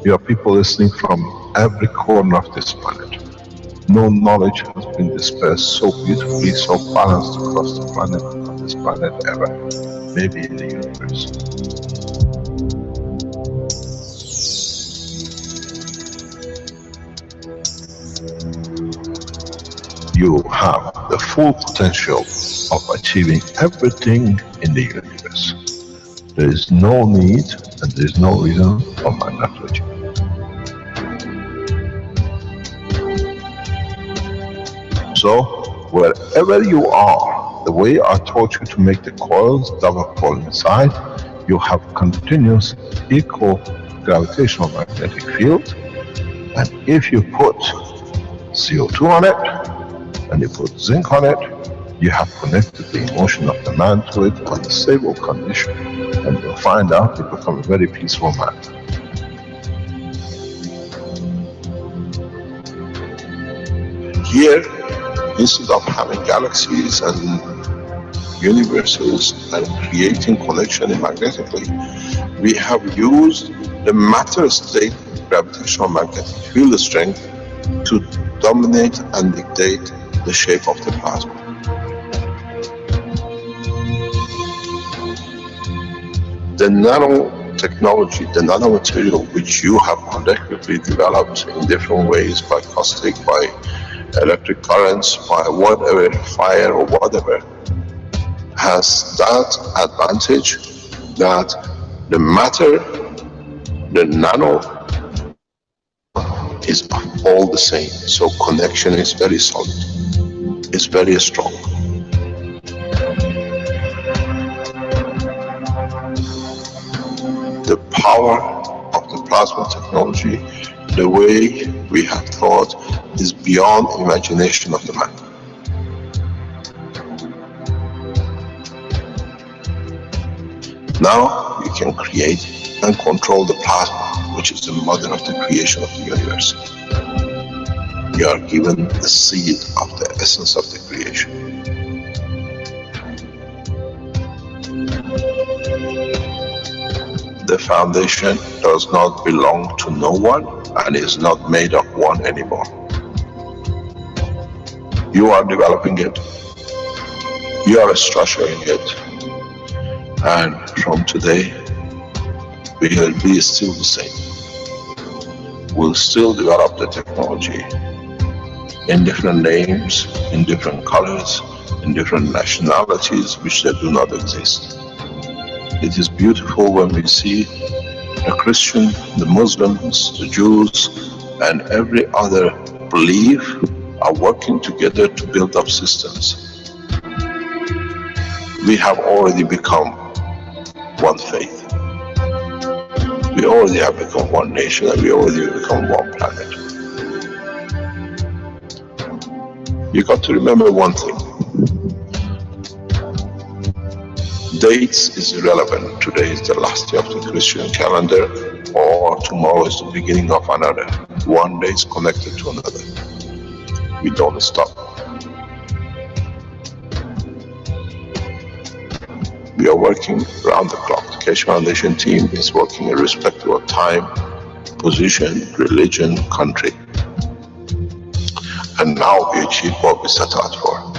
You have people listening from every corner of this planet. No knowledge has been dispersed so beautifully, so balanced across the planet, on this planet ever, maybe in the universe. You have the full potential of achieving everything in the universe. There is no need and there is no reason for man not to achieve. So, wherever you are, the way I taught you to make the coils, double coil inside, you have continuous equal gravitational magnetic field, and if you put CO2 on it, and you put zinc on it, you have connected the emotion of the man to it on a stable condition, and you'll find out you become a very peaceful man. Here, instead of having galaxies and universes and creating connection magnetically, we have used the matter state gravitational magnetic field strength to dominate and dictate the shape of the plasma. The nanotechnology, the nanomaterial which you have collectively developed in different ways, by caustic, by electric currents, by whatever, fire or whatever, has that advantage that the matter, the nano, is all the same. So connection is very solid. It's very strong. The power of the plasma technology, the way we have thought, is beyond imagination of the man. Now you can create and control the plasma, which is the mother of the creation of the universe. You are given the seed of the essence of the creation. The foundation does not belong to no one and is not made of one anymore. You are developing it. You are structuring it. And from today, we will be still the same. We'll still develop the technology in different names, in different colors, in different nationalities which they do not exist. It is beautiful when we see the Christian, the Muslims, the Jews, and every other belief are working together to build up systems. We have already become one faith. We already have become one nation, and we already have become one planet. You got to remember one thing. Dates is irrelevant. Today is the last day of the Christian calendar, or tomorrow is the beginning of another. One day is connected to another. We don't stop. We are working around the clock. The Keshe Foundation team is working irrespective of time, position, religion, country. And now we achieve what we set out for.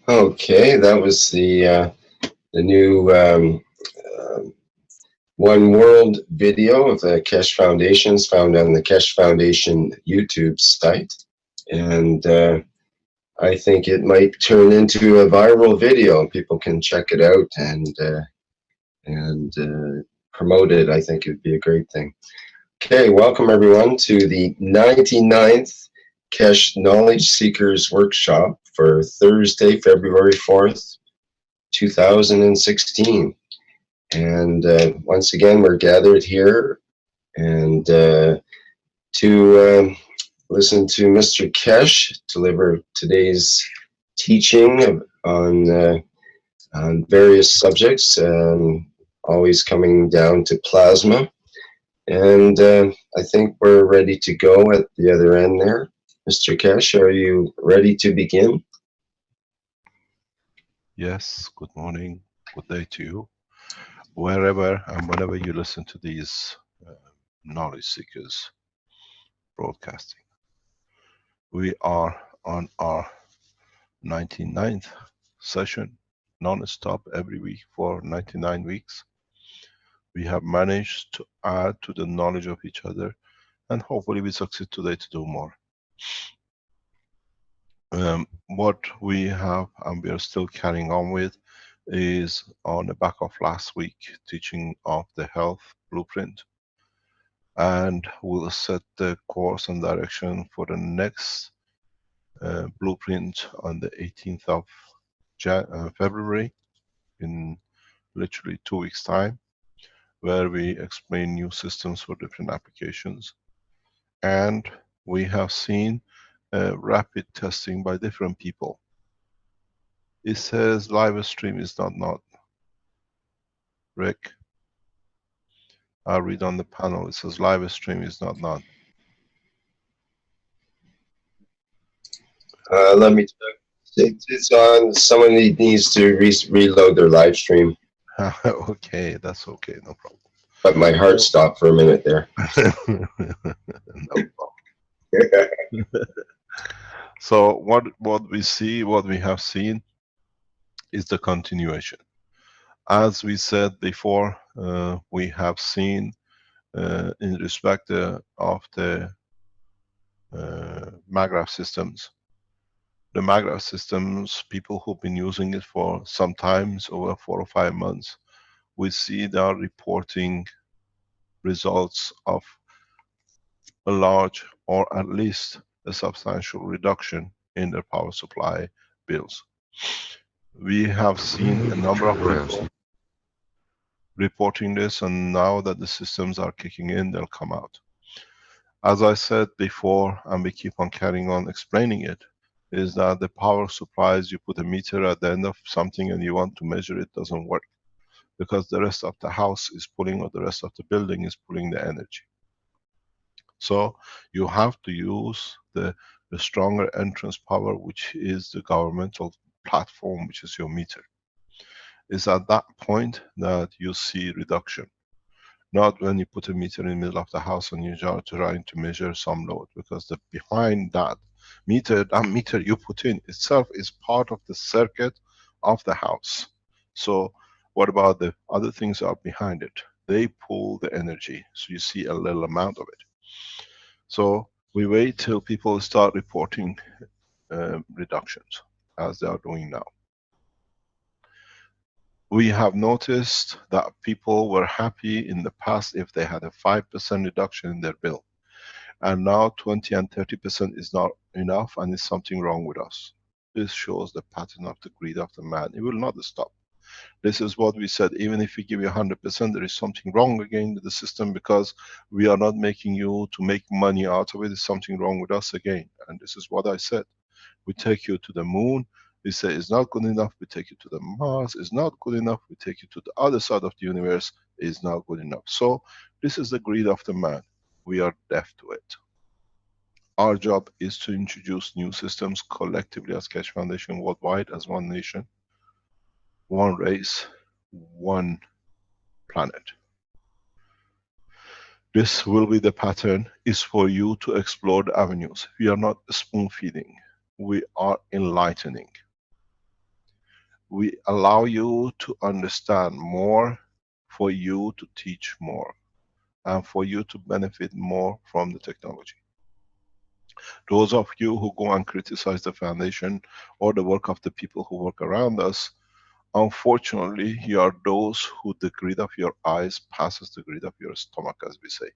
Okay, that was the new One World video of the Keshe Foundations, found on the Keshe Foundation YouTube site, and I think it might turn into a viral video. People can check it out and promote it. I think it'd be a great thing. Okay, welcome everyone to the 99th Keshe Knowledge Seekers Workshop for Thursday, February 4th, 2016. And once again, we're gathered here and to listen to Mr. Kesh deliver today's teaching on various subjects, always coming down to plasma. And I think we're ready to go at the other end there. Mr. Kesh, are you ready to begin? Yes, good morning, good day to you. Wherever and whenever you listen to these knowledge seekers broadcasting. We are on our 99th session, non-stop every week for 99 weeks. We have managed to add to the knowledge of each other, and hopefully we succeed today to do more. What we have and we are still carrying on with is on the back of last week teaching of the health blueprint, and we'll set the course and direction for the next blueprint on the 18th of February, in literally 2 weeks time, where we explain new systems for different applications. And we have seen rapid testing by different people. It says live stream is not. Rick, I'll read on the panel. It says live stream is not. Let me check. It's on. Someone needs to reload their live stream. Okay, that's okay, no problem. But my heart stopped for a minute there. No problem. So what we have seen is the continuation. As we said before, we have seen in respect of the MAGRAPH systems. The MAGRAPH systems, people who've been using it for sometimes over 4 or 5 months, we see they are reporting results of a large or at least a substantial reduction in their power supply bills. We have seen a number of people reporting this, and now that the systems are kicking in, they'll come out. As I said before, and we keep on carrying on explaining it, is that the power supplies, you put a meter at the end of something and you want to measure it, doesn't work. Because the rest of the house is pulling, or the rest of the building is pulling the energy. So you have to use the stronger entrance power, which is the governmental platform, which is your meter. It's at that point that you see reduction. Not when you put a meter in the middle of the house and you're trying to measure some load, because behind that meter you put in itself is part of the circuit of the house. So what about the other things that are behind it? They pull the energy, so you see a little amount of it. So we wait till people start reporting reductions, as they are doing now. We have noticed that people were happy in the past if they had a 5% reduction in their bill. And now 20 and 30% is not enough, and it's something wrong with us. This shows the pattern of the greed of the man. It will not stop. This is what we said, even if we give you 100%, there is something wrong again with the system, because we are not making you to make money out of it. There's something wrong with us again. And this is what I said. We take you to the moon. We say it's not good enough. We take you to the Mars. It's not good enough. We take you to the other side of the universe. It's not good enough. So this is the greed of the man. We are deaf to it. Our job is to introduce new systems collectively as Keshe Foundation worldwide, as one nation, one race, one planet. This will be the pattern, is for you to explore the avenues. We are not spoon feeding. We are enlightening. We allow you to understand more, for you to teach more, and for you to benefit more from the technology. Those of you who go and criticize the foundation or the work of the people who work around us, unfortunately, you are those who the greed of your eyes passes the greed of your stomach, as we say.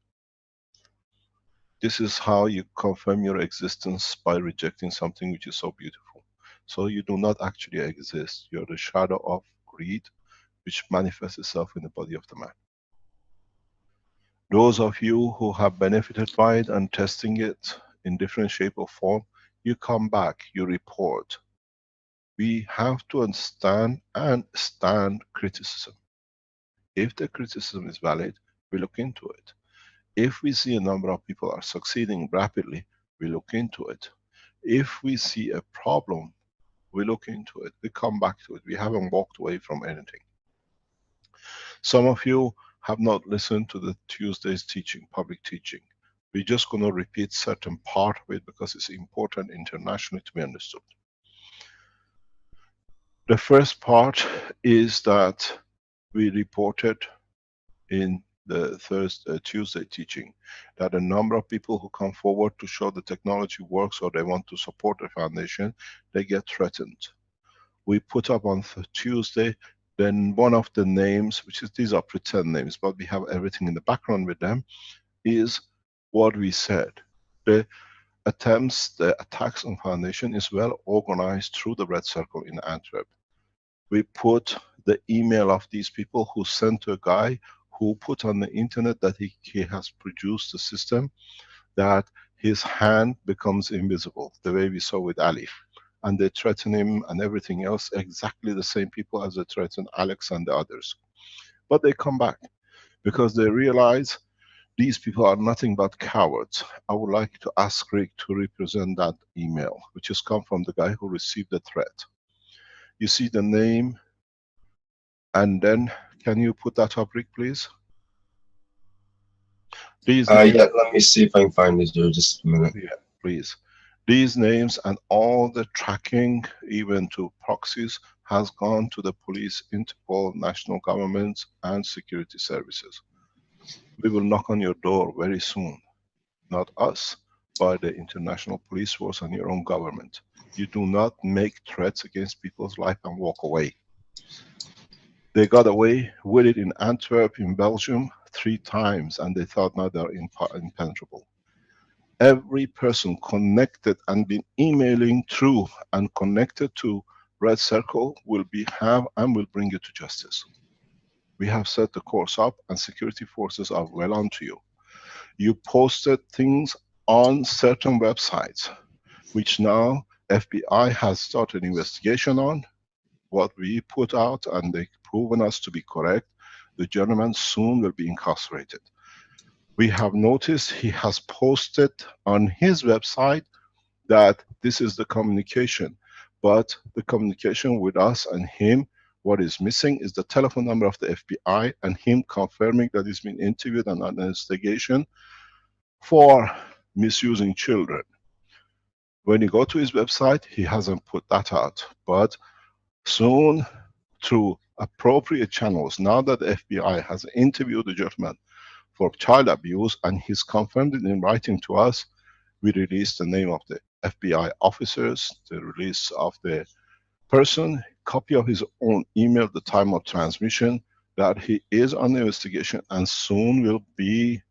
This is how you confirm your existence, by rejecting something which is so beautiful. So you do not actually exist. You are the shadow of greed, which manifests itself in the body of the man. Those of you who have benefited by it and testing it, in different shape or form, you come back, you report. We have to understand and stand criticism. If the criticism is valid, we look into it. If we see a number of people are succeeding rapidly, we look into it. If we see a problem, we look into it. We come back to it. We haven't walked away from anything. Some of you have not listened to the Tuesday's teaching, public teaching. We're just going to repeat certain part of it because it's important internationally to be understood. The first part is that we reported in the Tuesday teaching that a number of people who come forward to show the technology works or they want to support the foundation, they get threatened. We put up on Tuesday, then one of the names, which is, these are pretend names, but we have everything in the background with them, is what we said. The attempts, the attacks on foundation is well organized through the Red Circle in Antwerp. We put the email of these people who sent to a guy who put on the internet that he has produced a system that his hand becomes invisible, the way we saw with Ali. And they threaten him and everything else, exactly the same people as they threaten Alex and the others. But they come back because they realize these people are nothing but cowards. I would like to ask Rick to represent that email, which has come from the guy who received the threat. You see the name, and then can you put that up, Rick, please? These yeah, let me see if I can find it here, just a minute. Yeah, please. These names and all the tracking, even to proxies, has gone to the police, Interpol, national governments, and security services. We will knock on your door very soon. Not us, but the international police force and your own government. You do not make threats against people's life and walk away. They got away with it in Antwerp, in Belgium, 3 times, and they thought now they're impenetrable. Every person connected and been emailing through and connected to Red Circle will have and will bring you to justice. We have set the course up and security forces are well onto you. You posted things on certain websites, which now FBI has started investigation on. What we put out and they've proven us to be correct, the gentleman soon will be incarcerated. We have noticed he has posted on his website that this is the communication, but the communication with us and him, what is missing is the telephone number of the FBI and him confirming that he's been interviewed and under investigation for misusing children. When you go to his website, he hasn't put that out, but soon through appropriate channels, now that the FBI has interviewed the gentleman for child abuse and he's confirmed it in writing to us, we release the name of the FBI officers, the release of the person, copy of his own email, the time of transmission, that he is under investigation and soon will be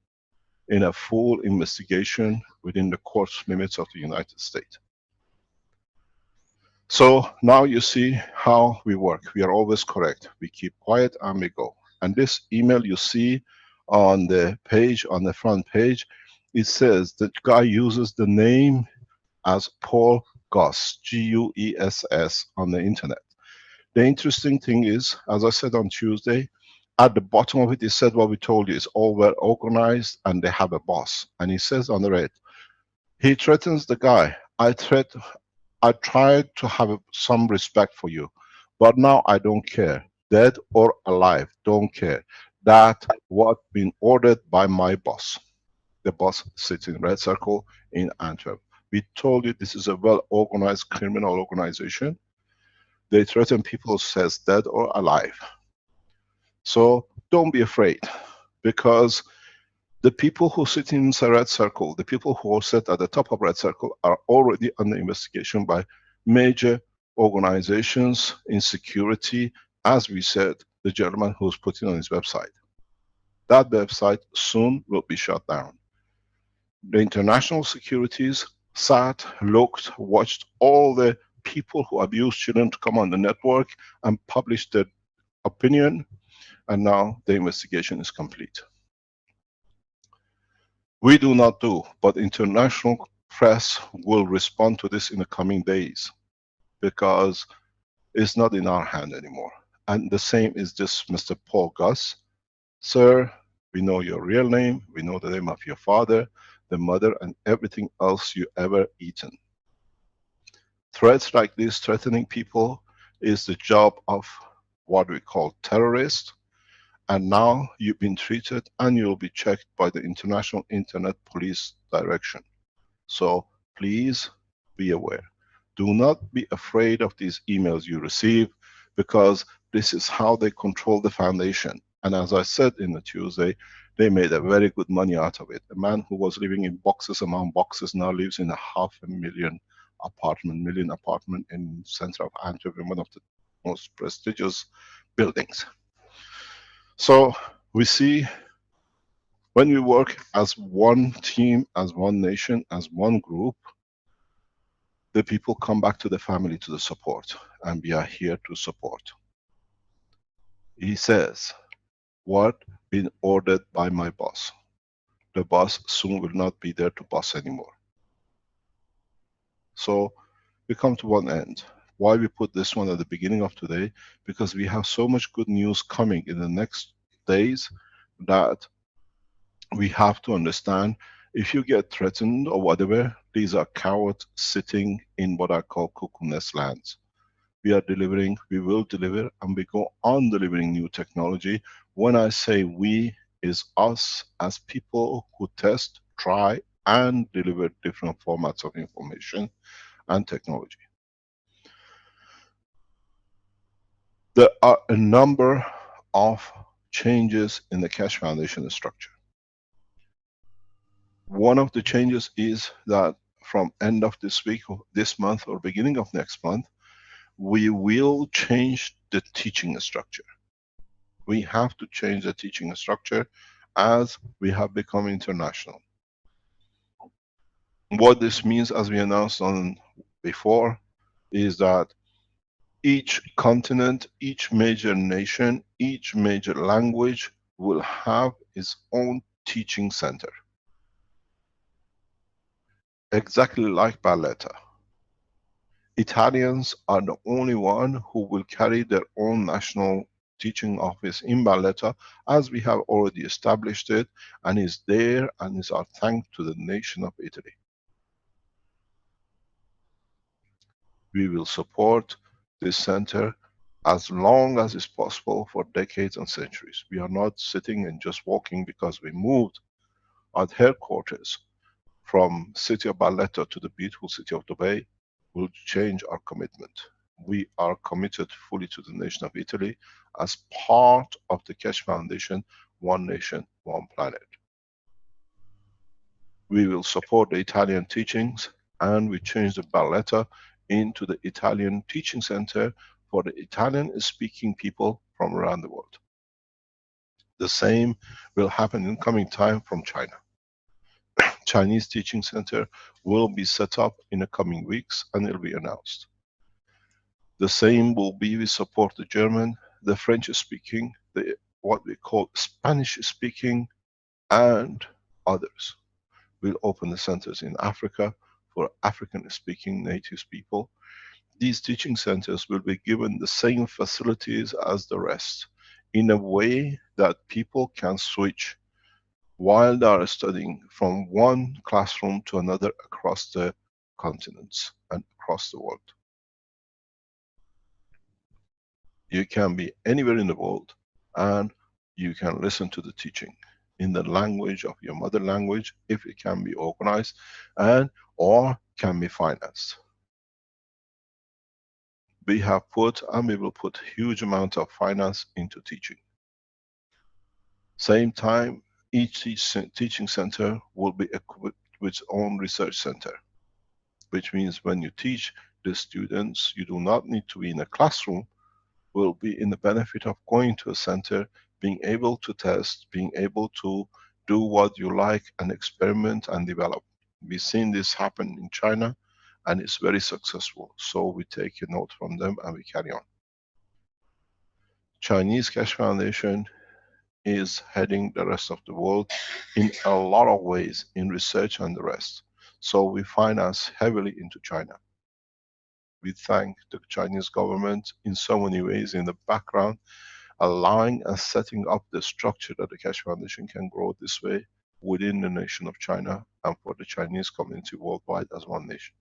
in a full investigation within the court limits of the United States. So now you see how we work. We are always correct. We keep quiet and we go. And this email you see on the page, on the front page, it says the guy uses the name as Paul Guss, G-U-E-S-S, on the internet. The interesting thing is, as I said on Tuesday, at the bottom of it, it said what we told you, it's all well organized and they have a boss. And he says on the red, he threatens the guy. I tried to have some respect for you, but now I don't care. Dead or alive, don't care. That what been ordered by my boss. The boss sits in Red Circle in Antwerp. We told you this is a well-organized criminal organization. They threaten people, says dead or alive. So don't be afraid, because the people who sit in Red Circle, the people who are set at the top of Red Circle are already under investigation by major organizations in security, as we said, the gentleman who's putting on his website. That website soon will be shut down. The international securities sat, looked, watched all the people who abuse children to come on the network and publish their opinion, and now the investigation is complete. We do not do, but international press will respond to this in the coming days, because it's not in our hand anymore. And the same is this Mr. Paul Gus. Sir, we know your real name, we know the name of your father, the mother, and everything else you ever eaten. Threats like this, threatening people, is the job of what we call terrorists. And now you've been treated and you'll be checked by the International Internet Police Direction. So please be aware. Do not be afraid of these emails you receive, because this is how they control the foundation. And as I said in the Tuesday, they made a very good money out of it. A man who was living in boxes among boxes now lives in a $500,000 apartment in center of Antwerp, in one of the most prestigious buildings. So we see, when we work as one team, as one nation, as one group, the people come back to the family, to the support, and we are here to support. He says, what been ordered by my boss? The boss soon will not be there to boss anymore. So we come to one end. Why we put this one at the beginning of today? Because we have so much good news coming in the next days that we have to understand. If you get threatened or whatever, these are cowards sitting in what I call cuckoo nest lands. We are delivering, we will deliver, and we go on delivering new technology. When I say we, is us as people who test, try, and deliver different formats of information and technology. There are a number of changes in the Keshe Foundation structure. One of the changes is that from end of this week, or this month, or beginning of next month, we will change the teaching structure. We have to change the teaching structure as we have become international. What this means, as we announced on before, is that each continent, each major nation, each major language will have its own teaching center. Exactly like Barletta. Italians are the only one who will carry their own national teaching office in Barletta, as we have already established it, and is there, and is our thanks to the nation of Italy. We will support this center as long as is possible, for decades and centuries. We are not sitting and just walking because we moved our headquarters from city of Barletta to the beautiful city of Dubai. Will change our commitment. We are committed fully to the nation of Italy as part of the Keshe Foundation, one nation, one planet. We will support the Italian teachings, and we change the Barletta into the Italian teaching center for the Italian speaking people from around the world. The same will happen in coming time from China. Chinese teaching center will be set up in the coming weeks, and it will be announced. The same will be, we support the German, the French speaking, the what we call Spanish speaking, and others. We'll open the centers in Africa for African speaking native people. These teaching centers will be given the same facilities as the rest, in a way that people can switch while they are studying from one classroom to another across the continents and across the world. You can be anywhere in the world and you can listen to the teaching in the language of your mother language, if it can be organized and or can be financed. We have put, and we will put, huge amount of finance into teaching. Same time, each teaching center will be equipped with its own research center, which means when you teach the students, you do not need to be in a classroom, will be in the benefit of going to a center, being able to test, being able to do what you like and experiment and develop. We've seen this happen in China and it's very successful. So we take a note from them and we carry on. Chinese Keshe Foundation is heading the rest of the world in a lot of ways in research and the rest. So we finance heavily into China. We thank the Chinese government in so many ways in the background, allowing and setting up the structure that the Keshe Foundation can grow this way within the nation of China and for the Chinese community worldwide as one nation.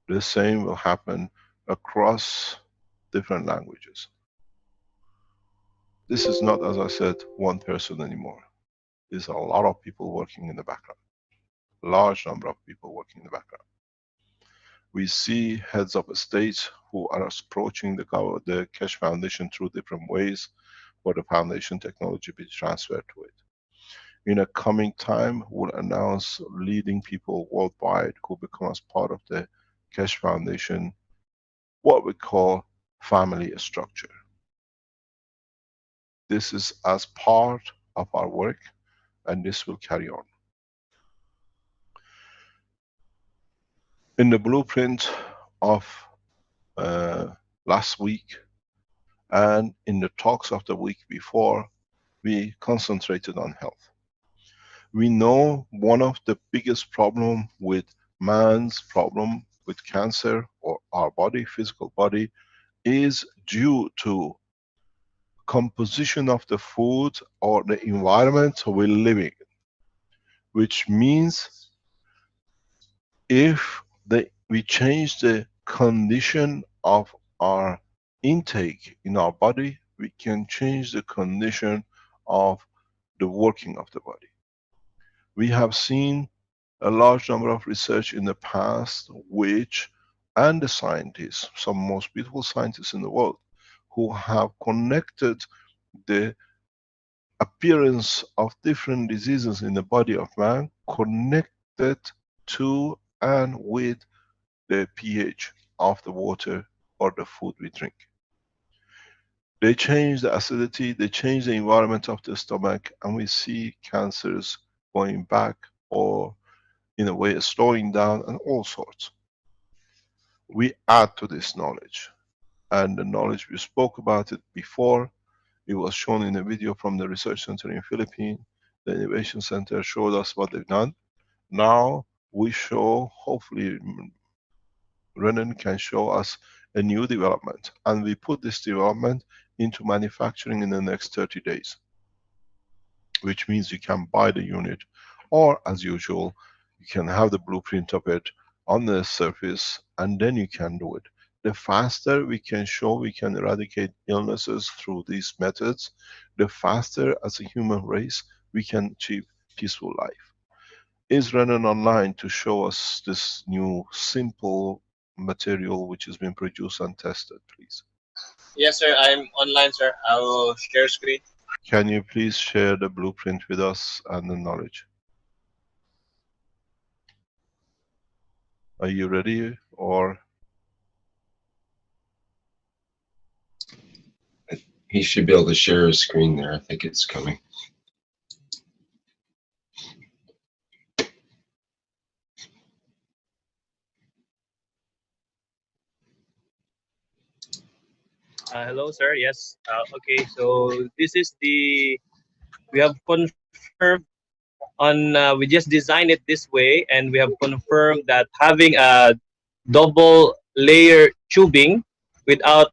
The same will happen across different languages. This is not, as I said, one person anymore. There's a lot of people working in the background. Large number of people working in the background. We see heads of states who are approaching the Keshe Foundation through different ways for the foundation technology be transferred to it. In a coming time, we'll announce leading people worldwide who become as part of the Keshe Foundation, what we call family structure. This is as part of our work, and this will carry on. In the blueprint of last week and in the talks of the week before, we concentrated on health. We know one of the biggest problem with man's problem with cancer or our body, physical body, is due to composition of the food or the environment we're living in. Which means if we change the condition of our intake in our body, we can change the condition of the working of the body. We have seen a large number of research in the past which, and the scientists, some most beautiful scientists in the world, who have connected the appearance of different diseases in the body of man, connected to and with the pH of the water or the food we drink. They change the acidity, they change the environment of the stomach, and we see cancers going back or in a way slowing down and all sorts. We add to this knowledge, and the knowledge we spoke about it before. It was shown in a video from the research center in Philippines. The innovation center showed us what they've done. Now we show, hopefully Renan can show us a new development, and we put this development into manufacturing in the next 30 days. Which means you can buy the unit, or as usual, you can have the blueprint of it on the surface, and then you can do it. The faster we can show we can eradicate illnesses through these methods, the faster as a human race we can achieve peaceful life. Is Renan online to show us this new simple material which has been produced and tested, please? Yes, sir. I'm online, sir. I will share screen. Can you please share the blueprint with us and the knowledge? Are you ready, or? He should be able to share his screen there. I think it's coming. Hello, sir. Yes. Okay. So this is we have confirmed on. We just designed it this way, and we have confirmed that having a double layer tubing without,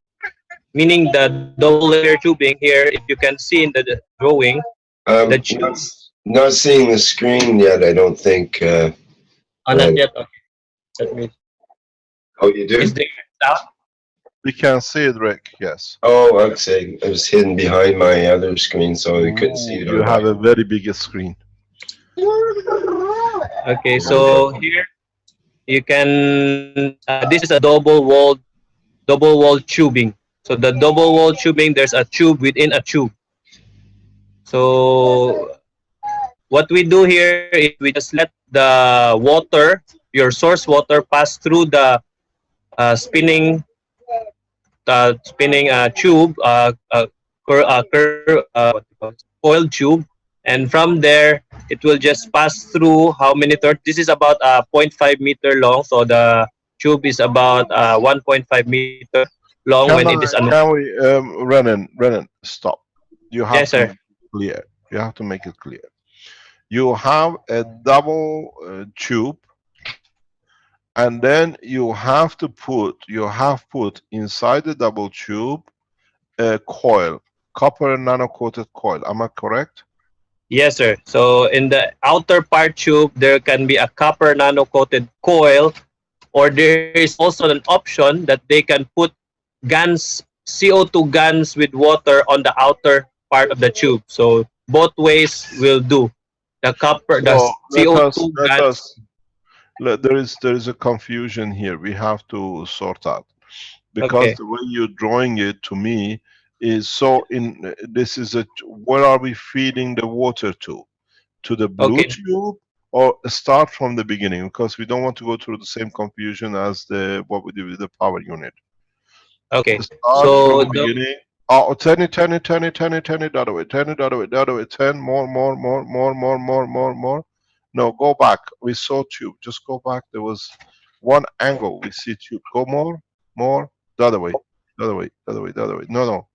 meaning the double layer tubing here, if you can see in the drawing, the tube. Not seeing the screen yet, I don't think. Not yet. Okay. Let me. Oh, you do? Is the sound? We can see it, Rick, yes. Oh, okay. It was hidden behind my other screen, so we couldn't see it. You have a very big screen. Okay, so here you can. This is a double wall tubing. So the double wall tubing, there's a tube within a tube. So what we do here is we just let the water, your source water, pass through the spinning tube, coil tube, and from there it will just pass through how many this is about 0.5 meter long, so the tube is about 1.5 meter long. When it is Renan, stop. You have yes, to sir. make it clear. You have to make it clear. You have a double tube, and then you have put inside the double tube a coil, copper nano-coated coil. Am I correct? Yes, sir. So in the outer part tube, there can be a copper nano-coated coil, or there is also an option that they can put guns, CO2 guns with water on the outer part of the tube. So both ways will do. The So CO2 guns. there is a confusion here. We have to sort out, because Okay. the way you're drawing it to me is so in this is a, where are we feeding the water to the blue Okay. tube, or start from the beginning, because we don't want to go through the same confusion as the what we did with the power unit. Okay. Start from So the beginning. Oh, turn it the other way, turn it the other way, turn more. No, go back. We saw tube. Just go back. There was one angle. We see tube. Go more, the other way, the other way, the other way, the other way. No.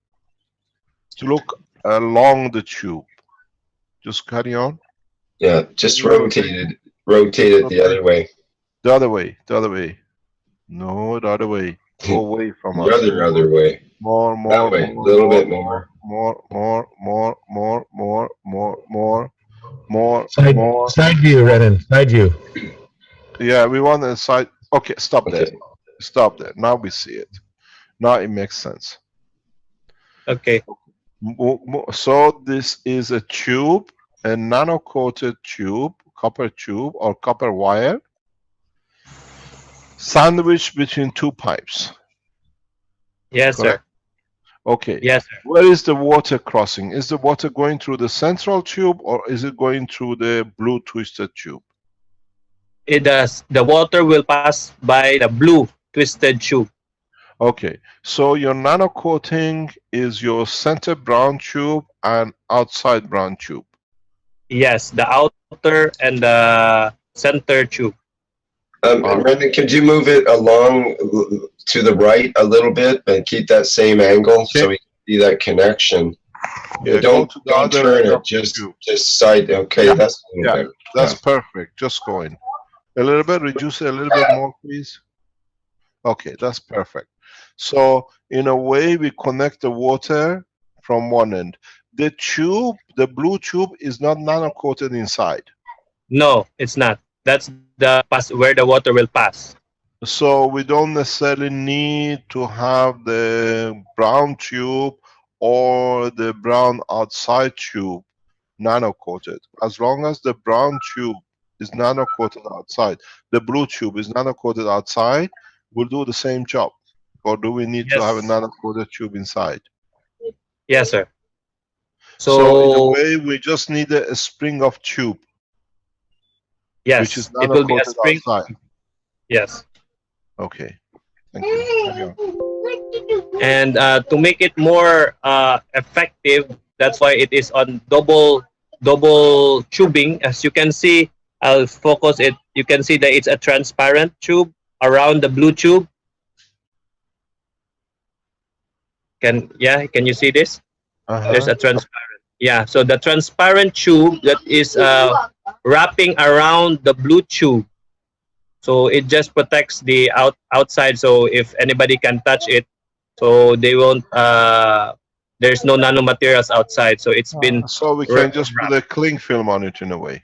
To look along the tube. Just carry on. Yeah, just rotate it the other way. The other way, the other way. No, the other way. Go away from The us. other way. More, That way. A little bit more. more. Side view, Renan. Side view. Yeah, we want a side. Okay, stop there. Okay. Stop there. Now we see it. Now it makes sense. okay. So this is a tube, a nano-coated tube, copper tube or copper wire, sandwiched between two pipes. Yes, Correct? sir. Okay. Yes, sir. Where is the water crossing? Is the water going through the central tube, or is it going through the blue twisted tube? It does. The water will pass by the blue twisted tube. Okay, so your nano coating is your center brown tube and outside brown tube. Yes, the outer and the center tube. Brendan, could you move it along to the right a little bit and keep that same angle so we can see that connection? Yeah, don't go to the turn other it, just side. Okay, Yeah, that's a little better. that's perfect. Just go in. A little bit, reduce it a little bit more, please. Okay, that's perfect. So in a way, we connect the water from one end. The tube, the blue tube, is not nano coated inside. No, it's not. That's the pass where the water will pass. So we don't necessarily need to have the brown tube or the brown outside tube nano coated. As long as the brown tube is nano coated outside, the blue tube is nano coated outside, will do the same job. Or do we need to have a Yes. nano coated tube inside? Yes, sir. So in a So way, we just need a spring of tube, which is yes, it nano will be a coated spring. outside. Yes. Okay, thank you. Carry on. And to make it more effective, that's why it is on double tubing. As you can see, I'll focus it. You can see that it's a transparent tube around the blue tube. Can you see this? There's a transparent. Yeah, so the transparent tube that is wrapping around the blue tube. So it just protects the outside. So if anybody can touch it, so they won't. There's no nanomaterials outside. So it's been So we can just put a cling film on it in a way.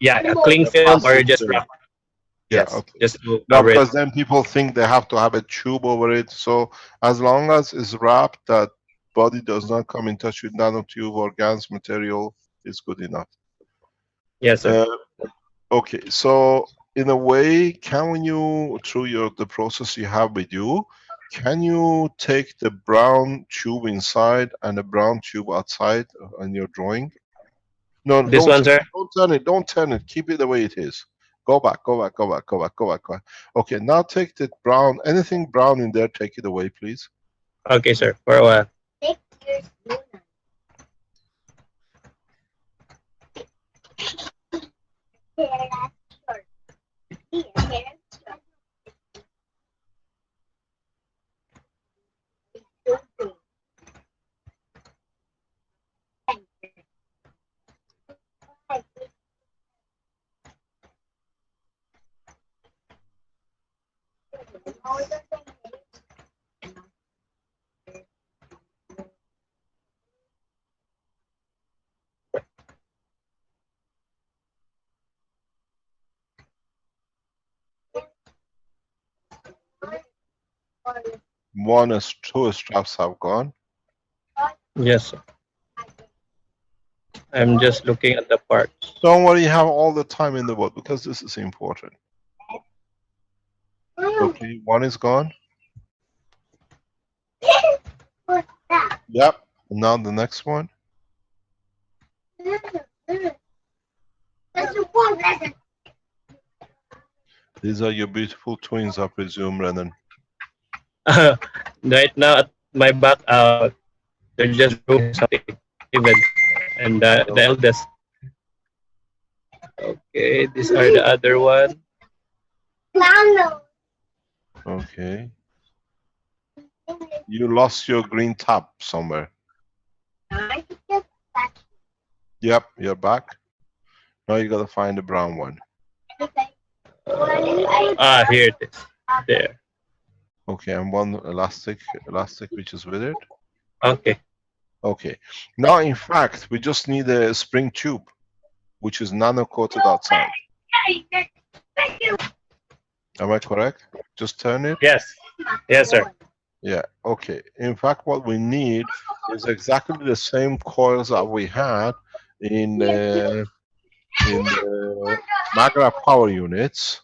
yeah, a cling film or just wrap. Yeah, Yes, okay. just to Now, cover it. because then people think they have to have a tube over it. So as long as it's wrapped, that body does not come in touch with nanotube or GaNs material, is good enough. Yes, sir. Okay, so in a way, can you, through the process you have with you, can you take the brown tube inside and the brown tube outside on your drawing? No, This one, sir. don't turn it. Don't turn it. Keep it the way it is. Go back. Okay, now take the brown. Anything brown in there, take it away, please. Okay, sir. For a while. Two straps have gone. Yes, sir. I'm just looking at the parts. Don't worry, you have all the time in the world because this is important. Okay, one is gone. Yep. Now the next one. These are your beautiful twins, I presume, Renan. Right now at my back, they're just doing something, even, and the eldest. Okay, these are the other one. Okay. You lost your green tab somewhere. Yep, you're back. Now you gotta find the brown one. Here it is. There. Okay, and one elastic which is with it. Okay. Okay. Now, in fact, we just need a spring tube, which is nano-coated outside. Am I correct? Just turn it? Yes. Yes, sir. Yeah, okay. In fact, what we need is exactly the same coils that we had in Magra power units,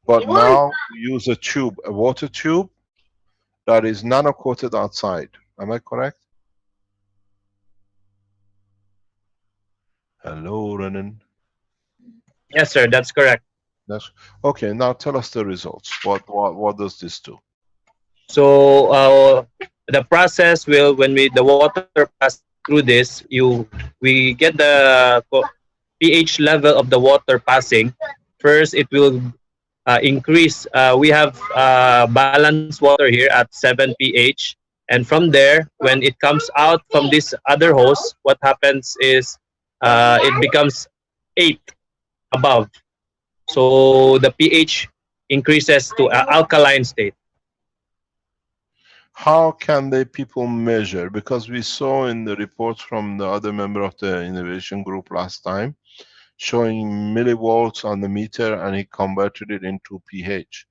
but now we use a tube, a water tube that is nano-coated outside. Am I correct? Hello, Renan. Yes, sir. That's correct. That's okay. Now tell us the results. What does this do? So the process will, when the water pass through this, we get the pH level of the water passing. First, it will increase. We have balanced water here at 7 pH, and from there, when it comes out from this other hose, what happens is it becomes 8 above. So the pH increases to alkaline state. How can the people measure? Because we saw in the reports from the other member of the innovation group last time, showing millivolts on the meter, and he converted it into pH.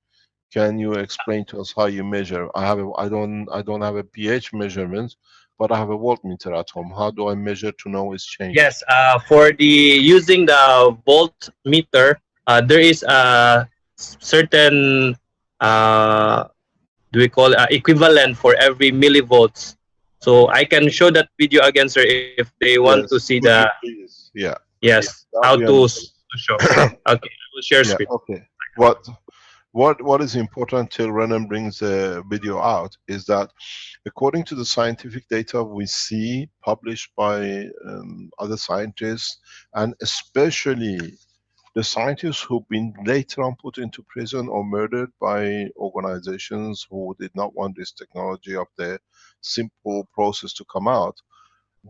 Can you explain to us how you measure? I don't have a pH measurement, but I have a voltmeter at home. How do I measure to know it's changed? Yes, for using the voltmeter, there is a certain do we call equivalent for every millivolts. So I can show that video again, sir, if they want to see Could you the please? Yeah. yes, how to show. Okay, I will share Yeah. screen. Okay. What is important till Renan brings the video out is that according to the scientific data we see published by other scientists, and especially the scientists who've been later on put into prison or murdered by organizations who did not want this technology of the simple process to come out,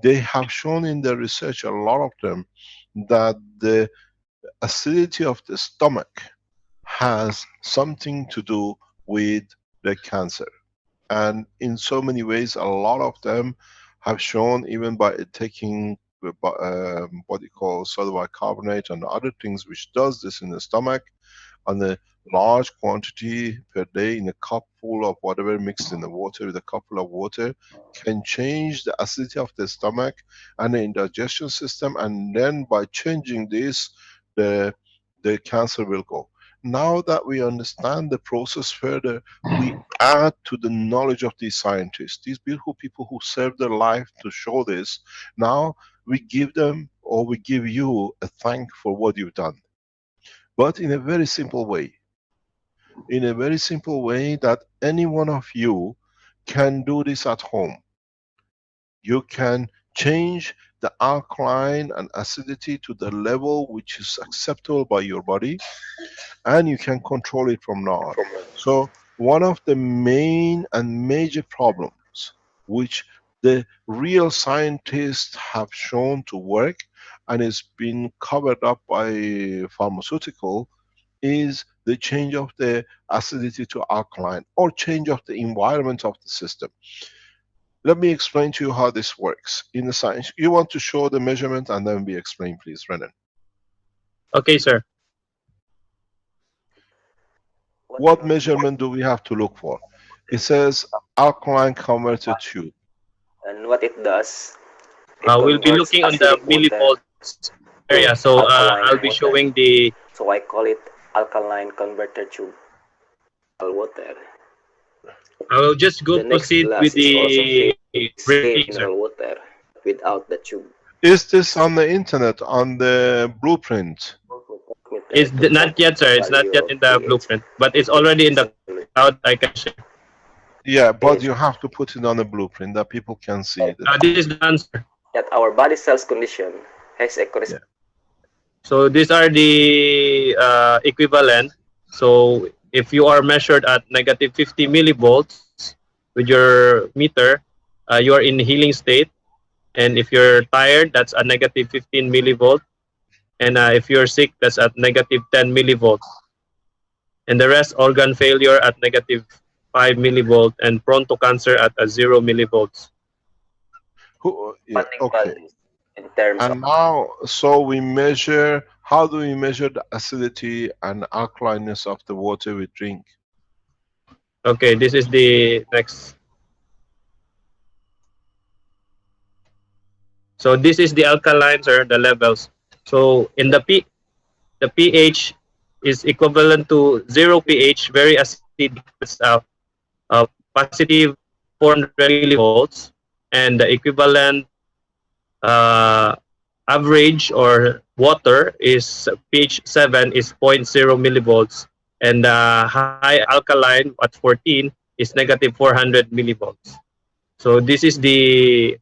they have shown in their research, a lot of them, that the acidity of the stomach has something to do with the cancer. And in so many ways, a lot of them have shown, even by taking what you call sodium bicarbonate and other things which does this in the stomach on a large quantity per day in a cup full of whatever mixed in the water with a cup full of water, can change the acidity of the stomach and the indigestion system, and then by changing this, the cancer will go. Now that we understand the process further, we add to the knowledge of these scientists, these beautiful people who serve their life to show this. Now we give them, or we give you, a thank for what you've done. But in a very simple way. In a very simple way that any one of you can do this at home. You can change the alkaline and acidity to the level which is acceptable by your body, and you can control it from now on. So one of the main and major problems which the real scientists have shown to work, and it's been covered up by pharmaceutical, is the change of the acidity to alkaline or change of the environment of the system. Let me explain to you how this works in the science. You want to show the measurement and then we explain, please, Renan. Okay, sir. What measurement do we have to look for? It says alkaline converter tube. And what it does, We'll be converts looking on the acidic water millivolts area. So alkaline I'll be water. showing the. So I call it alkaline converter tube. Water. I will just go The next proceed glass with is also the rating, sir. mineral water without the tube. Is this on the internet, on the blueprint? It's not yet, sir. It's not yet in the blueprint, but it's already in the cloud. I can share. Yeah, but you have to put it on the blueprint that people can see it. This is the answer. That our body cells condition has a corresponding. So these are the equivalent. So if you are measured at negative 50 millivolts with your meter, you are in healing state. And if you're tired, that's a negative 15 millivolt. And if you're sick, that's at negative 10 millivolts. And the rest, organ failure at negative 5 millivolt and prone to cancer at 0 millivolts. Yeah, okay. In terms and now, so we measure, how do we measure the acidity and alkalineness of the water we drink? Okay, this is the next. So this is the alkalines or the levels. So in the pH is equivalent to 0 pH, very acidic, positive 400 millivolts, and the equivalent average or water is pH 7 is 0.0 millivolts, and high alkaline at 14 is negative 400 millivolts. So this is the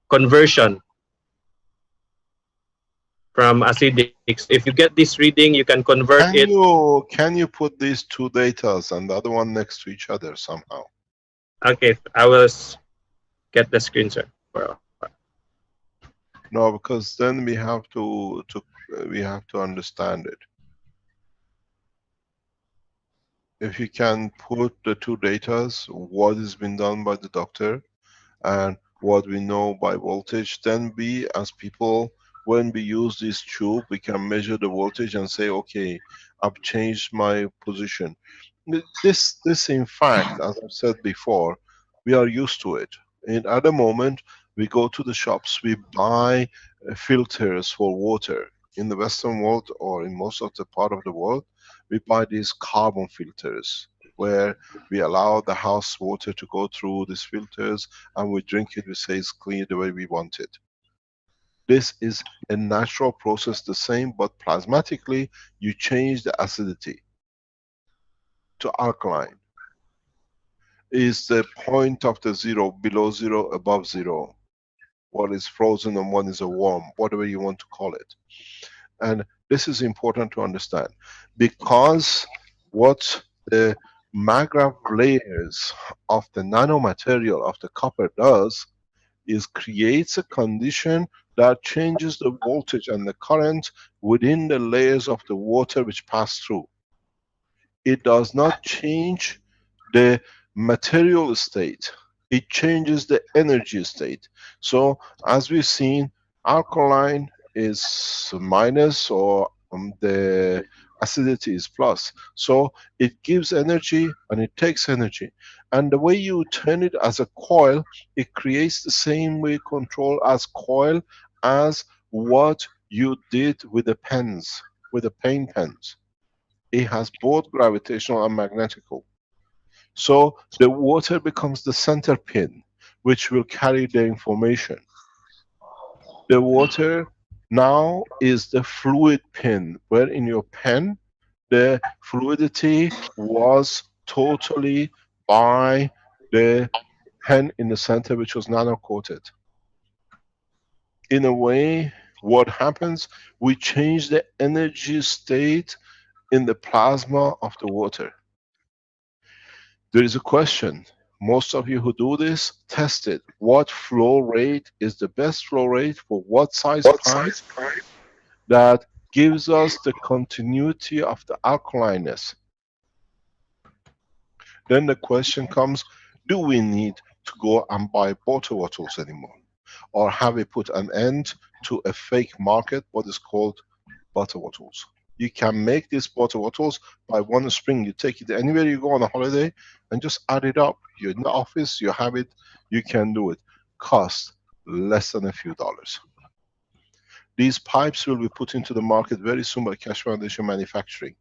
conversion from acidics. If you get this reading, you can convert it. Can you put these two datas and the other one next to each other somehow? Okay, I will get the screen, sir. No, because then we have to understand it. If you can put the two datas, what has been done by the doctor and what we know by voltage, then we as people, when we use this tube, we can measure the voltage and say, okay, I've changed my position. This in fact, as I've said before, we are used to it. At the moment, we go to the shops, we buy filters for water. In the Western world, or in most of the part of the world, we buy these carbon filters, where we allow the house water to go through these filters and we drink it, we say it's clean the way we want it. This is a natural process, the same, but plasmatically, you change the acidity to alkaline. Is the point of the zero, below zero, above zero. One is frozen and one is a warm, whatever you want to call it. And this is important to understand, because what the maggrav layers of the nanomaterial of the copper does is creates a condition that changes the voltage and the current within the layers of the water which pass through. It does not change the material state, it changes the energy state. So as we've seen, alkaline is minus, or the acidity is plus. So it gives energy and it takes energy. And the way you turn it as a coil, it creates the same way control as coil as what you did with the pens, with the paint pens. It has both gravitational and magnetical. So the water becomes the center pin, which will carry the information. The water now is the fluid pin, where in your pen, the fluidity was totally by the pen in the center, which was nano-coated. In a way, what happens, we change the energy state in the plasma of the water. There is a question. Most of you who do this, test it. What flow rate is the best flow rate for what size pipe that gives us the continuity of the alkalineness. Then the question comes, do we need to go and buy bottle bottles anymore? Or have we put an end to a fake market, what is called bottle bottles? You can make these bottle bottles by one spring. You take it anywhere you go on a holiday and just add it up. You're in the office, you have it, you can do it. Cost less than a few dollars. These pipes will be put into the market very soon by Keshe Foundation Manufacturing.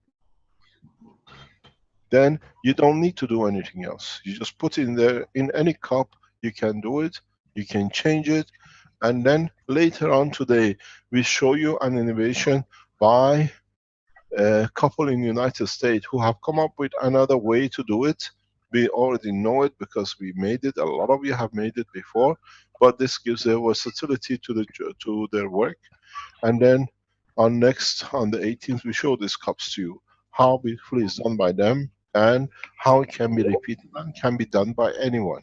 Then you don't need to do anything else. You just put it in there, in any cup, you can do it, you can change it, and then later on today, we show you an innovation by a couple in the United States who have come up with another way to do it. We already know it because we made it, a lot of you have made it before, but this gives a versatility to their work. And then on the 18th, we show these cups to you, how beautifully it's done by them, and how it can be repeated and can be done by anyone.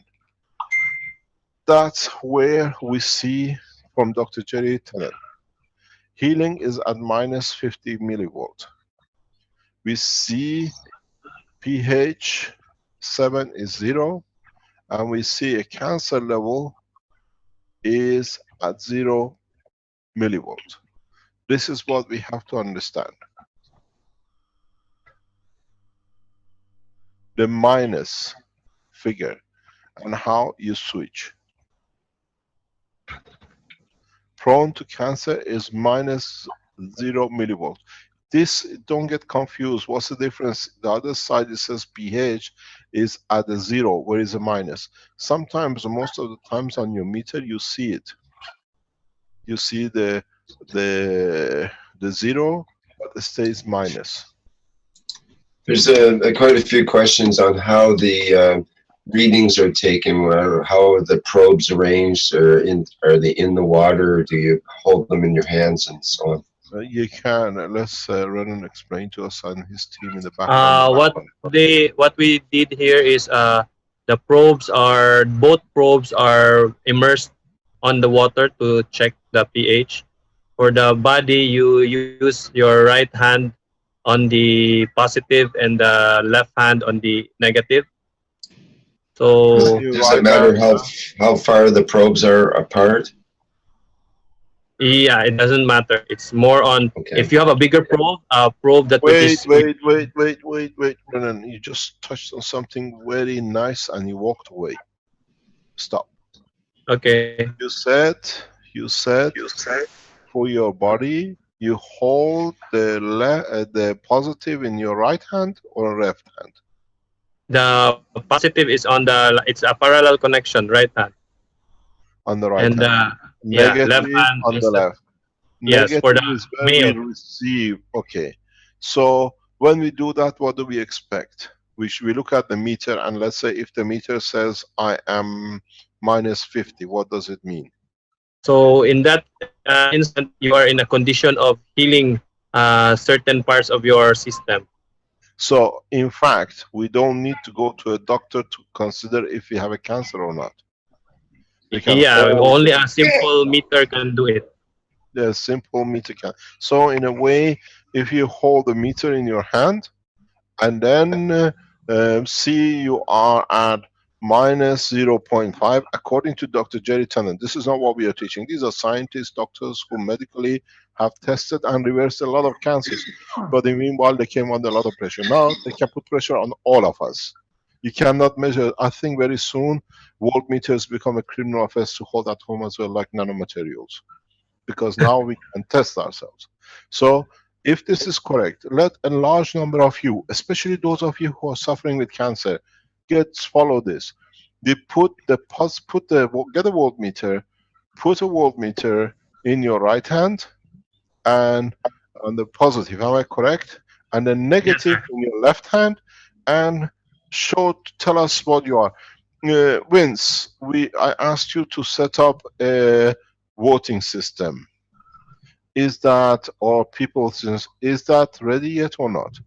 That's where we see from Dr. Jerry Tennant. Healing is at minus 50 millivolt. We see pH 7 is 0, and we see a cancer level is at 0 millivolt. This is what we have to understand. The minus figure and how you switch. Prone to cancer is minus 0 millivolt. This, don't get confused. What's the difference? The other side, it says pH is at a 0, where is a minus. Sometimes, most of the times on your meter, you see it. You see the 0, but it stays minus. There's quite a few questions on how the readings are taken, how the probes arranged, or are they in the water, or do you hold them in your hands, and so on? You can. Let's Renan explain to us and his team in the background. What we did here is both probes are immersed on the water to check the pH. For the body, you use your right hand on the positive and the left hand on the negative. So does it matter how far the probes are apart? Yeah, it doesn't matter. It's more on, okay, if you have a bigger probe, that Wait, Renan, you just touched on something very nice and you walked away. Stop. Okay. You said for your body, you hold the positive in your right hand or left hand? The positive is on it's a parallel connection, right hand. On the right and, hand. Negative left hand on the left. Yes, Negative for the is where we receive. Okay. So when we do that, what do we expect? We look at the meter, and let's say if the meter says I am minus 50, what does it mean? So in that instant, you are in a condition of healing certain parts of your system. So in fact, we don't need to go to a doctor to consider if we have a cancer or not. Only a simple meter can do it. The simple meter can. So in a way, if you hold the meter in your hand and then see you are at minus 0.5, according to Dr. Jerry Tennant. This is not what we are teaching. These are scientists, doctors who medically have tested and reversed a lot of cancers. But in the meanwhile, they came under a lot of pressure. Now they can put pressure on all of us. You cannot measure. I think very soon voltmeters become a criminal offense to hold at home as well, like nanomaterials, because now we can test ourselves. So if this is correct, let a large number of you, especially those of you who are suffering with cancer, follow this. They get a voltmeter, put a voltmeter in your right hand and on the positive, am I correct? And the negative in your left hand, and tell us what you are. Vince, I asked you to set up a voting system. Is that, or people, is that ready yet or not?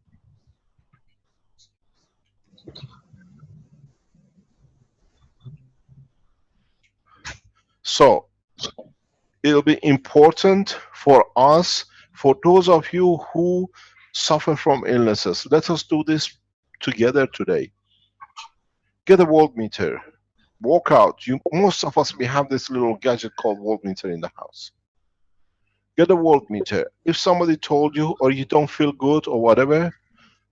So it'll be important for us For those of you who suffer from illnesses, let us do this together today. Get a voltmeter. Walk out. Most of us, we have this little gadget called voltmeter in the house. Get a voltmeter. If somebody told you or you don't feel good or whatever,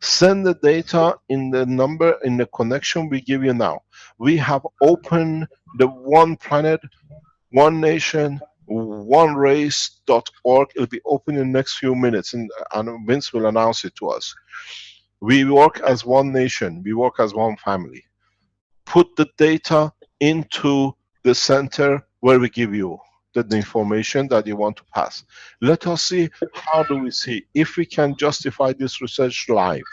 send the data in the number, in the connection we give you now. We have opened the one planet, one nation, one race.org. It'll be open in the next few minutes, and Vince will announce it to us. We work as one nation. We work as one family. Put the data into the center where we give you the information that you want to pass. Let us see, how do we see if we can justify this research live.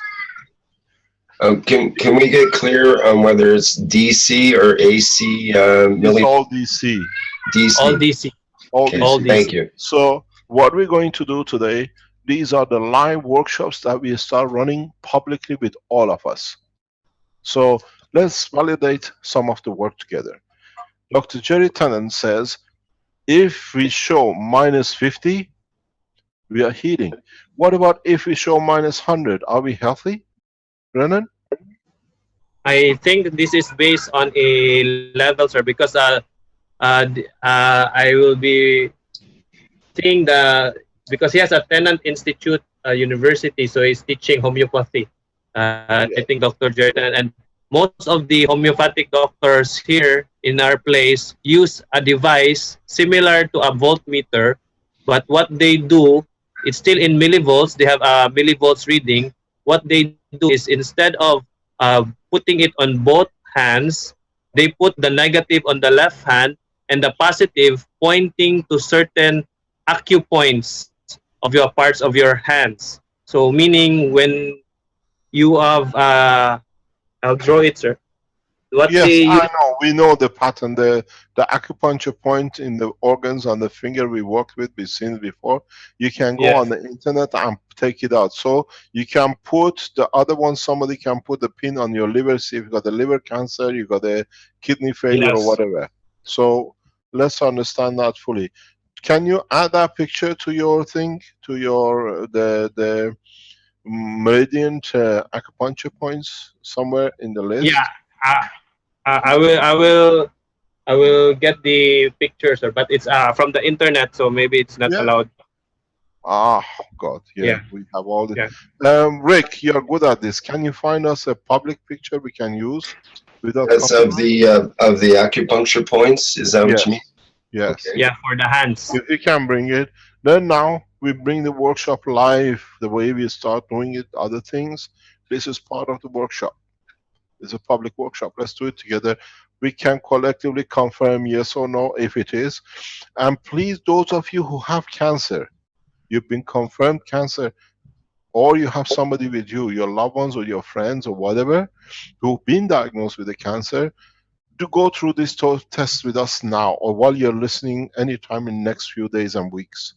Can we get clear on whether it's DC or AC? It's all DC. DC. All DC. Okay, all DC. thank you. So what we're going to do today, these are the live workshops that we start running publicly with all of us. So let's validate some of the work together. Dr. Jerry Tennant says, if we show -50, we are healing. What about if we show -100? Are we healthy, Brennan? I think this is based on a level, sir, because I will be seeing because he has a Tennant Institute university, so he's teaching homeopathy. I think Dr. Jordan, and most of the homeopathic doctors here in our place use a device similar to a voltmeter, but what they do, it's still in millivolts. They have a millivolts reading. What they do is, instead of putting it on both hands, they put the negative on the left hand and the positive pointing to certain acupoints of your parts of your hands. So meaning when you have, I'll draw it, sir. Yes, I know. We know the pattern. The acupuncture point in the organs on the finger we worked with, we've seen it before. You can go on the internet and take it out. So you can put the other one, somebody can put the pin on your liver, see if you've got the liver cancer, you've got a kidney failure or whatever. So let's understand that fully. Can you add that picture to your thing, to your the meridian acupuncture points somewhere in the list? Yeah, I will get the picture, sir, but it's from the internet, so maybe it's not allowed. Ah, God, we have all the. Rick, you're good at this. Can you find us a public picture we can use without? That's of the acupuncture points. Is that what you mean? Yes. Okay. Yeah, for the hands. If you can bring it, then now we bring the workshop live the way we start doing it. Other things, this is part of the workshop. It's a public workshop. Let's do it together. We can collectively confirm yes or no if it is. And please, those of you who have cancer, you've been confirmed cancer, or you have somebody with you, your loved ones or your friends or whatever, who've been diagnosed with the cancer, to go through this test with us now, or while you're listening anytime in the next few days and weeks.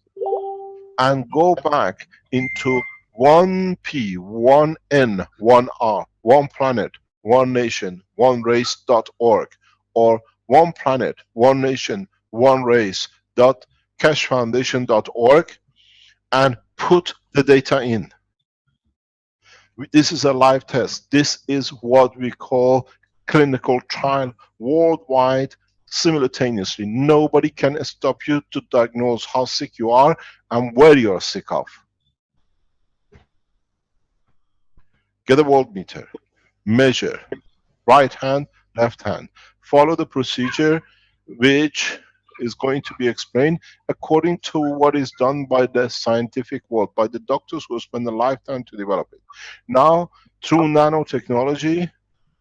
And go back into 1P, 1N, 1R, one planet, one nation, one race.org, or one planet, one nation, one race.cashfoundation.org, and put the data in. This is a live test. This is what we call clinical trial worldwide, simultaneously. Nobody can stop you to diagnose how sick you are and where you are sick of. Get a voltmeter, measure, right hand, left hand. Follow the procedure which is going to be explained according to what is done by the scientific world, by the doctors who spend a lifetime to develop it. Now, through nanotechnology,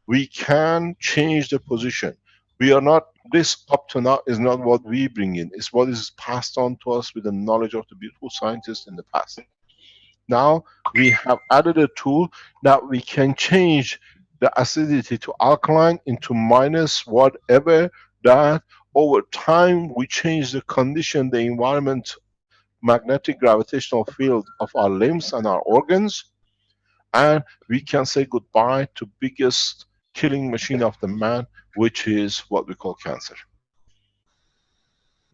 we can change the position. We are not, this up to now is not what we bring in, it's what is passed on to us with the knowledge of the beautiful scientists in the past. Now we have added a tool that we can change the acidity to alkaline into minus whatever, that over time we change the condition, the environment, magnetic gravitational field of our limbs and our organs, and we can say goodbye to biggest killing machine of the man, which is what we call cancer.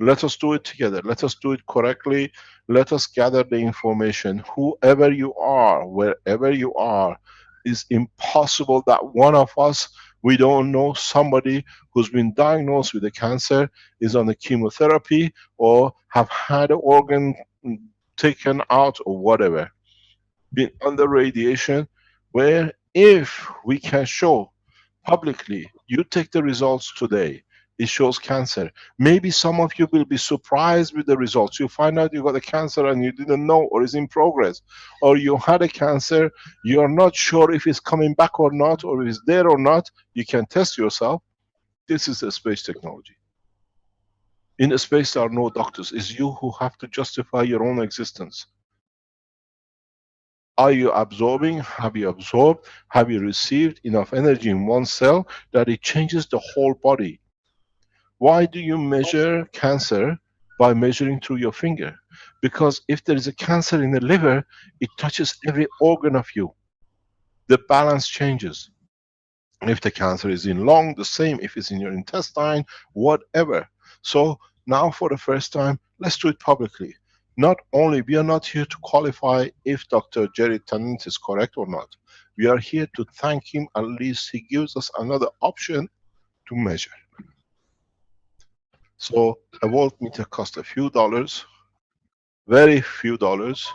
Let us do it together. Let us do it correctly. Let us gather the information. Whoever you are, wherever you are, it's impossible that one of us, we don't know somebody who's been diagnosed with a cancer, is on the chemotherapy, or have had an organ taken out, or whatever, been under radiation, where if we can show publicly, you take the results today, it shows cancer. Maybe some of you will be surprised with the results. You find out you got a cancer and you didn't know, or is in progress. Or you had a cancer, you're not sure if it's coming back or not, or if it's there or not. You can test yourself. This is the space technology. In the space there are no doctors. It's you who have to justify your own existence. Are you absorbing? Have you absorbed? Have you received enough energy in one cell that it changes the whole body? Why do you measure cancer by measuring through your finger? Because if there is a cancer in the liver, it touches every organ of you. The balance changes. If the cancer is in lung, the same. If it's in your intestine, whatever. So now for the first time, let's do it publicly. Not only, we are not here to qualify if Dr. Jerry Tennant is correct or not. We are here to thank him. At least he gives us another option to measure. So a voltmeter costs a few dollars, very few dollars,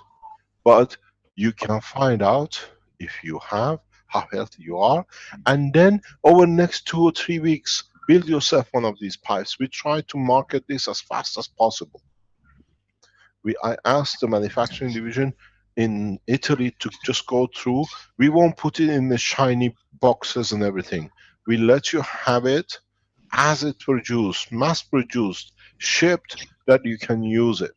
but you can find out if you have, how healthy you are, and then over the next 2 or 3 weeks, build yourself one of these pipes. We try to market this as fast as possible. I asked the manufacturing division in Italy to just go through. We won't put it in the shiny boxes and everything. We let you have it as it produced, mass produced, shipped, that you can use it.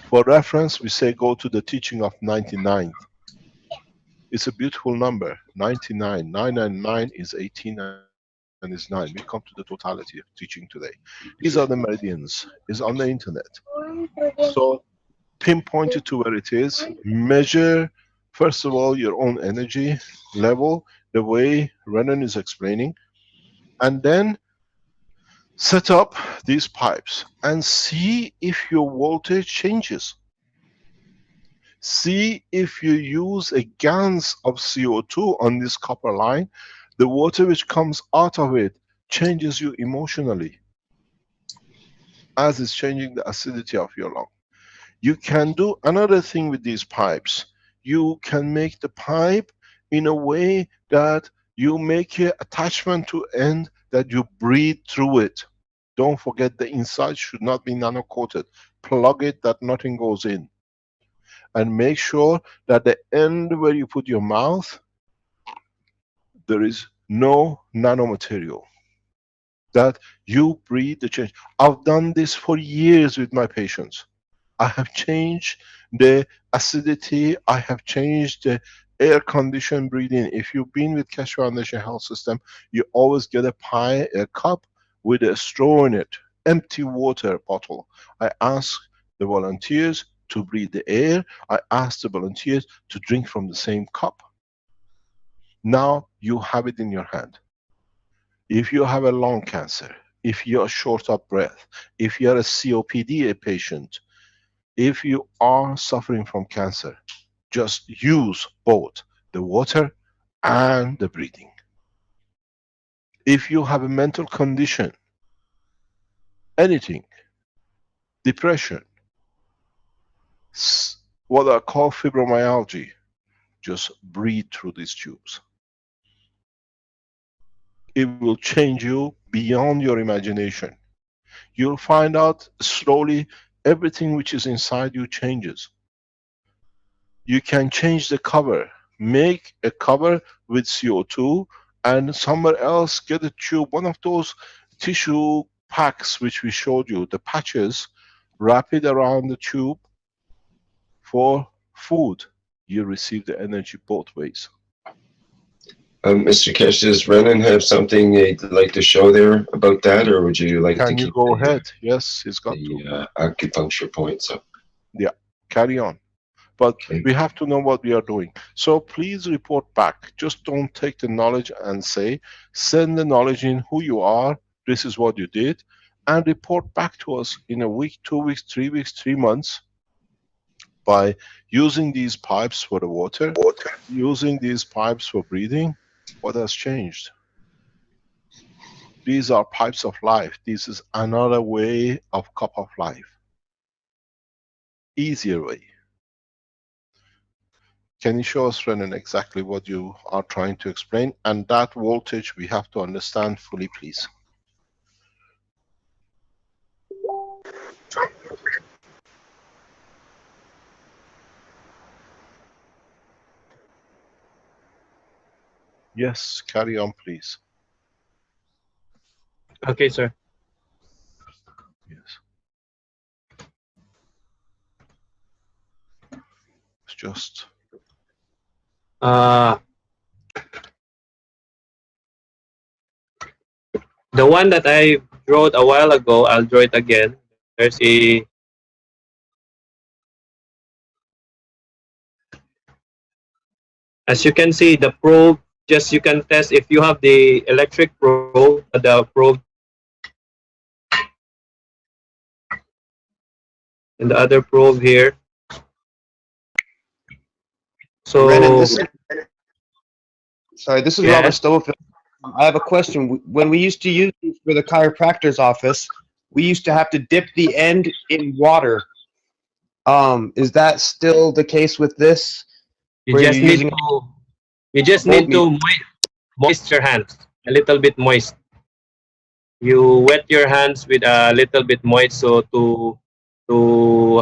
For reference, we say go to the teaching of 99. It's a beautiful number, 99. 999 is 18 and is 9. We come to the totality of teaching today. These are the meridians. It's on the internet. So pinpoint it to where it is. Measure, first of all, your own energy level, the way Renan is explaining, and then set up these pipes and see if your voltage changes. See if you use a gallons of CO2 on this copper line, the water which comes out of it changes you emotionally, as it's changing the acidity of your lung. You can do another thing with these pipes. You can make the pipe in a way that you make an attachment to end that you breathe through it. Don't forget the inside should not be nano-coated. Plug it that nothing goes in. And make sure that the end where you put your mouth, there is no nanomaterial. That you breathe the change. I've done this for years with my patients. I have changed the acidity, I have changed the air conditioned breathing. If you've been with Keshe Foundation Health System, you always get a cup with a straw in it, empty water bottle. I ask the volunteers to breathe the air. I ask the volunteers to drink from the same cup. Now you have it in your hand. If you have a lung cancer, if you are short of breath, if you are a COPD patient, if you are suffering from cancer, just use both the water and the breathing. If you have a mental condition, anything, depression, what I call fibromyalgia, just breathe through these tubes. It will change you beyond your imagination. You'll find out slowly everything which is inside you changes. You can change the cover. Make a cover with CO2 and somewhere else get a tube, one of those tissue packs which we showed you, the patches, wrap it around the tube for food. You receive the energy both ways. Mr. Keshe, does Renan have something he'd like to show there about that, or would you like to Can you keep go ahead? Yes, he's got the acupuncture point? So yeah, carry on. But okay. We have to know what we are doing. So please report back. Just don't take the knowledge and say, send the knowledge in who you are, this is what you did, and report back to us in a week, 2 weeks, 3 weeks, 3 months, by using these pipes for the water, using these pipes for breathing, what has changed. These are pipes of life. This is another way of cup of life. Easier way. Can you show us, Renan, exactly what you are trying to explain? And that voltage we have to understand fully, please. Yes, carry on, please. Okay, sir. Yes. It's just... The one that I wrote a while ago, I'll draw it again. There's a as you can see, the probe, just you can test if you have the electric probe, the probe, and the other probe here. So, Renan, this is yeah. Robert Stovefield. I have a question. When we used to use these for the chiropractor's office, we used to have to dip the end in water. Is that still the case with this? You just need to moist your hands, a little bit moist. You wet your hands with a little bit moist, so to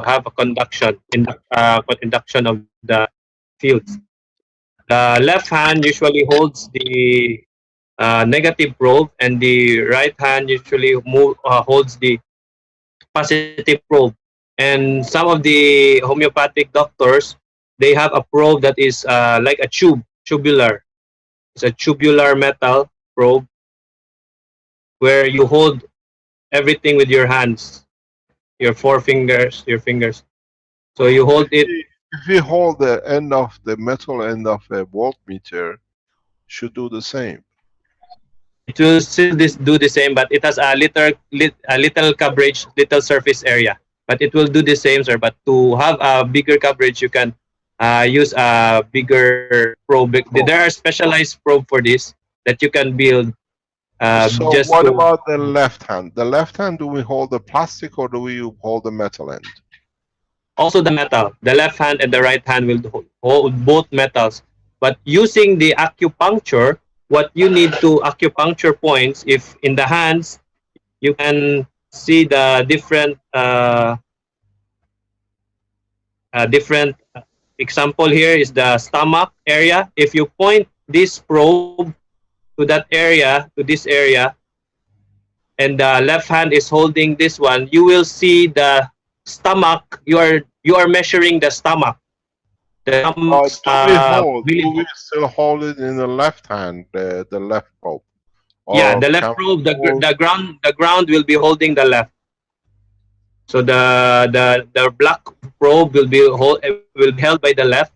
have a conduction conduction of the fields. The left hand usually holds the negative probe, and the right hand usually holds the positive probe. And some of the homeopathic doctors, they have a probe that is like a tubular. It's a tubular metal probe where you hold everything with your hands, your fingers. So you hold it. If we hold the end of the metal end of a voltmeter, should do the same. It will still do the same, but it has a little coverage, little surface area. But it will do the same, sir. But to have a bigger coverage, you can use a bigger probe. There are specialized probe for this that you can build. So what about the left hand? The left hand, do we hold the plastic or do we hold the metal end? Also the metal. The left hand and the right hand will hold both metals. But using the acupuncture, what you need to acupuncture points, if in the hands, you can see the different different example here is the stomach area. If you point this probe to that area, to this area, and the left hand is holding this one, you will see the stomach. You are measuring the stomach. The do we still hold it in the left hand, the left probe? Or yeah, the left probe, the ground will be holding the left. So the black probe will be held by the left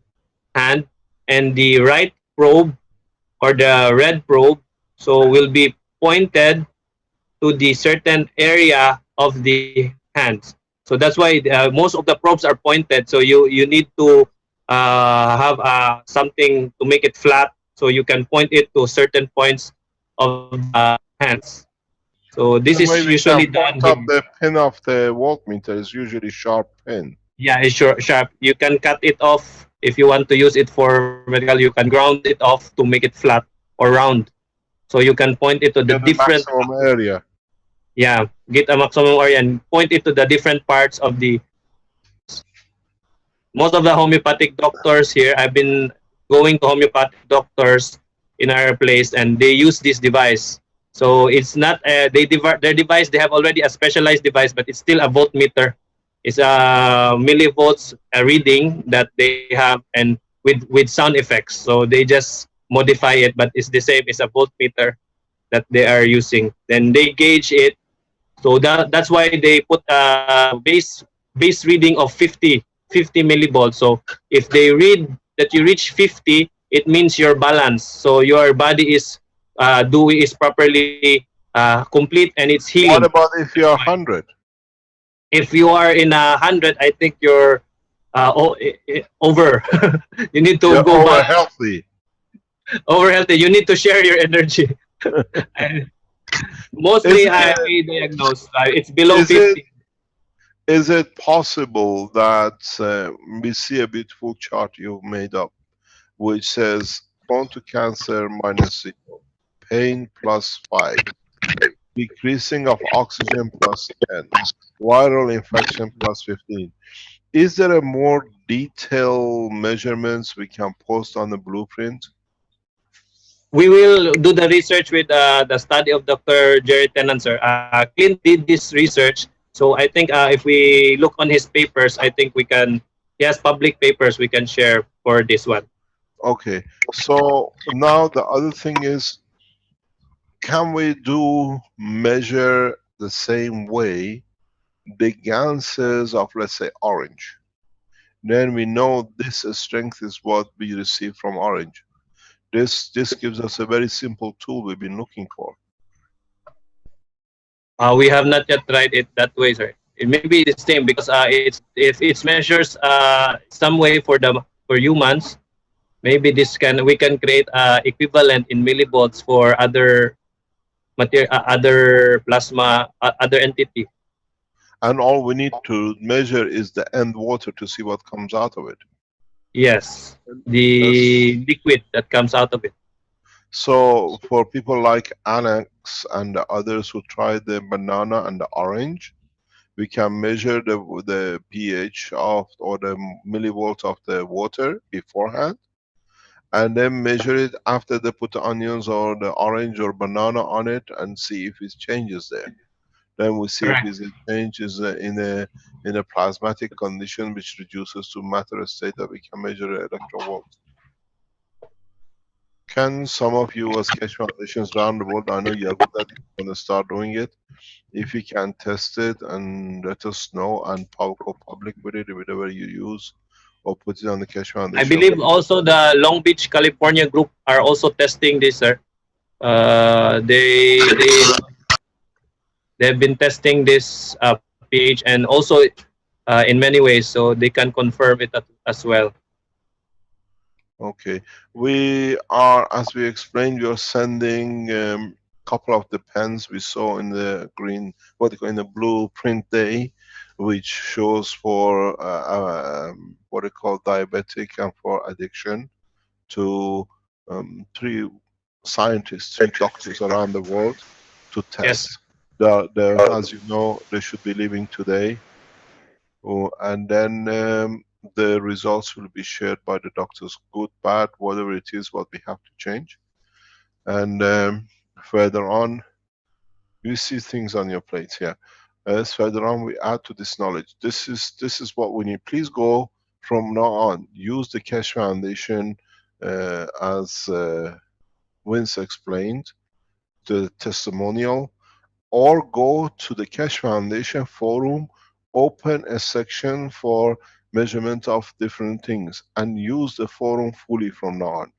hand, and the right probe or the red probe will be pointed to the certain area of the hands. So that's why most of the probes are pointed. So you need to have something to make it flat, so you can point it to certain points of the hands. So this is usually done. The pin of the voltmeter is usually sharp pin. Yeah, it's sharp. You can cut it off if you want to use it for medical. You can ground it off to make it flat or round. So you can point it to the different maximum area. Yeah, get a maximum area and point it to the different parts of the. Most of the homeopathic doctors here, I've been going to homeopathic doctors in our place, and they use this device. So it's not their device. They have already a specialized device, but it's still a voltmeter. It's a millivolts reading that they have, and with sound effects. So they just modify it, but it's the same as a voltmeter that they are using. Then they gauge it. So that's why they put a base reading of 50 millivolts. So if they read that you reach 50, it means you're balanced. So your body is properly complete and it's What healing. about if you're 100? If you are in 100, I think you're over. You need to You're go over back. healthy. Over healthy. You need to share your energy. And mostly, I diagnose it's below Is it 50. is it possible that we see a beautiful chart you've made up, which says prone to cancer -0, pain +5, decreasing of oxygen +10, viral infection +15? Is there a more detailed measurements we can post on the blueprint? We will do the research with the study of Dr. Jerry Tennant, sir. Clint did this research, so I think if we look on his papers, I think we can. He has public papers we can share for this one. Okay, so now the other thing is, can we measure the same way the ganses of, let's say, orange? Then we know this strength is what we receive from orange. This gives us a very simple tool we've been looking for. We have not yet tried it that way, sir. It may be the same because it's if it measures some way for humans, maybe we can create equivalent in millivolts for other material, other plasma, other entity. And all we need to measure is the end water to see what comes out of it. Yes, the liquid that comes out of it. So for people like Annex and the others who tried the banana and the orange, we can measure the pH of, or the millivolts of the water beforehand, and then measure it after they put the onions or the orange or banana on it and see if it changes there. Then we see Correct. if it changes in a plasmatic condition which reduces to matter state that we can measure electrovolts. Can some of you as Keshe Foundations around the world, I know you're good at it, going to start doing it. If you can test it and let us know and go public with it, whatever you use, or put it on the Keshe Foundation. I believe also the Long Beach, California group are also testing this, sir. They've been testing this pH and also in many ways, so they can confirm it as well. Okay, we are, as we explained, we are sending couple of the pens we saw in the green, what they call in the blueprint day, which shows for what they call diabetic and for addiction, to 3 scientists, 3 doctors around the world to test. Yes. As you know, they should be leaving today. And then the results will be shared by the doctors, good, bad, whatever it is, what we have to change. And further on, you see things on your plate here. As further on, we add to this knowledge. This is what we need. Please go from now on. Use the Keshe Foundation as Vince explained, the testimonial, or go to the Keshe Foundation forum, open a section for measurement of different things, and use the forum fully from now on.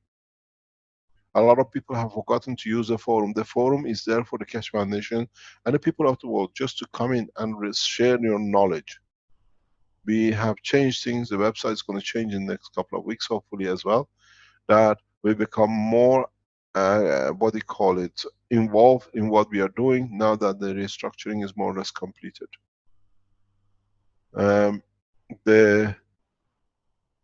A lot of people have forgotten to use the forum. The forum is there for the Keshe Foundation and the people of the world just to come in and share your knowledge. We have changed things. The website is going to change in the next couple of weeks, hopefully as well, that we become more, what do you call it, involved in what we are doing now that the restructuring is more or less completed.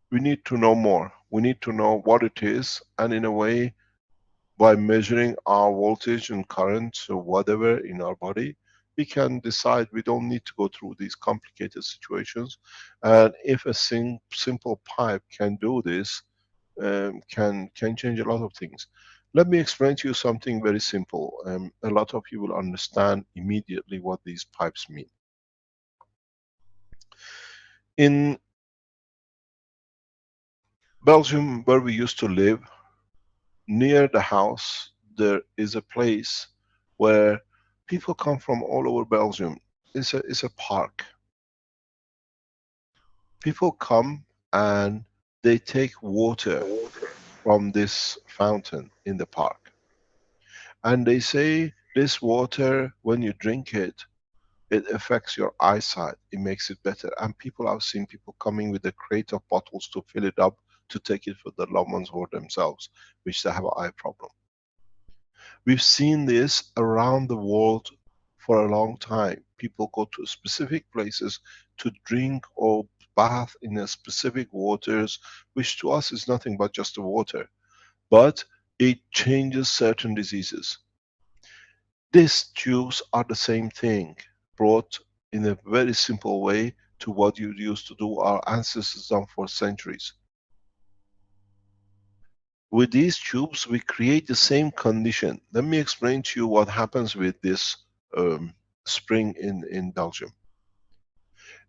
We need to know more. We need to know what it is, and in a way, by measuring our voltage and current or whatever in our body, we can decide we don't need to go through these complicated situations. And if a simple pipe can do this, can change a lot of things. Let me explain to you something very simple. A lot of you will understand immediately what these pipes mean. In Belgium, where we used to live, near the house, there is a place where people come from all over Belgium. It's a park. People come and they take water from this fountain in the park. And they say This water, when you drink it, it affects your eyesight. It makes it better. And people, I've seen people coming with a crate of bottles to fill it up to take it for their loved ones or themselves, which they have an eye problem. We've seen this around the world for a long time. People go to specific places to drink or bath in a specific waters, which to us is nothing but just the water. But it changes certain diseases. These tubes are the same thing, brought in a very simple way to what you used to do, our ancestors done for centuries. With these tubes, we create the same condition. Let me explain to you what happens with this spring in Belgium.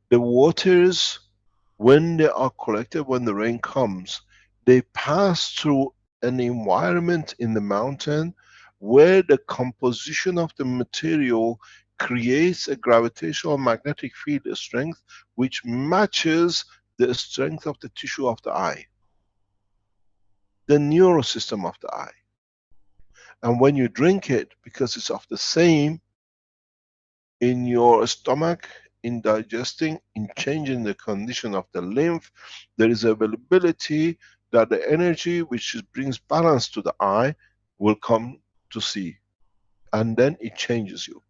The waters, when they are collected, when the rain comes, they pass through an environment in the mountain where the composition of the material creates a gravitational magnetic field strength which matches the strength of the tissue of the eye, the neurosystem of the eye. And when you drink it, because it's of the same, in your stomach, in digesting, in changing the condition of the lymph, there is availability that the energy which brings balance to the eye will come to see. And then it changes you.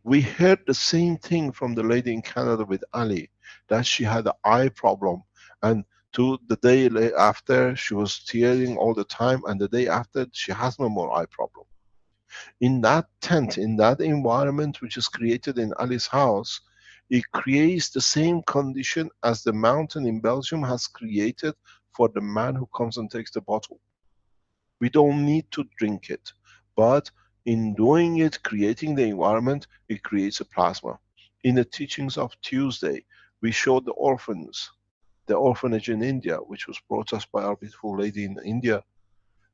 We heard the same thing from the lady in Canada with Ali, that she had an eye problem, and to the day after she was tearing all the time, and the day after she has no more eye problem. In that tent, in that environment which is created in Ali's house, it creates the same condition as the mountain in Belgium has created for the man who comes and takes the bottle. We don't need to drink it, but in doing it, creating the environment, it creates a plasma. In the teachings of Tuesday, we showed the orphans, the orphanage in India, which was brought us by our beautiful lady in India,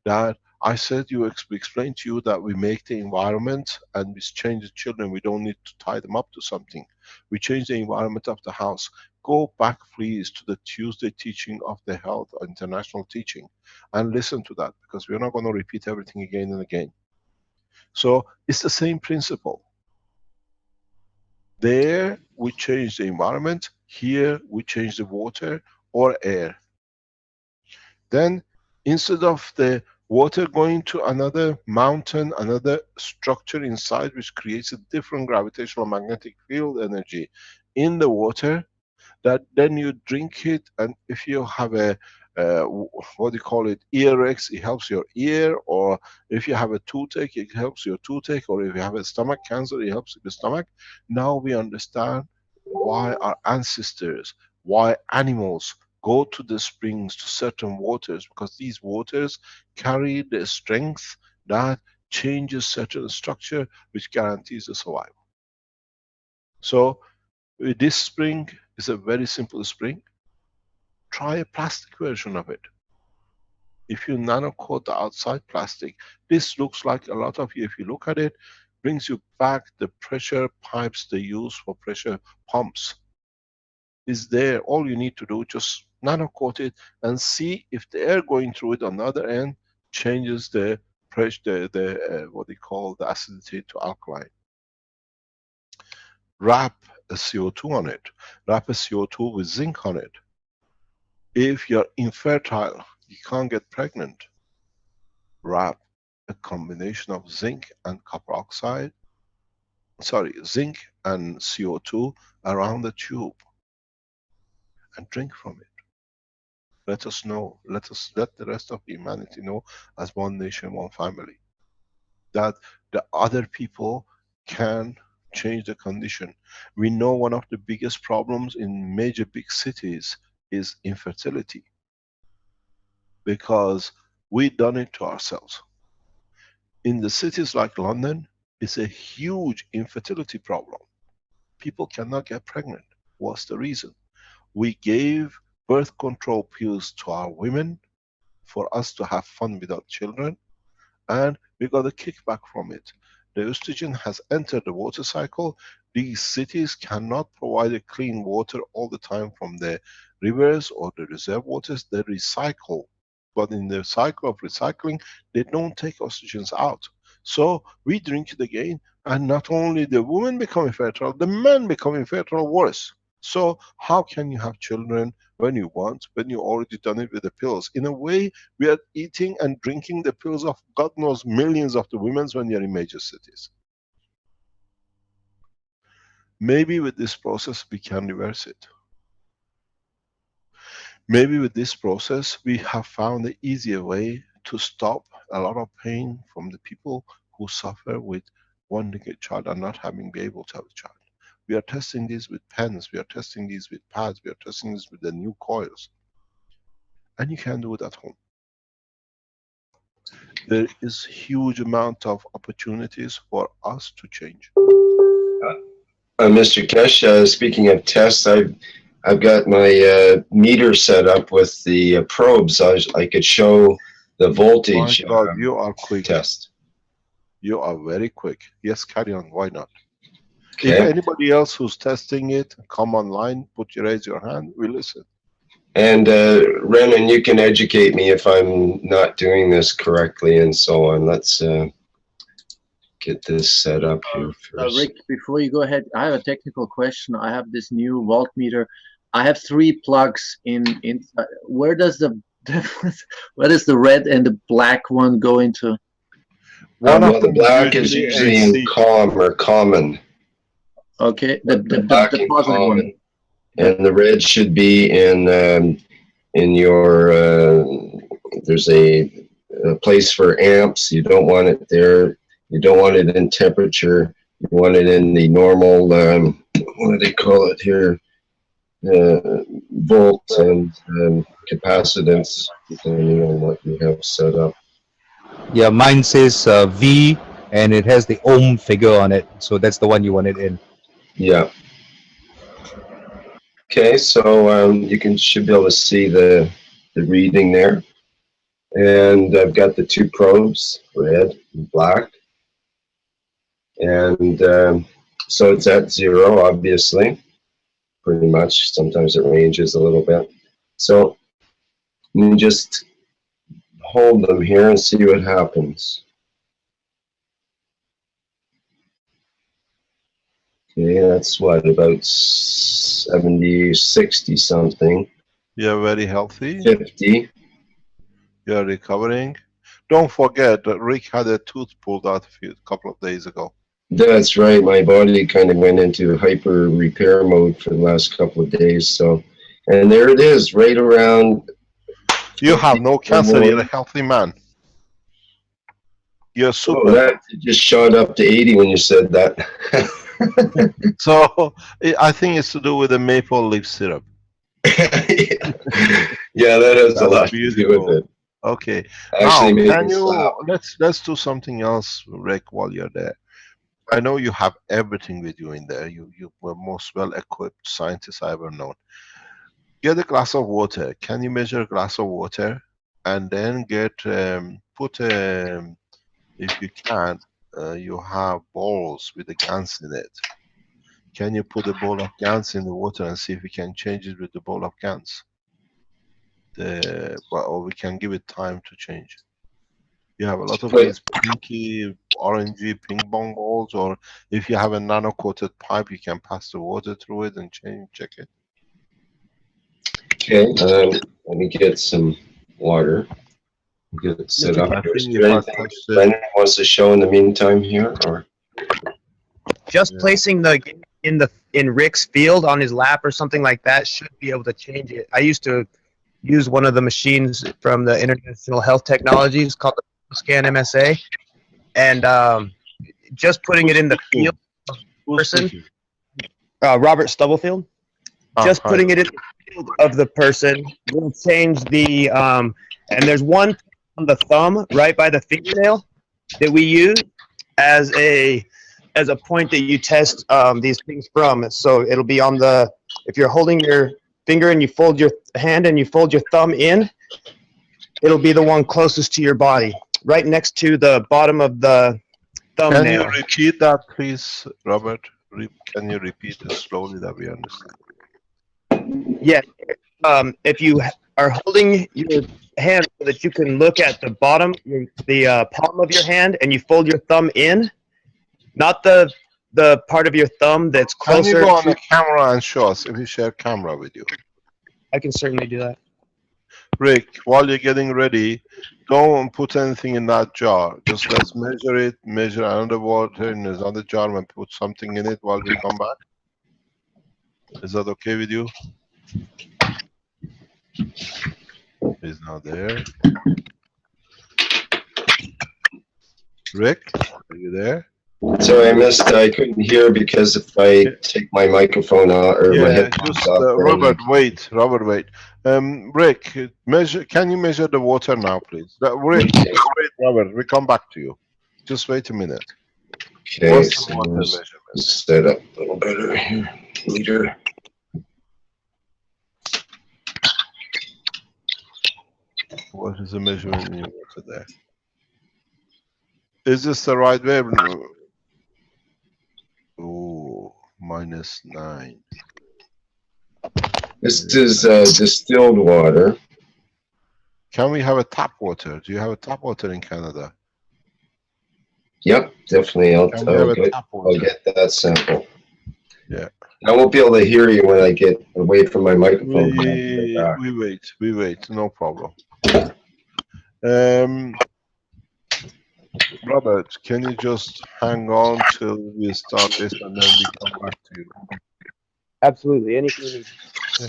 that I said, we explained to you that we make the environment and we change the children. We don't need to tie them up to something. We change the environment of the house. Go back, please, to the Tuesday teaching of the Health International teaching and listen to that, because we're not going to repeat everything again and again. So it's the same principle. There we change the environment. Here we change the water or air. Then instead of the water going to another mountain, another structure inside which creates a different gravitational magnetic field energy in the water, that then you drink it, and if you have a what do you call it, earaches, it helps your ear, or if you have a toothache, it helps your toothache, or if you have a stomach cancer, it helps your stomach. Now we understand why our ancestors, why animals go to the springs, to certain waters, because these waters carry the strength that changes certain structure which guarantees the survival. So this spring is a very simple spring. Try a plastic version of it. If you nano coat the outside plastic, this looks like a lot of you, if you look at it, brings you back the pressure pipes they use for pressure pumps. Is there. All you need to do, just nano coat it and see if the air going through it on the other end changes the pressure, what they call the acidity to alkaline. Wrap a CO2 on it. Wrap a CO2 with zinc on it. If you're infertile, you can't get pregnant, wrap a combination of zinc and copper oxide, zinc and CO2 around the tube and drink from it. Let us know, let the rest of humanity know, as one nation, one family, that the other people can change the condition. We know one of the biggest problems in major big cities is infertility, because we've done it to ourselves. In the cities like London, it's a huge infertility problem. People cannot get pregnant. What's the reason? We gave birth control pills to our women for us to have fun without children, and we got a kickback from it. The estrogen has entered the water cycle. These cities cannot provide a clean water all the time from the rivers or the reserve waters. They recycle, but in the cycle of recycling, they don't take estrogens out. So we drink it again, and not only the woman becoming fertile, the men becoming fertile worse. So how can you have children when you want, when you already done it with the pills? In a way, we are eating and drinking the pills of God knows millions of the women when you're in major cities. Maybe with this process we can reverse it. Maybe with this process we have found an easier way to stop a lot of pain from the people who suffer with wanting a child and not having been able to have a child. We are testing this with pens, we are testing these with pads, we are testing this with the new coils. And you can do it at home. There is huge amount of opportunities for us to change. Mr. Kesh, speaking of tests, I've got my meter set up with the probes. I could show the voltage. My God, you are quick. Test. You are very quick. Yes, carry on. Why not? Okay. If anybody else who's testing it, come online, raise your hand, we listen. And Renan, you can educate me if I'm not doing this correctly and so on. Let's get this set up here first. Rick, before you go ahead, I have a technical question. I have this new voltmeter. I have 3 plugs in. Where does the red and the black one go into? Well, the black is usually in COM or common. Okay, the positive one. And the red should be in your. There's a place for amps. You don't want it there. You don't want it in temperature. You want it in the normal. What do they call it here? Volt and capacitance, depending on what you have set up. Yeah, mine says V, and it has the ohm figure on it, so that's the one you want it in. Yeah. Okay, so you should be able to see the reading there, and I've got the 2 probes, red and black, and so it's at 0, obviously. Pretty much. Sometimes it ranges a little bit. So you just hold them here and see what happens. Okay, that's what, about 70, 60 something. You're very healthy. 50. You're recovering. Don't forget that Rick had a tooth pulled out a couple of days ago. That's right. My body kind of went into hyper repair mode for the last couple of days. So, and there it is, right around. You have no cancer. You're a healthy man. You're super. Oh, that just shot up to 80 when you said that. So I think it's to do with the maple leaf syrup. Yeah, that has a lot to do with it. Okay. Actually, now, can you let's do something else, Rick, while you're there. I know you have everything with you in there. You were most well-equipped scientist I ever known. Get a glass of water. Can you measure a glass of water, and then get if you can, you have bowls with the GANs in it. Can you put a bowl of GANs in the water and see if we can change it with the bowl of GANs? Or we can give it time to change. You have a lot of these pinky, orangey ping pong balls, or if you have a nano-coated pipe, you can pass the water through it and check it. Okay, let me get some water. Get it set up. Is there anything Brendan wants to show in the meantime here, or just placing in Rick's field on his lap or something like that should be able to change it. I used to use one of the machines from the International Health Technologies called the Scan MSA, and just putting it in the field of the person, Robert Stubblefield, just putting it in the field of the person will change the, and there's one on the thumb right by the fingernail that we use as a point that you test these things from. So it'll be on the, if you're holding your finger and you fold your hand and you fold your thumb in, it'll be the one closest to your body, right next to the bottom of the thumbnail. Can you repeat that, please, Robert? Can you repeat it slowly that we understand? Yeah. If you are holding your hand so that you can look at the bottom, the palm of your hand, and you fold your thumb in, not the part of your thumb that's Can you closer go on to. the camera and show us if we share camera with you? I can certainly do that. Rick, while you're getting ready, don't put anything in that jar. Just let's measure it, measure another water in another jar and put something in it while we come back. Is that okay with you? He's not there. Rick, are you there? So I couldn't hear because if I take my microphone out or my Yeah, headphones just off. Robert, wait. Rick, measure. Can you measure the water now, please? Rick, wait, Robert. We come back to you. Just wait a minute. Okay, What's the so water let's measurement? set up a little better here. Liter. What is the measurement in your water there? Is this the right way? Oh, -9. This is distilled water. Can we have a tap water? Do you have a tap water in Canada? Yep, definitely. I'll get that sample. Yeah. I won't be able to hear you when I get away from my microphone. We wait. No problem. Robert, can you just hang on till we start this and then we come back to you? Absolutely. Anything you need. Yeah.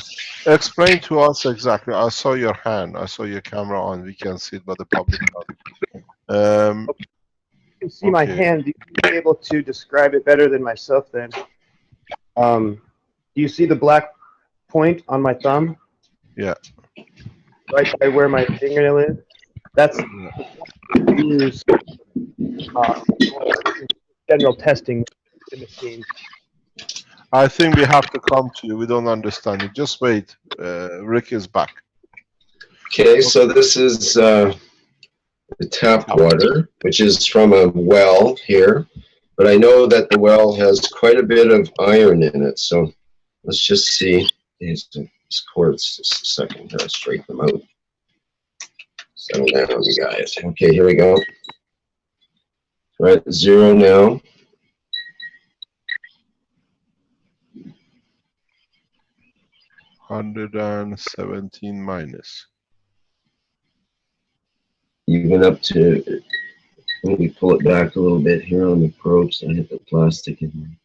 Explain to us exactly. I saw your hand. I saw your camera on. We can see it, but the public can't. You can see my hand. You'll be able to describe it better than myself then. Do you see the black point on my thumb? Yeah. Right by where my fingernail is? That's used general testing the machine. I think we have to come to you. We don't understand it. Just wait. Rick is back. Okay, so this is the tap water, which is from a well here. But I know that the well has quite a bit of iron in it. So let's just see these quartz. Just a second. I'll straighten them out. Settle down, you guys. Okay, here we go. We're at 0 now. -117. Even up to, let me pull it back a little bit here on the probes. I hit the plastic in there.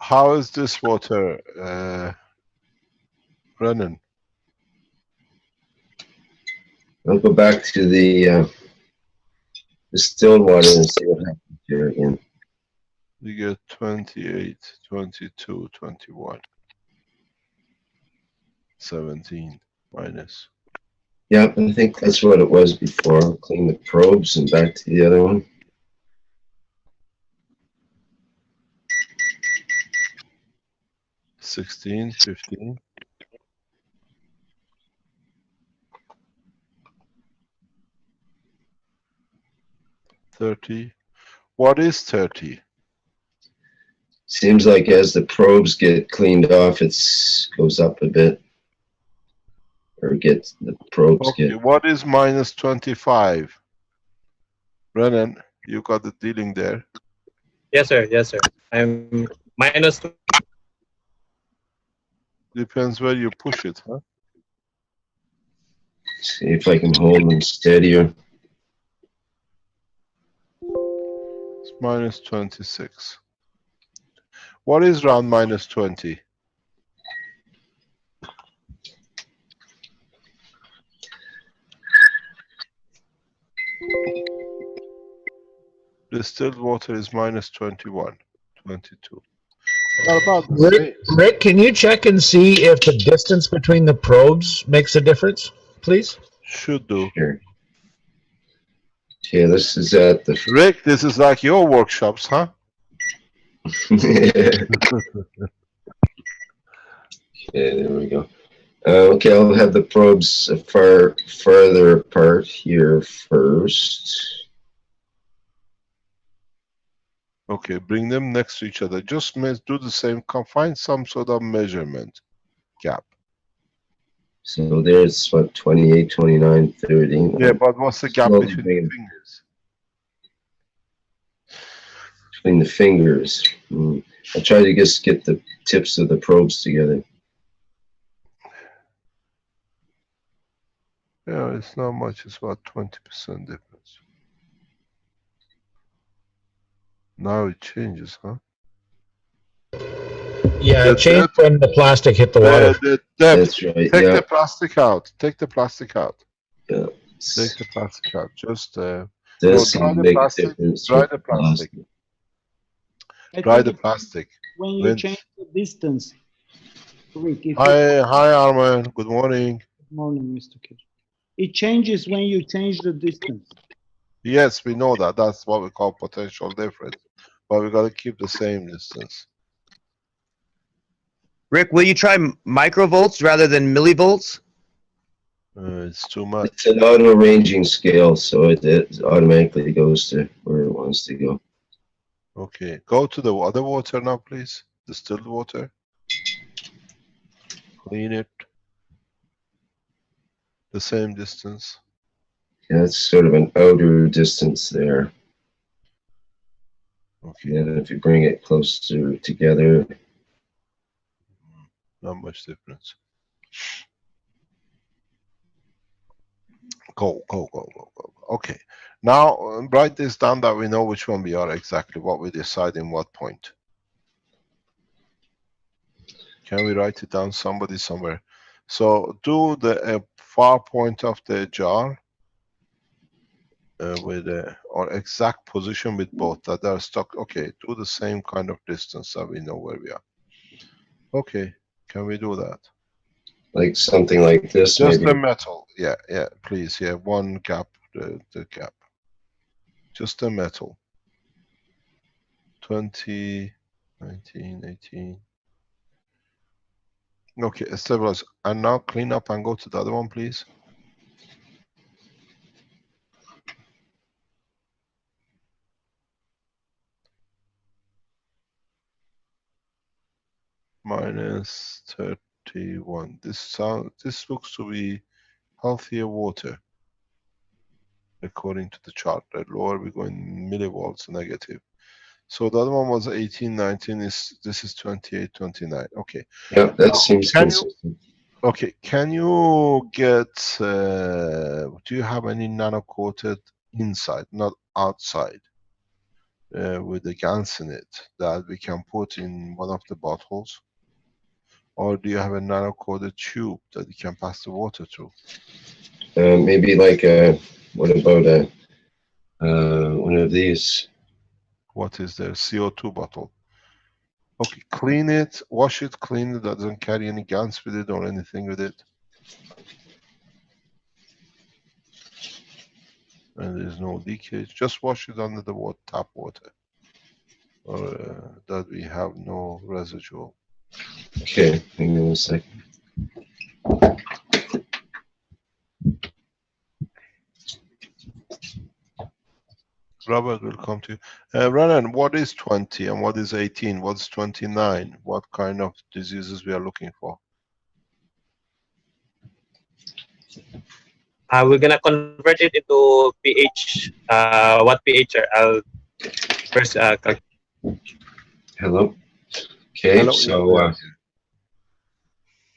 How is this water running? I'll go back to the distilled water and see what happens here again. You get 28, 22, 21, 17 minus. Yeah, I think that's what it was before. I'll clean the probes and back to the other one. -16, 15. -30. What is 30? Seems like as the probes get cleaned off, it goes up a bit. Or gets the probes Okay, what is -25? Brennan, you got the dealing there. Yes, sir. Yes, sir. I'm minus. Depends where you push it, huh? See if I can hold them steadier. It's -26. What is round -20? Distilled water is -21, 22. Rick, can you check and see if the distance between the probes makes a difference, please? Should do. Here. Okay, this is at the... Rick, this is like your workshops, huh? Okay, there we go. Okay, I'll have the probes further apart here first. Okay, bring them next to each other. Just do the same. Find some sort of measurement gap. So there's what, 28, 29, 30. Yeah, but what's the gap Slowly between bring the it fingers? between the fingers. I'll try to just get the tips of the probes together. Yeah, it's not much. It's about 20% difference. Now it changes, huh? Yeah, The it changed when the plastic hit the water. The depth. That's right. Take Yeah. the plastic out. Take the plastic out. Yeah. Take the plastic out. Just no, Does dry seem to the make a plastic. difference Dry with the plastic. I Dry think the it- plastic. when you When- change the distance, Rick, if Hi, Arman. Good morning. Good morning, Mr. Kidd. It changes when you change the distance. Yes, we know that. That's what we call potential difference. But we got to keep the same distance. Rick, will you try microvolts rather than millivolts? It's too much. It's an auto ranging scale, so it automatically goes to where it wants to go. Okay, go to the other water now, please. Distilled water. Clean it. The same distance. Yeah, it's sort of an outer distance there. Okay, And if you bring it closer together, not much difference. Go. Okay, now write this down that we know which one we are exactly, what we decide in what point. Can we write it down, somebody somewhere? So do the far point of the jar with or exact position with both that are stuck. Okay, do the same kind of distance so we know where we are. Okay, can we do that? like something like this, Just maybe. the metal. Yeah, please. Yeah, one gap, the gap. Just the metal. 20, 19, 18. Okay, stabilize. And now clean up and go to the other one, please. Minus 31. This looks to be healthier water according to the chart. The lower we go in millivolts negative. So the other one was 18, 19. This is 28, 29. Okay. Yeah, that seems Can you, consistent. okay, can you get? Do you have any nano coated inside, not outside, with the GANs in it that we can put in one of the bottles? Or do you have a nano coated tube that you can pass the water through? Maybe like a, what about a, one of these? What is the CO2 bottle? Okay, clean it, wash it, clean it. That doesn't carry any GANs with it or anything with it. And there's no leakage. Just wash it under the tap water, or that we have no residual. Okay, hang on a second. Robert will come to you. Ronan, what is 20 and what is 18? What's 29? What kind of diseases we are looking for? We're gonna convert it into pH. What pH are? I'll first Hello? Okay, Hello, so yeah.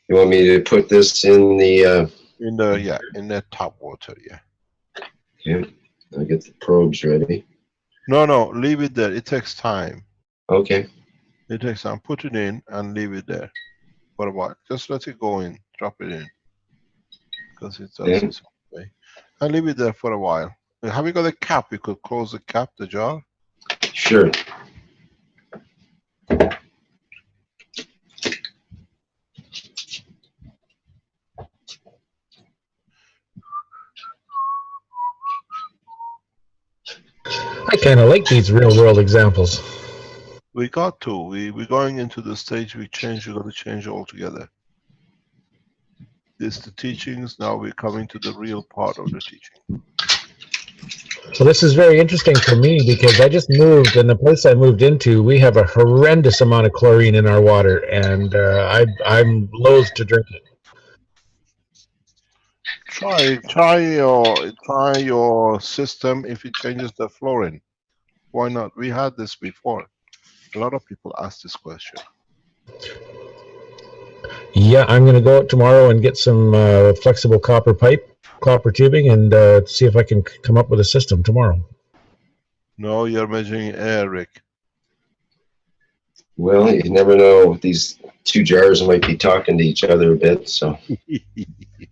you want me to put this in the... In the tap water, yeah. Okay, I'll get the probes ready. No, leave it there. It takes time. Okay. It takes time. Put it in and leave it there for a while. Just let it go in. Drop it in. Because it does its own way. And leave it there for a while. Have you got a cap? You could close the cap, the jar. Sure. I kind of like these real world examples. We got to. We're going into the stage we change. We got to change altogether. This the teachings. Now we're coming to the real part of the teaching. So this is very interesting for me because I just moved, and the place I moved into, we have a horrendous amount of chlorine in our water, and I'm loath to drink it. Try your system if it changes the fluorine. Why not? We had this before. A lot of people ask this question. Yeah, I'm going to go out tomorrow and get some flexible copper tubing, and see if I can come up with a system tomorrow. No, you're measuring air, Rick. Well, you never know. These two jars might be talking to each other a bit, so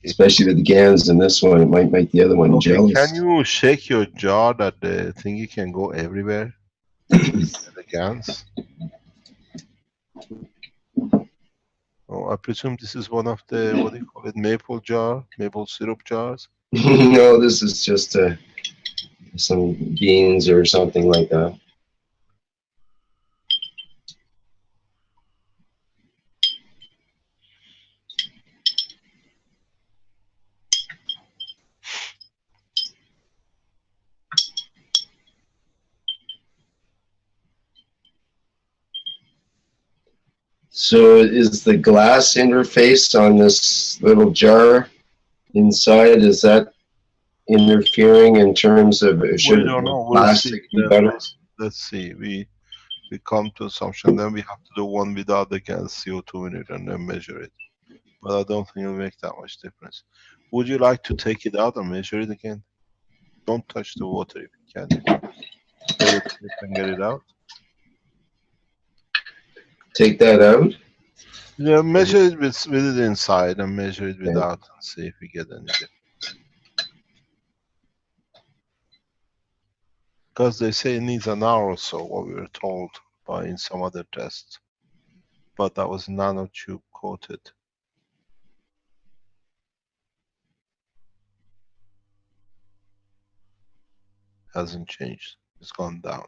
especially with the GANs in this one, it might make the other one jealous. Can you shake your jar that the thingy can go everywhere? The GANs. Oh, I presume this is one of the, what do you call it, maple syrup jars? No, this is just some beans or something like that. So is the glass interface on this little jar inside, is that interfering in terms of should We don't know. We'll plastic see. be better? Let's see. We come to assumption, then we have to do one without the gas CO2 in it and then measure it. But I don't think it'll make that much difference. Would you like to take it out and measure it again? Don't touch the water if you can. Get it and get it out. Take that out? Yeah, measure it with it inside and measure it without and see if we get any difference. Because they say it needs an hour or so, what we were told by in some other tests. But that was nanotube coated. Hasn't changed, it's gone down.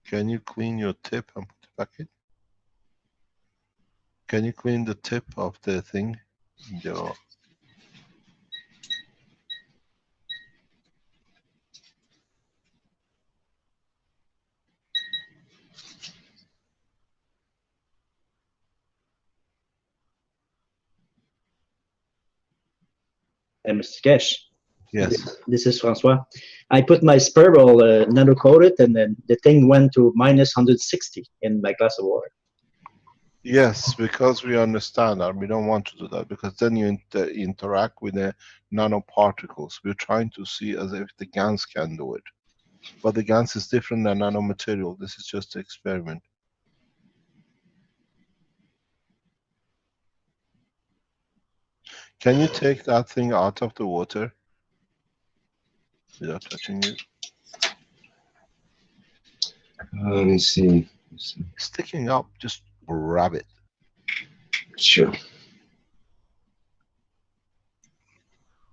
Can you clean your tip and put it back in? Can you clean the tip of the thing? Your Mr. Kesh. Yes. This is Francois. I put my spiral nano coated, and then the thing went to minus 160 in my glass of water. Yes, because we understand that. We don't want to do that because then you interact with the nanoparticles. We're trying to see as if the GANs can do it. But the GANs is different than nanomaterial. This is just an experiment. Can you take that thing out of the water without touching it? Let me see. Sticking up, just grab it. Sure.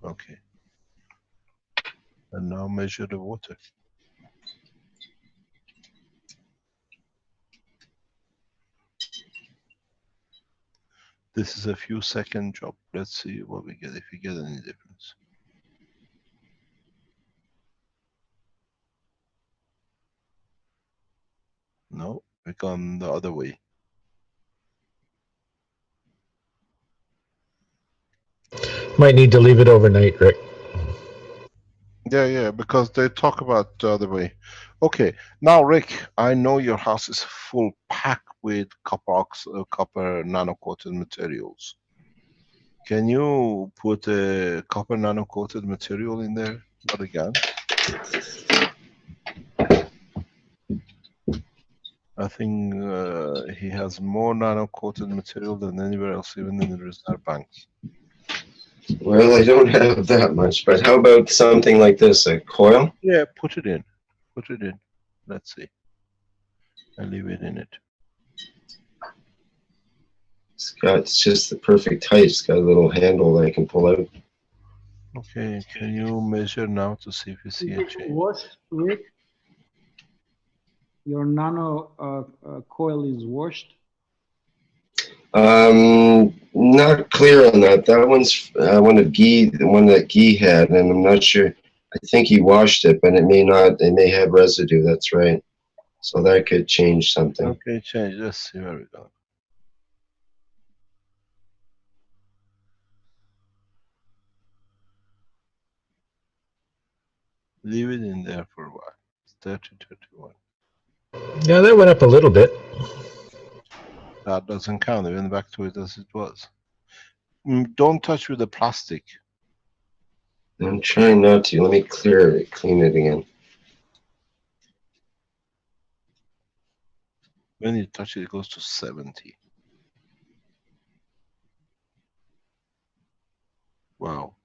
Okay. And now measure the water. This is a few second job. Let's see what we get, if we get any difference. No, we gone the other way. Might need to leave it overnight, Rick. Yeah, because they talk about the other way. Okay, now Rick, I know your house is full packed with copper nano-coated materials. Can you put a copper nano-coated material in there? Not again. I think he has more nano-coated material than anywhere else, even in the reserve banks. Well, I don't have that much, but how about something like this, a coil? Yeah, put it in. Put it in. Let's see. And leave it in it. It's just the perfect height. It's got a little handle that I can pull out. Okay, can you measure now to see if you see a change? Washed, Rick? Your nano coil is washed? Not clear on that. That one's one of Guy, the one that Guy had, and I'm not sure. I think he washed it, but it may not. It may have residue. That's right. So that could change something. Okay, change. Let's see where we go. Leave it in there for a while. 3031. Yeah, that went up a little bit. That doesn't count. It went back to it as it was. Don't touch with the plastic. I'm trying not to. Let me clean it again. When you touch it, it goes to 70. Wow.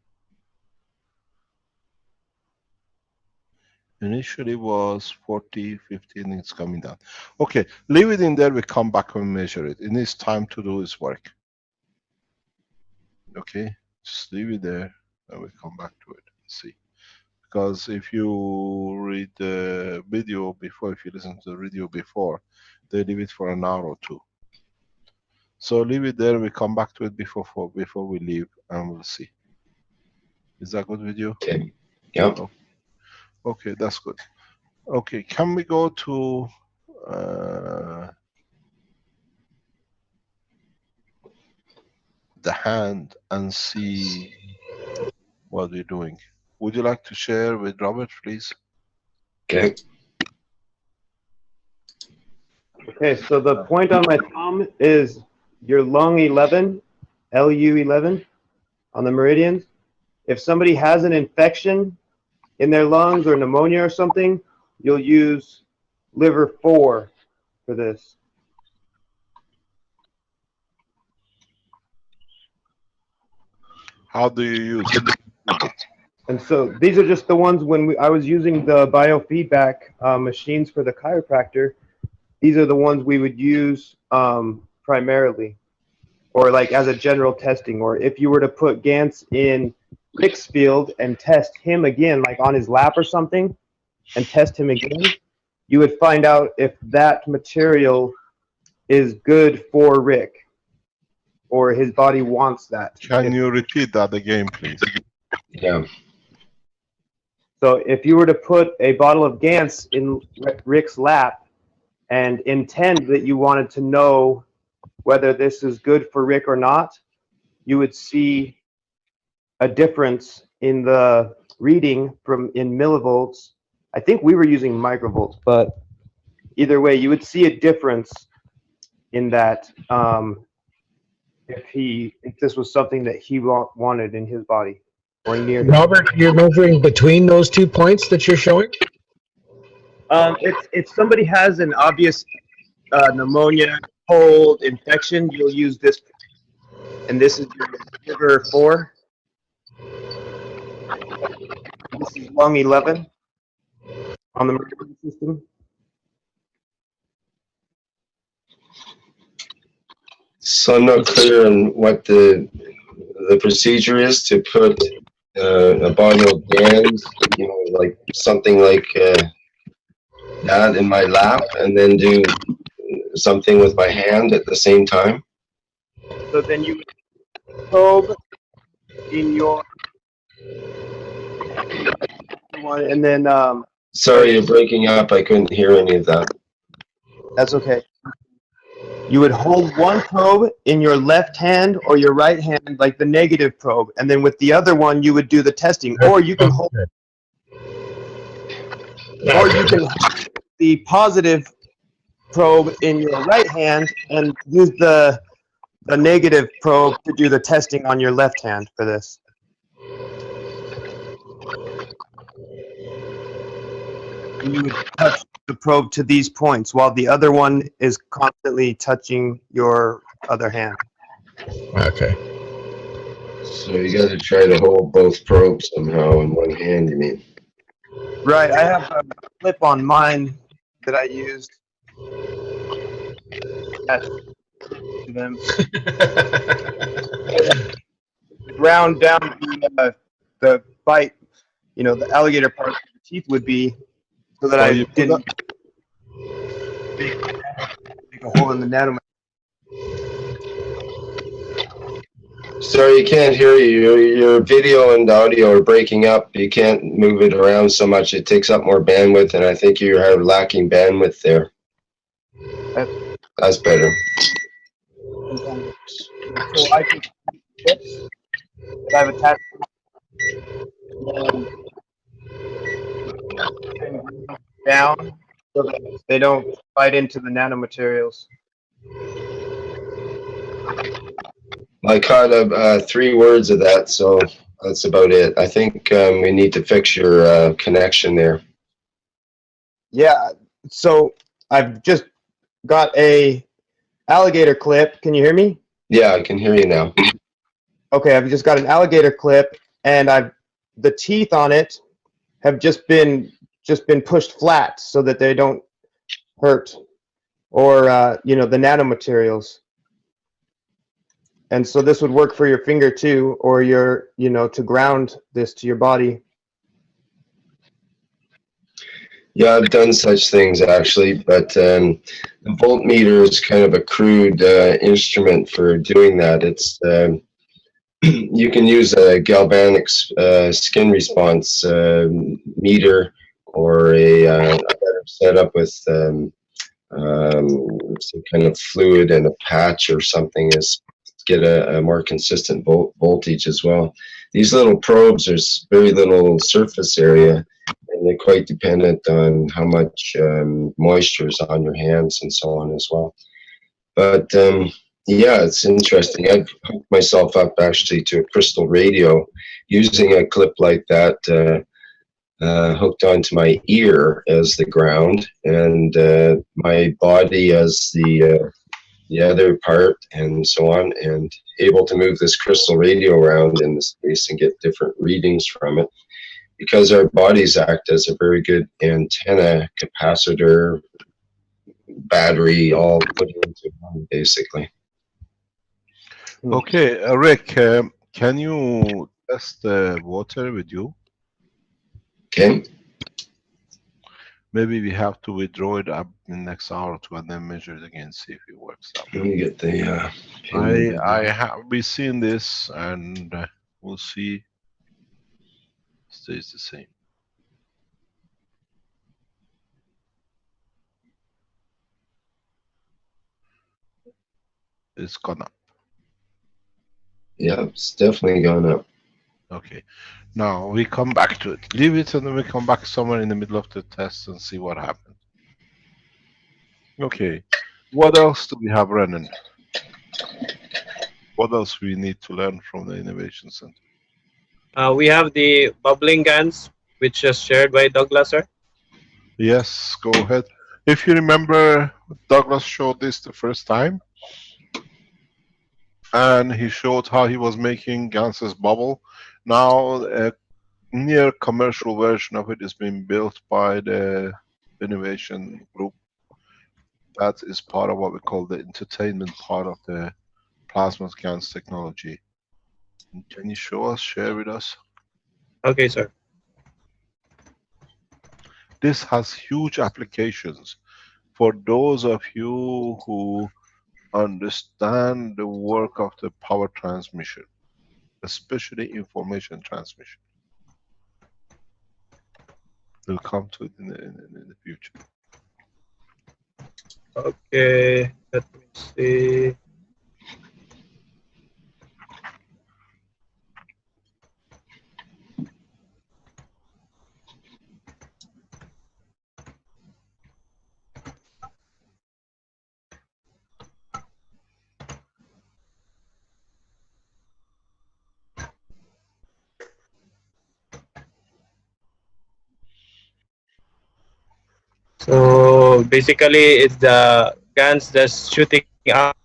Initially was 40, 50, and it's coming down. Okay, leave it in there. We come back and measure it. It needs time to do its work. Okay, just leave it there and we come back to it and see. Because if you read the video before, if you listen to the video before, they leave it for an hour or two. So leave it there. We come back to it before we leave, and we'll see. Is that good with you? Okay. Yep. Oh, okay, that's good. Okay, can we go to the hand and see what we're doing? Would you like to share with Robert, please? Okay. Okay, so the point on my thumb is your lung 11, LU 11, on the meridians. If somebody has an infection in their lungs or pneumonia or something, you'll use liver 4 for this. How do you use it? And so these are just the ones when I was using the biofeedback machines for the chiropractor. These are the ones we would use primarily, or like as a general testing. Or if you were to put Gantz in Rick's field and test him again, like on his lap or something, and test him again, you would find out if that material is good for Rick, or his body wants that. Can you repeat that again, please? Yeah. So if you were to put a bottle of Gantz in Rick's lap and intend that you wanted to know whether this is good for Rick or not, you would see a difference in the reading in millivolts. I think we were using microvolts, but either way, you would see a difference in that if this was something that he wanted in his body or near. Robert, you're measuring between those 2 points that you're showing? If somebody has an obvious pneumonia, cold, infection, you'll use this. And this is your liver 4. This is lung 11 on the meridian system. So I'm not clear on what the procedure is to put a bottle of Gantz, you know, like something like that in my lap, and then do something with my hand at the same time. So then you would probe in your one, and then Sorry, you're breaking up. I couldn't hear any of that. that's okay. You would hold one probe in your left hand or your right hand, like the negative probe, and then with the other one, you would do the testing. Or you can hold, hold the positive probe in your right hand and use the negative probe to do the testing on your left hand for this. And you would touch the probe to these points while the other one is constantly touching your other hand. Okay. So you got to try to hold both probes somehow in one hand, you mean? Right, I have a clip on mine that I used. To them. Round down the bite, you know, the alligator part of the teeth would be, so that I didn't make a hole in the nanometer. Sorry, you can't hear you. Your video and audio are breaking up. You can't move it around so much. It takes up more bandwidth, and I think you are lacking bandwidth there. That's better. So I can clips that I've attached down so that they don't bite into the nanomaterials. I caught 3 words of that, so that's about it. I think we need to fix your connection there. Yeah, so I've just got a alligator clip. Can you hear me? Yeah, I can hear you now. Okay, I've just got an alligator clip, and the teeth on it have just been pushed flat so that they don't hurt, or you know, the nanomaterials. And so this would work for your finger too, or your, you know, to ground this to your body. Yeah, I've done such things actually, but the voltmeter is kind of a crude instrument for doing that. It's you can use a galvanic skin response meter, or a better setup with some kind of fluid and a patch or something, is get a more consistent voltage as well. These little probes, there's very little surface area, and they're quite dependent on how much moisture is on your hands and so on as well. But yeah, it's interesting. I've hooked myself up actually to a crystal radio using a clip like that, hooked onto my ear as the ground, and my body as the other part, and so on, and able to move this crystal radio around in the space and get different readings from it, because our bodies act as a very good antenna, capacitor, battery, all put into one, basically. Okay, Rick, can you test the water with you? Okay. Maybe we have to withdraw it up in the next hour or two and then measure it again, see if it works out. Let me get the we've seen this, and we'll see. Stays the same. It's gone up. Yeah, it's definitely gone up. Okay, now we come back to it. Leave it, and then we come back somewhere in the middle of the test and see what happens. Okay, what else do we have running? What else we need to learn from the Innovation Center? We have the bubbling guns, which is shared by Douglas, sir. Yes, go ahead. If you remember, Douglas showed this the first time, and he showed how he was making Ganses bubble. Now a near commercial version of it is being built by the innovation group. That is part of what we call the entertainment part of the plasma GANs technology. Can you show us, share with us? Okay, sir. This has huge applications for those of you who understand the work of the power transmission, especially information transmission. We'll come to it in the future. Okay, let me see. So basically, it's the guns that's shooting out.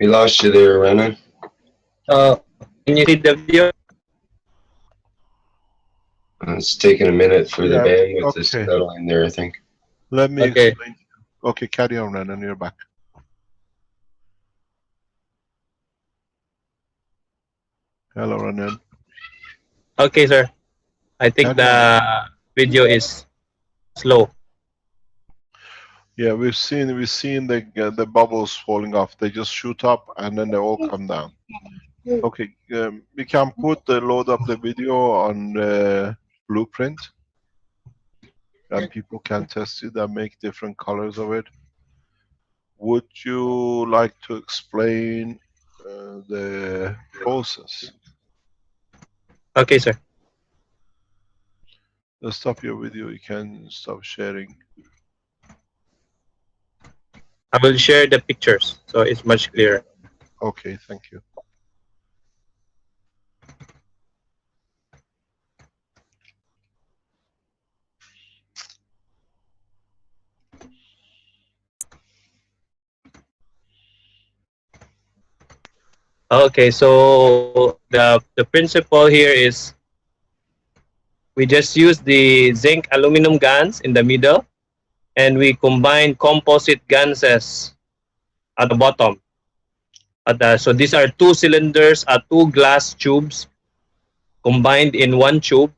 We lost you there, Renan. Can you see the video? It's taking a minute for the bandwidth to okay. settle in there, I think. Let me Okay. explain. Okay, carry on, Renan, you're back. Hello, Renan. Okay, sir. I think the video is slow. Yeah, we've seen the bubbles falling off. They just shoot up and then they all come down. Okay, we can load up the video on Blueprint, and people can test it and make different colors of it. Would you like to explain the process? Okay, sir. Stop your video. You can stop sharing. I will share the pictures so it's much clearer. Okay, thank you. Okay, so the principle here is we just use the zinc aluminum guns in the middle, and we combine composite ganses at the bottom. So these are two cylinders, two glass tubes combined in one tube,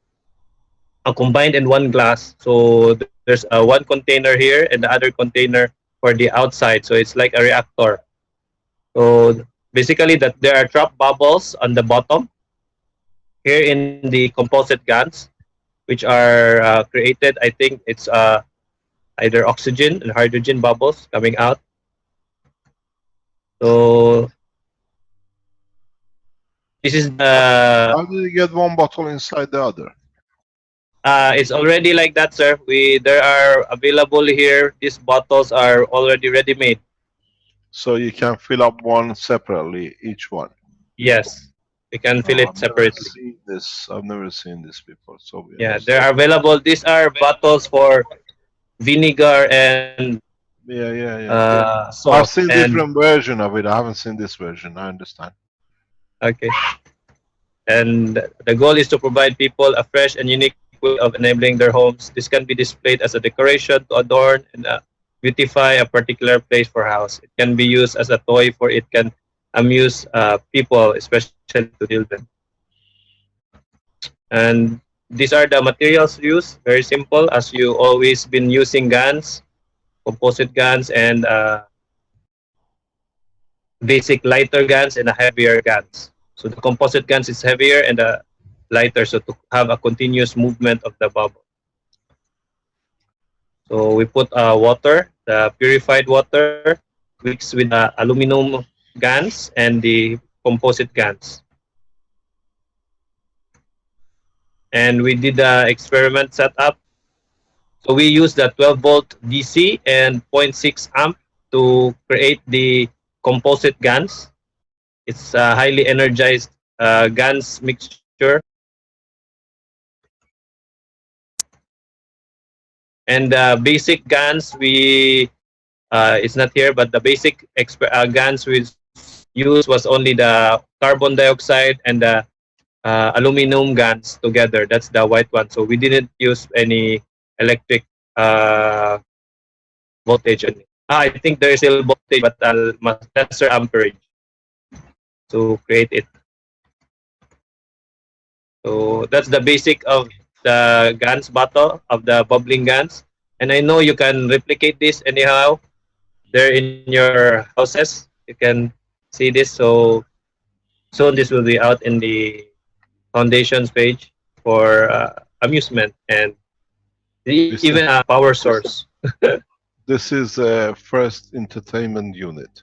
combined in one glass. So there's one container here and the other container for the outside. So it's like a reactor. So basically, that there are trap bubbles on the bottom here in the composite guns, which are created. I think it's either oxygen and hydrogen bubbles coming out. So this is the. How did you get one bottle inside the other? It's already like that, sir. There are available here. These bottles are already ready made. So you can fill up one separately, each one. Yes, we can fill it separately. I've never seen this before. So yeah, they are available. These are bottles for vinegar and salt. I've seen different version of it. I haven't seen this version. I understand. Okay. And the goal is to provide people a fresh and unique way of enabling their homes. This can be displayed as a decoration to adorn and beautify a particular place for house. It can be used as a toy, for it can amuse people, especially children. And these are the materials used. Very simple, as you always been using guns, composite guns, and basic lighter guns and heavier guns. So the composite guns is heavier and lighter, so to have a continuous movement of the bubble. So we put water, the purified water, mixed with the aluminum guns and the composite guns. And we did the experiment setup. So we used the 12-volt DC and 0.6 amp to create the composite guns. It's a highly energized guns mixture. And the basic guns, it's not here, but the basic guns we used was only the carbon dioxide and the aluminum guns together. That's the white one. So we didn't use any electric voltage on it. I think there is still voltage, but much lesser amperage to create it. So that's the basic of the guns bottle, of the bubbling guns. And I know you can replicate this anyhow. They're in your houses. You can see this. So soon this will be out in the foundations page for amusement and even a power source. This is a first entertainment unit.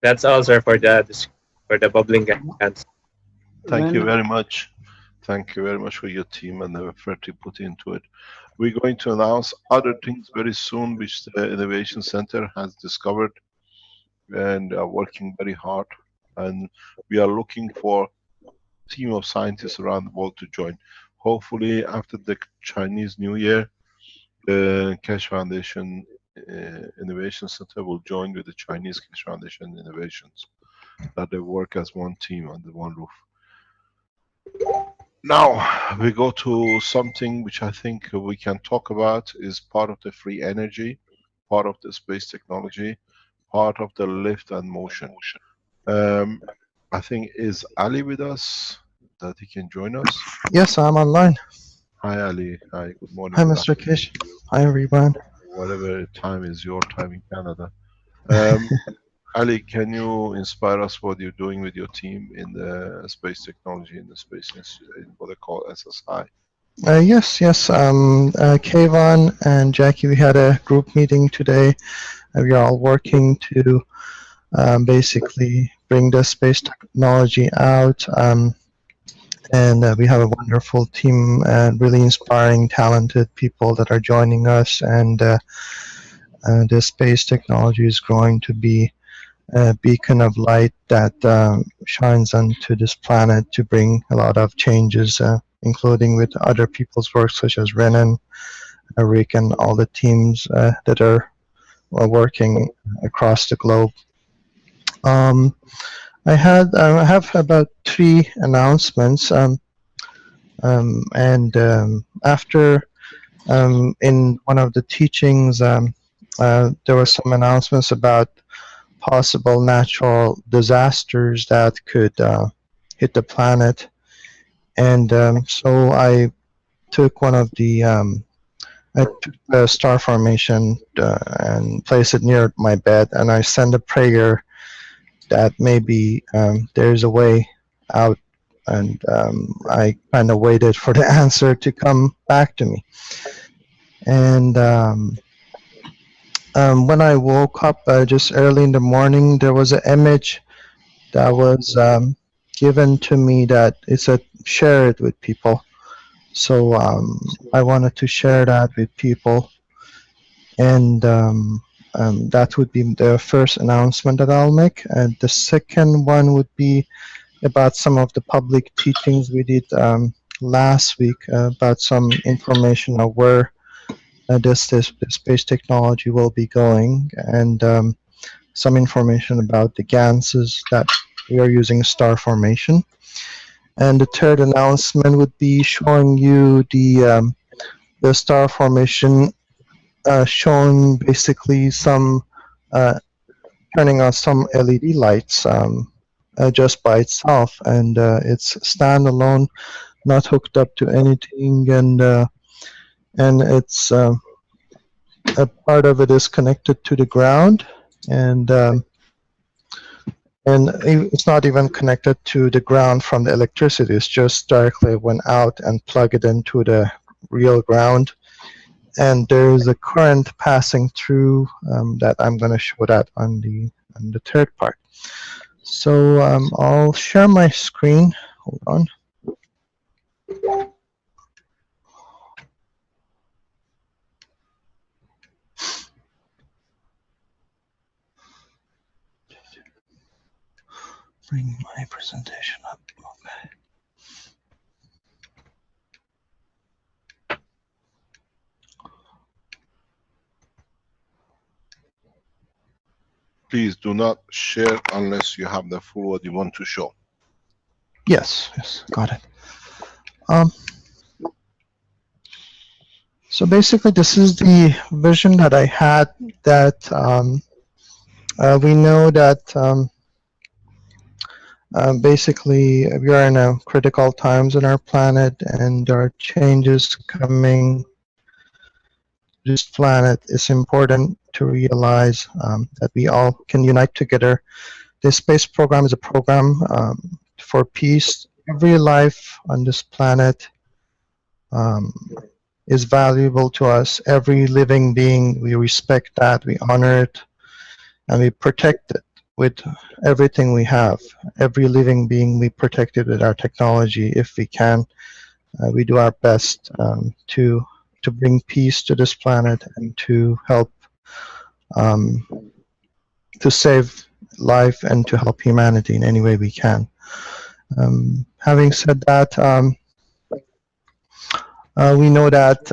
That's all, sir, for the bubbling guns. Thank you very much. Thank you very much for your team and the effort you put into it. We're going to announce other things very soon, which the Innovation Center has discovered and are working very hard. And we are looking for a team of scientists around the world to join. Hopefully, after the Chinese New Year, the Keshe Foundation Innovation Center will join with the Chinese Keshe Foundation Innovations, that they work as one team under one roof. Now we go to something which I think we can talk about, is part of the free energy, part of the space technology, part of the lift and motion. I think, is Ali with us, that he can join us? Yes, I'm online. Hi Ali. Hi, good morning. Hi, Mr. Keshe. Hi, everyone. Whatever time is your time in Canada. Ali, can you inspire us what you're doing with your team in the space technology, in the space in what they call SSI? Yes. Kayvon and Jackie, we had a group meeting today. We are all working to basically bring the space technology out. And we have a wonderful team and really inspiring, talented people that are joining us. And the space technology is going to be a beacon of light that shines onto this planet to bring a lot of changes, including with other people's work, such as Renan, Rick, and all the teams that are working across the globe. I have about 3 announcements, after in one of the teachings there were some announcements about possible natural disasters that could hit the planet, and so I took one of the I took the star formation and placed it near my bed, and I sent a prayer that maybe there's a way out, and I kind of waited for the answer to come back to me. And when I woke up just early in the morning, there was an image that was given to me that it said share it with people. So I wanted to share that with people, and that would be the first announcement that I'll make. And the second one would be about some of the public teachings we did last week about some information of where this space technology will be going, and some information about the ganses that we are using star formation. And the third announcement would be showing you the star formation, showing basically some turning on some LED lights just by itself, and it's standalone, not hooked up to anything, and it's a part of it is connected to the ground, and it's not even connected to the ground from the electricity. It's just directly went out and plug it into the real ground, and there's a current passing through that I'm going to show that on the third part. So I'll share my screen. Hold on. Bring my presentation up. Okay. Please do not share unless you have the full what you want to show. Yes, got it. So basically, this is the vision that I had, that we know that basically we are in a critical times in our planet, and there are changes coming to this planet. It's important to realize that we all can unite together. The space program is a program for peace. Every life on this planet is valuable to us. Every living being, we respect that, we honor it, and we protect it with everything we have. Every living being, we protect it with our technology if we can. We do our best to bring peace to this planet and to help to save life and to help humanity in any way we can. Having said that, we know that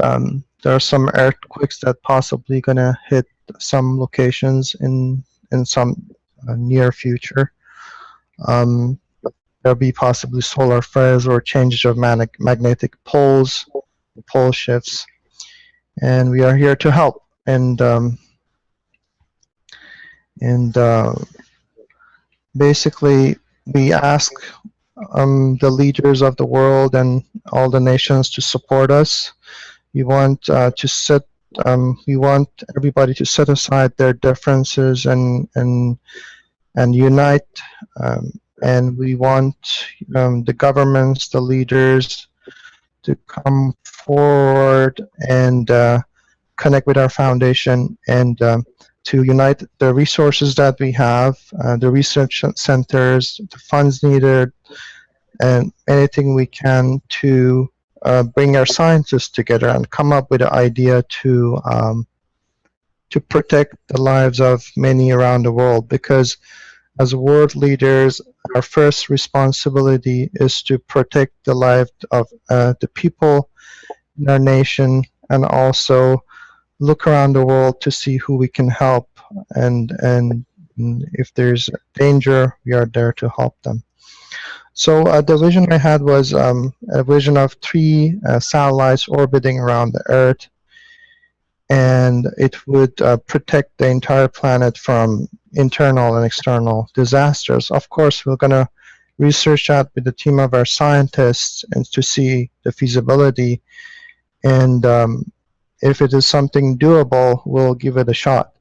there are some earthquakes that possibly gonna hit some locations in some near future. There'll be possibly solar flares or changes of magnetic poles, pole shifts, and we are here to help. And basically, we ask the leaders of the world and all the nations to support us. We want to set we want everybody to set aside their differences and unite. And we want the governments, the leaders, to come forward and connect with our foundation and to unite the resources that we have, the research centers, the funds needed, and anything we can to bring our scientists together and come up with an idea to protect the lives of many around the world. Because as world leaders, our first responsibility is to protect the life of the people in our nation, and also look around the world to see who we can help, and if there's danger, we are there to help them. So the vision I had was a vision of 3 satellites orbiting around the Earth, and it would protect the entire planet from internal and external disasters. Of course, we're going to research that with a team of our scientists and to see the feasibility, and if it is something doable, we'll give it a shot.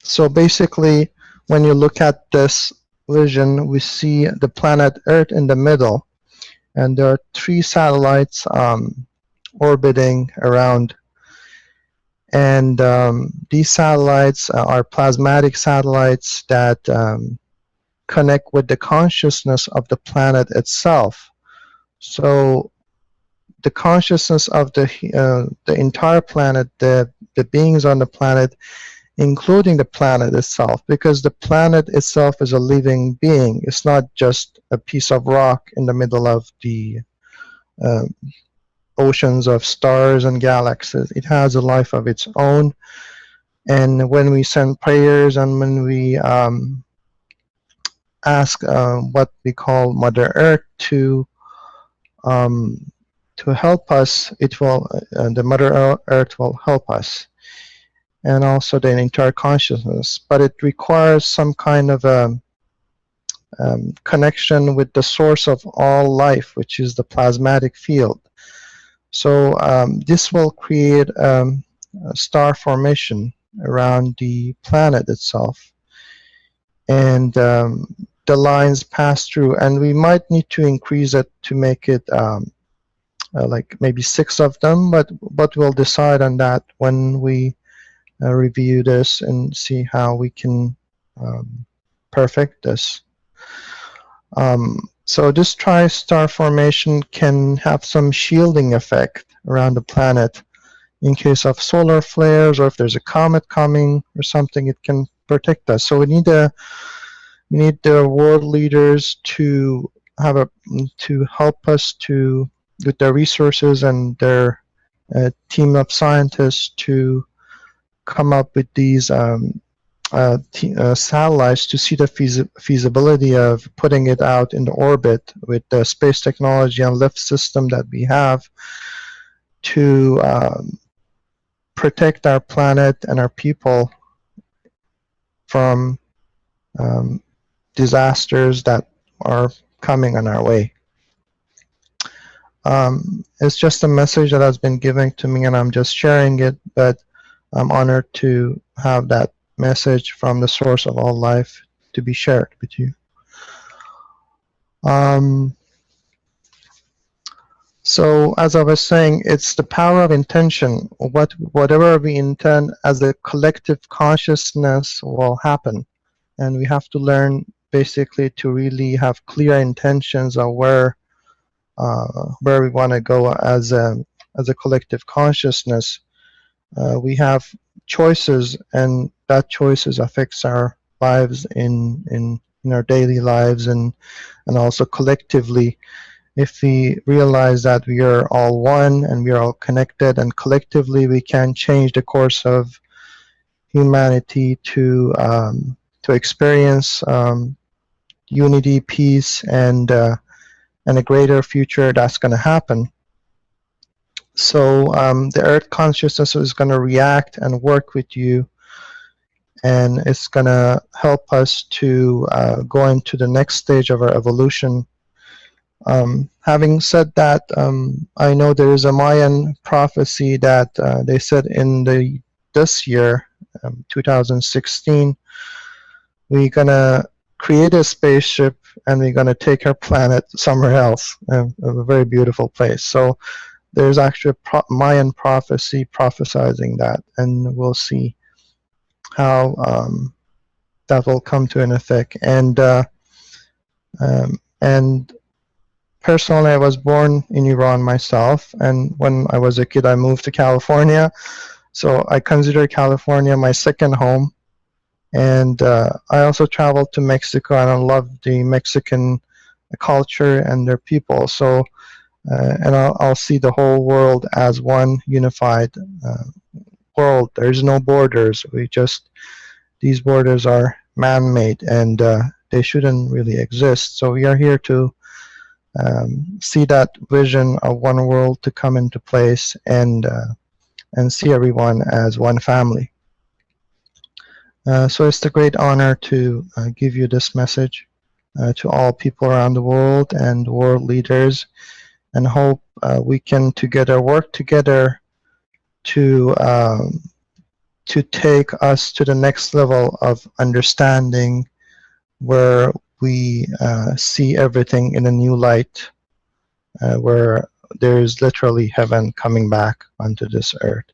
So basically, when you look at this vision, we see the planet Earth in the middle, and there are 3 satellites orbiting around. And these satellites are plasmatic satellites that connect with the consciousness of the planet itself. So the consciousness of the entire planet, the beings on the planet, including the planet itself, because the planet itself is a living being. It's not just a piece of rock in the middle of the oceans of stars and galaxies. It has a life of its own. And when we send prayers and when we ask what we call Mother Earth to help us, it will the Mother Earth will help us, and also the entire consciousness. But it requires some kind of a connection with the source of all life, which is the plasmatic field. So this will create a star formation around the planet itself, and the lines pass through, and we might need to increase it to make it like maybe 6 of them, but we'll decide on that when we review this and see how we can perfect this. So this tri-star formation can have some shielding effect around the planet in case of solar flares, or if there's a comet coming or something, it can protect us. So we need the world leaders to help us with their resources and their team of scientists to come up with these satellites to see the feasibility of putting it out in the orbit with the space technology and lift system that we have to protect our planet and our people from disasters that are coming on our way. It's just a message that has been given to me, and I'm just sharing it, but I'm honored to have that message from the source of all life to be shared with you. So as I was saying, it's the power of intention. Whatever we intend as a collective consciousness will happen, and we have to learn basically to really have clear intentions of where we want to go as a collective consciousness. We have choices, and that choices affects our lives in our daily lives, and also collectively. If we realize that we are all one and we are all connected, and collectively we can change the course of humanity to experience unity, peace, and a greater future that's going to happen. So the Earth consciousness is going to react and work with you, and it's going to help us to go into the next stage of our evolution. Having said that, I know there is a Mayan prophecy that they said in this year, 2016, we're gonna create a spaceship and we're gonna take our planet somewhere else, a very beautiful place. So there's actually a Mayan prophecy prophesizing that, and we'll see how that will come to an effect. And personally, I was born in Iran myself, and when I was a kid, I moved to California. So I consider California my second home. And I also traveled to Mexico, and I love the Mexican culture and their people. So, and I'll see the whole world as one unified world. There's no borders. These borders are man-made, and they shouldn't really exist. So we are here to see that vision of one world to come into place, and see everyone as one family. So it's a great honor to give you this message to all people around the world and world leaders, and hope we can work together to take us to the next level of understanding, where we see everything in a new light, where there is literally heaven coming back onto this earth.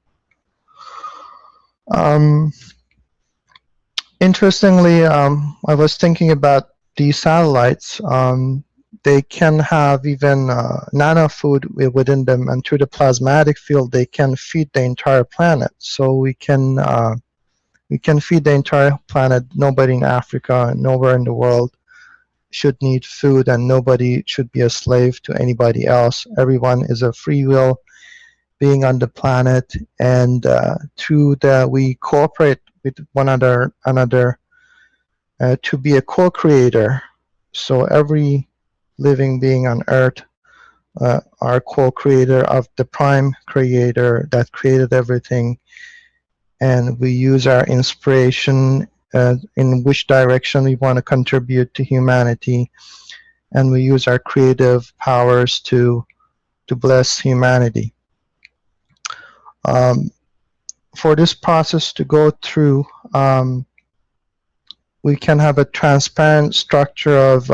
Interestingly, I was thinking about these satellites. They can have even nano food within them, and through the plasmatic field, they can feed the entire planet. So we can feed the entire planet. Nobody in Africa, nowhere in the world, should need food, and nobody should be a slave to anybody else. Everyone is a free will being on the planet, and we cooperate with one another to be a co-creator. So every living being on Earth are co-creator of the prime creator that created everything, and we use our inspiration in which direction we want to contribute to humanity, and we use our creative powers to bless humanity. For this process to go through, we can have a transparent structure of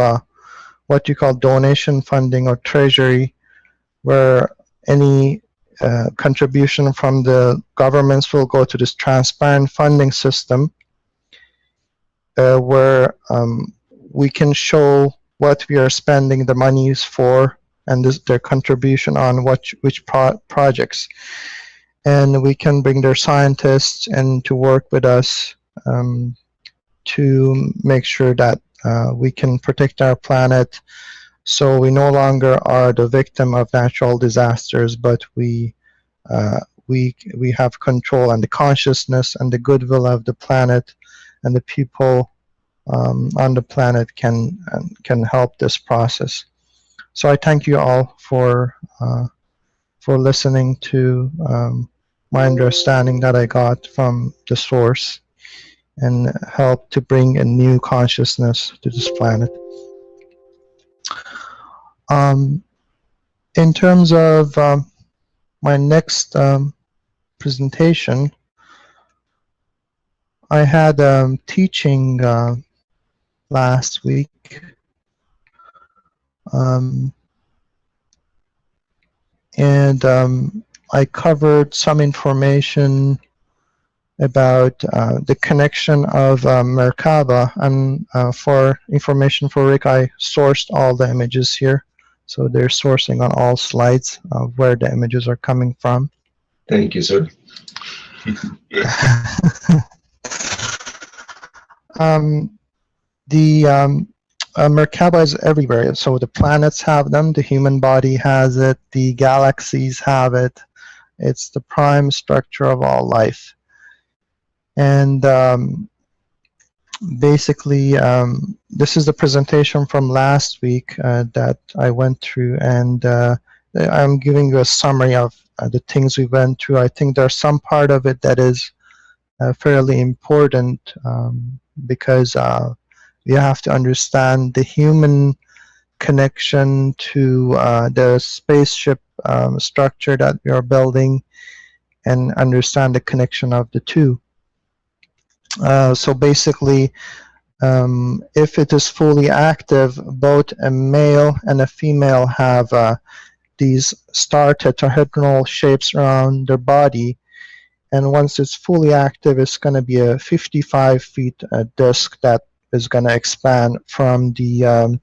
what you call donation funding or treasury, where any contribution from the governments will go to this transparent funding system, where we can show what we are spending the monies for, and their contribution on which projects. And we can bring their scientists and to work with us to make sure that we can protect our planet, so we no longer are the victim of natural disasters, but we have control and the consciousness and the goodwill of the planet, and the people on the planet can help this process. So I thank you all for listening to my understanding that I got from the source, and help to bring a new consciousness to this planet. In terms of my next presentation, I had teaching last week, and I covered some information about the connection of Merkaba, and for information for Rick, I sourced all the images here, so they're sourcing on all slides of where the images are coming from. Thank you, sir. Merkaba is everywhere, so the planets have them, the human body has it, the galaxies have it. It's the prime structure of all life. And basically, this is the presentation from last week that I went through, and I'm giving you a summary of the things we went through. I think there's some part of it that is fairly important, because you have to understand the human connection to the spaceship structure that we are building and understand the connection of the two. So basically, if it is fully active, both a male and a female have these star tetrahedral shapes around their body, and once it's fully active, it's going to be a 55 feet disk that is going to expand from the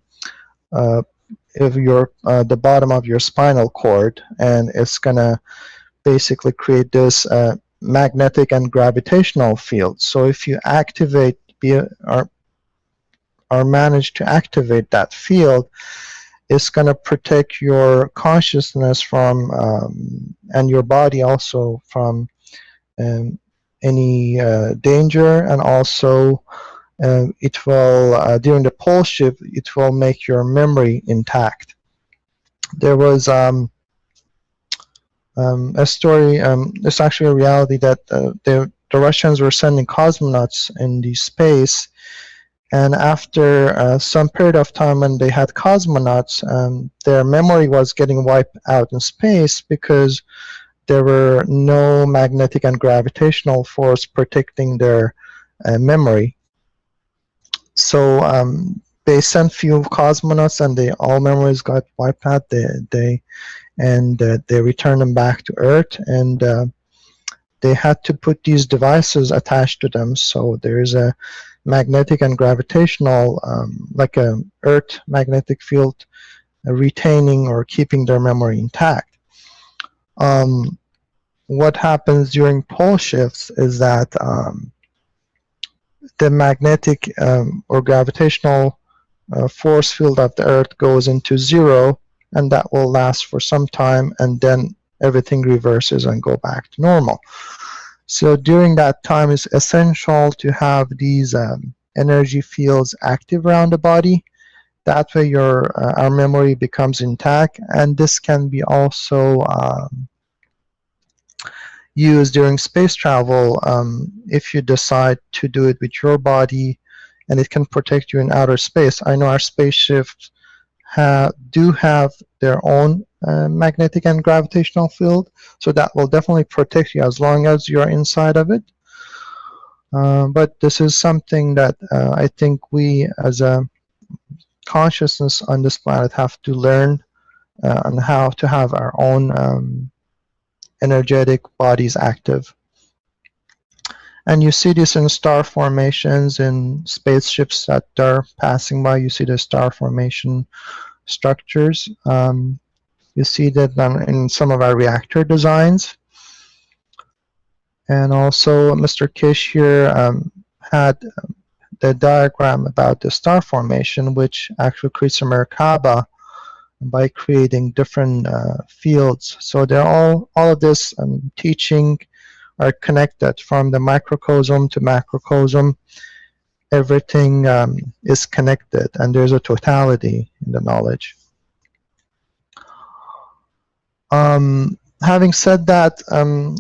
the bottom of your spinal cord, and it's going to basically create this magnetic and gravitational field. So if you activate or manage to activate that field, it's going to protect your consciousness from and your body also from any danger, and also it will during the pole shift it will make your memory intact. There was a story, it's actually a reality, that the Russians were sending cosmonauts in the space, and after some period of time when they had cosmonauts, their memory was getting wiped out in space because there were no magnetic and gravitational force protecting their memory. So they sent few cosmonauts, and all memories got wiped out. They returned them back to Earth, and they had to put these devices attached to them. So there is a magnetic and gravitational, like a Earth magnetic field, retaining or keeping their memory intact. What happens during pole shifts is that the magnetic or gravitational force field of the Earth goes into zero, and that will last for some time, and then everything reverses and go back to normal. So during that time, it's essential to have these energy fields active around the body. That way our memory becomes intact, and this can be also used during space travel if you decide to do it with your body, and it can protect you in outer space. I know our spaceships do have their own magnetic and gravitational field, so that will definitely protect you as long as you're inside of it. But this is something that I think we as a consciousness on this planet have to learn on how to have our own energetic bodies active. And you see this in star formations, in spaceships that are passing by. You see the star formation structures. You see that in some of our reactor designs. And also Mr. Kish here had the diagram about the star formation, which actually creates a Merkaba by creating different fields. So they're all of this teaching are connected from the microcosm to macrocosm. Everything is connected, and there's a totality in the knowledge. Having said that,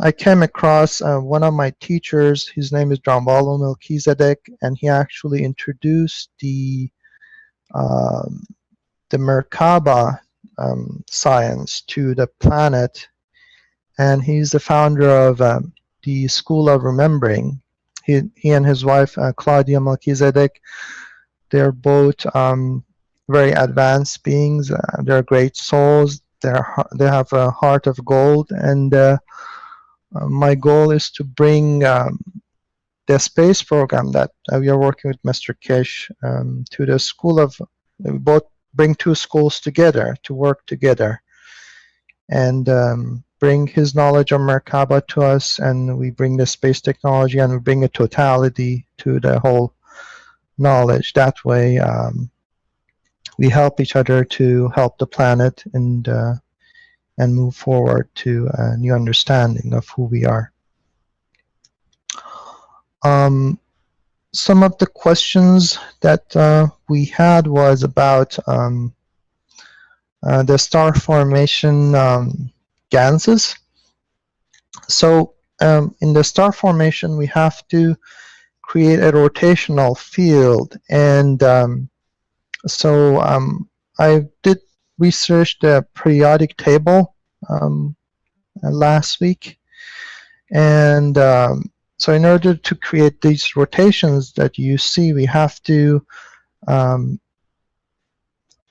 I came across one of my teachers. His name is Gianvallo Melchizedek, and he actually introduced the Merkaba science to the planet, and he's the founder of the School of Remembering. He and his wife Claudia Melchizedek, they're both very advanced beings. They're great souls. They have a heart of gold, and my goal is to bring the space program that we are working with Mr. Kish to the school of, both bring two schools together to work together, and bring his knowledge of Merkaba to us, and we bring the space technology, and we bring a totality to the whole knowledge. That way we help each other to help the planet and move forward to a new understanding of who we are. Some of the questions that we had was about the star formation ganses. So in the star formation, we have to create a rotational field, and so I did research the periodic table last week, and so in order to create these rotations that you see, we have to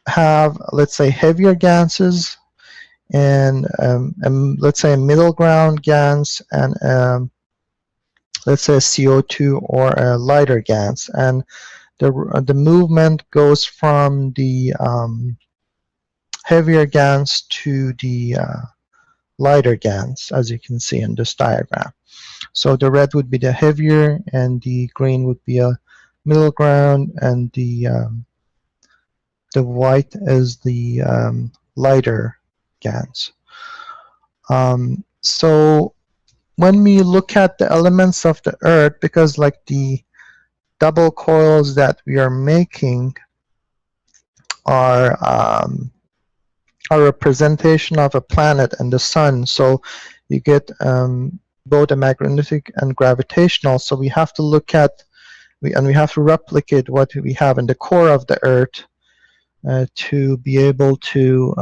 have, let's say, heavier gases and let's say a middle ground gas and let's say a CO2 or a lighter gas, and the movement goes from the heavier gas to the lighter gas, as you can see in this diagram. So the red would be the heavier, and the green would be a middle ground, and the white is the lighter gas. So when we look at the elements of the Earth, because like the double coils that we are making are a representation of a planet and the sun, so you get both a magnetic and gravitational. So we have to look at, and we have to replicate what we have in the core of the Earth to be able to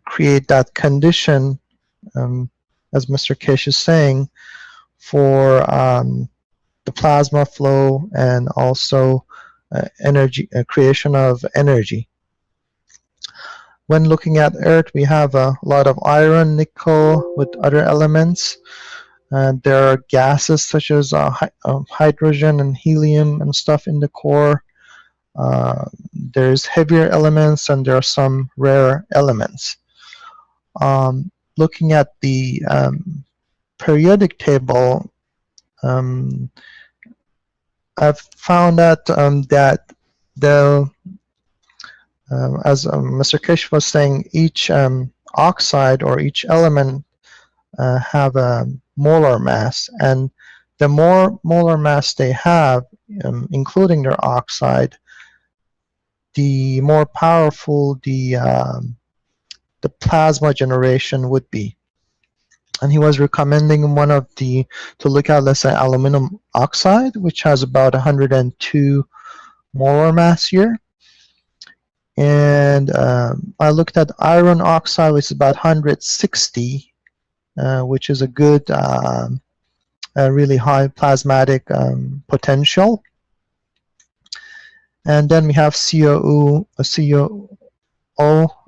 create that condition, as Mr. Kesh is saying, for the plasma flow and also energy, creation of energy. When looking at Earth, we have a lot of iron, nickel, with other elements. There are gases such as hydrogen and helium and stuff in the core. There's heavier elements, and there are some rare elements. Looking at the periodic table, I've found that as Mr. Kish was saying, each oxide or each element have a molar mass, and the more molar mass they have, including their oxide, the more powerful the plasma generation would be. And he was recommending one of the, to look at, let's say, aluminum oxide, which has about 102 molar mass here. And I looked at iron oxide, which is about 160, which is a good, a really high plasmatic potential. And then we have COO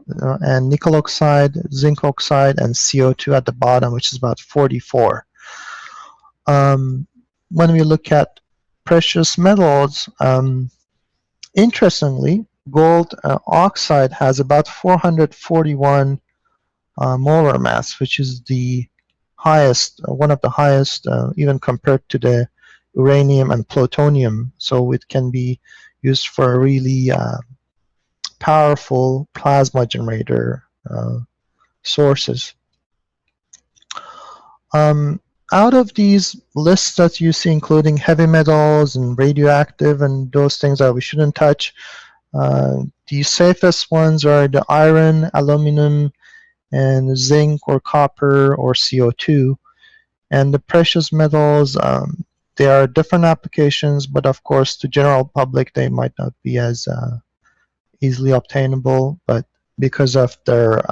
and nickel oxide, zinc oxide, and CO2 at the bottom, which is about 44. When we look at precious metals, interestingly, gold oxide has about 441 molar mass, which is the highest, one of the highest, even compared to the uranium and plutonium. So it can be used for a really powerful plasma generator sources. Out of these lists that you see, including heavy metals and radioactive and those things that we shouldn't touch, the safest ones are the iron, aluminum, and zinc or copper or CO2. And the precious metals, there are different applications, but of course to general public they might not be as easily obtainable, but because of their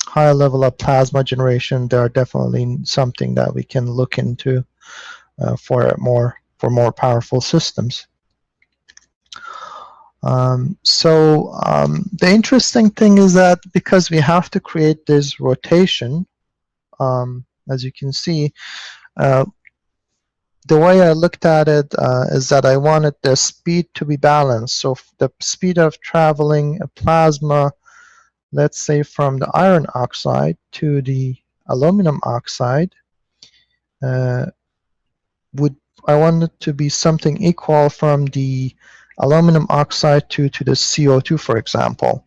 high level of plasma generation, they are definitely something that we can look into for more powerful systems. The interesting thing is that because we have to create this rotation, as you can see, the way I looked at it is that I wanted the speed to be balanced. So the speed of traveling a plasma, let's say from the iron oxide to the aluminum oxide, I wanted to be something equal from the aluminum oxide to the CO2, for example.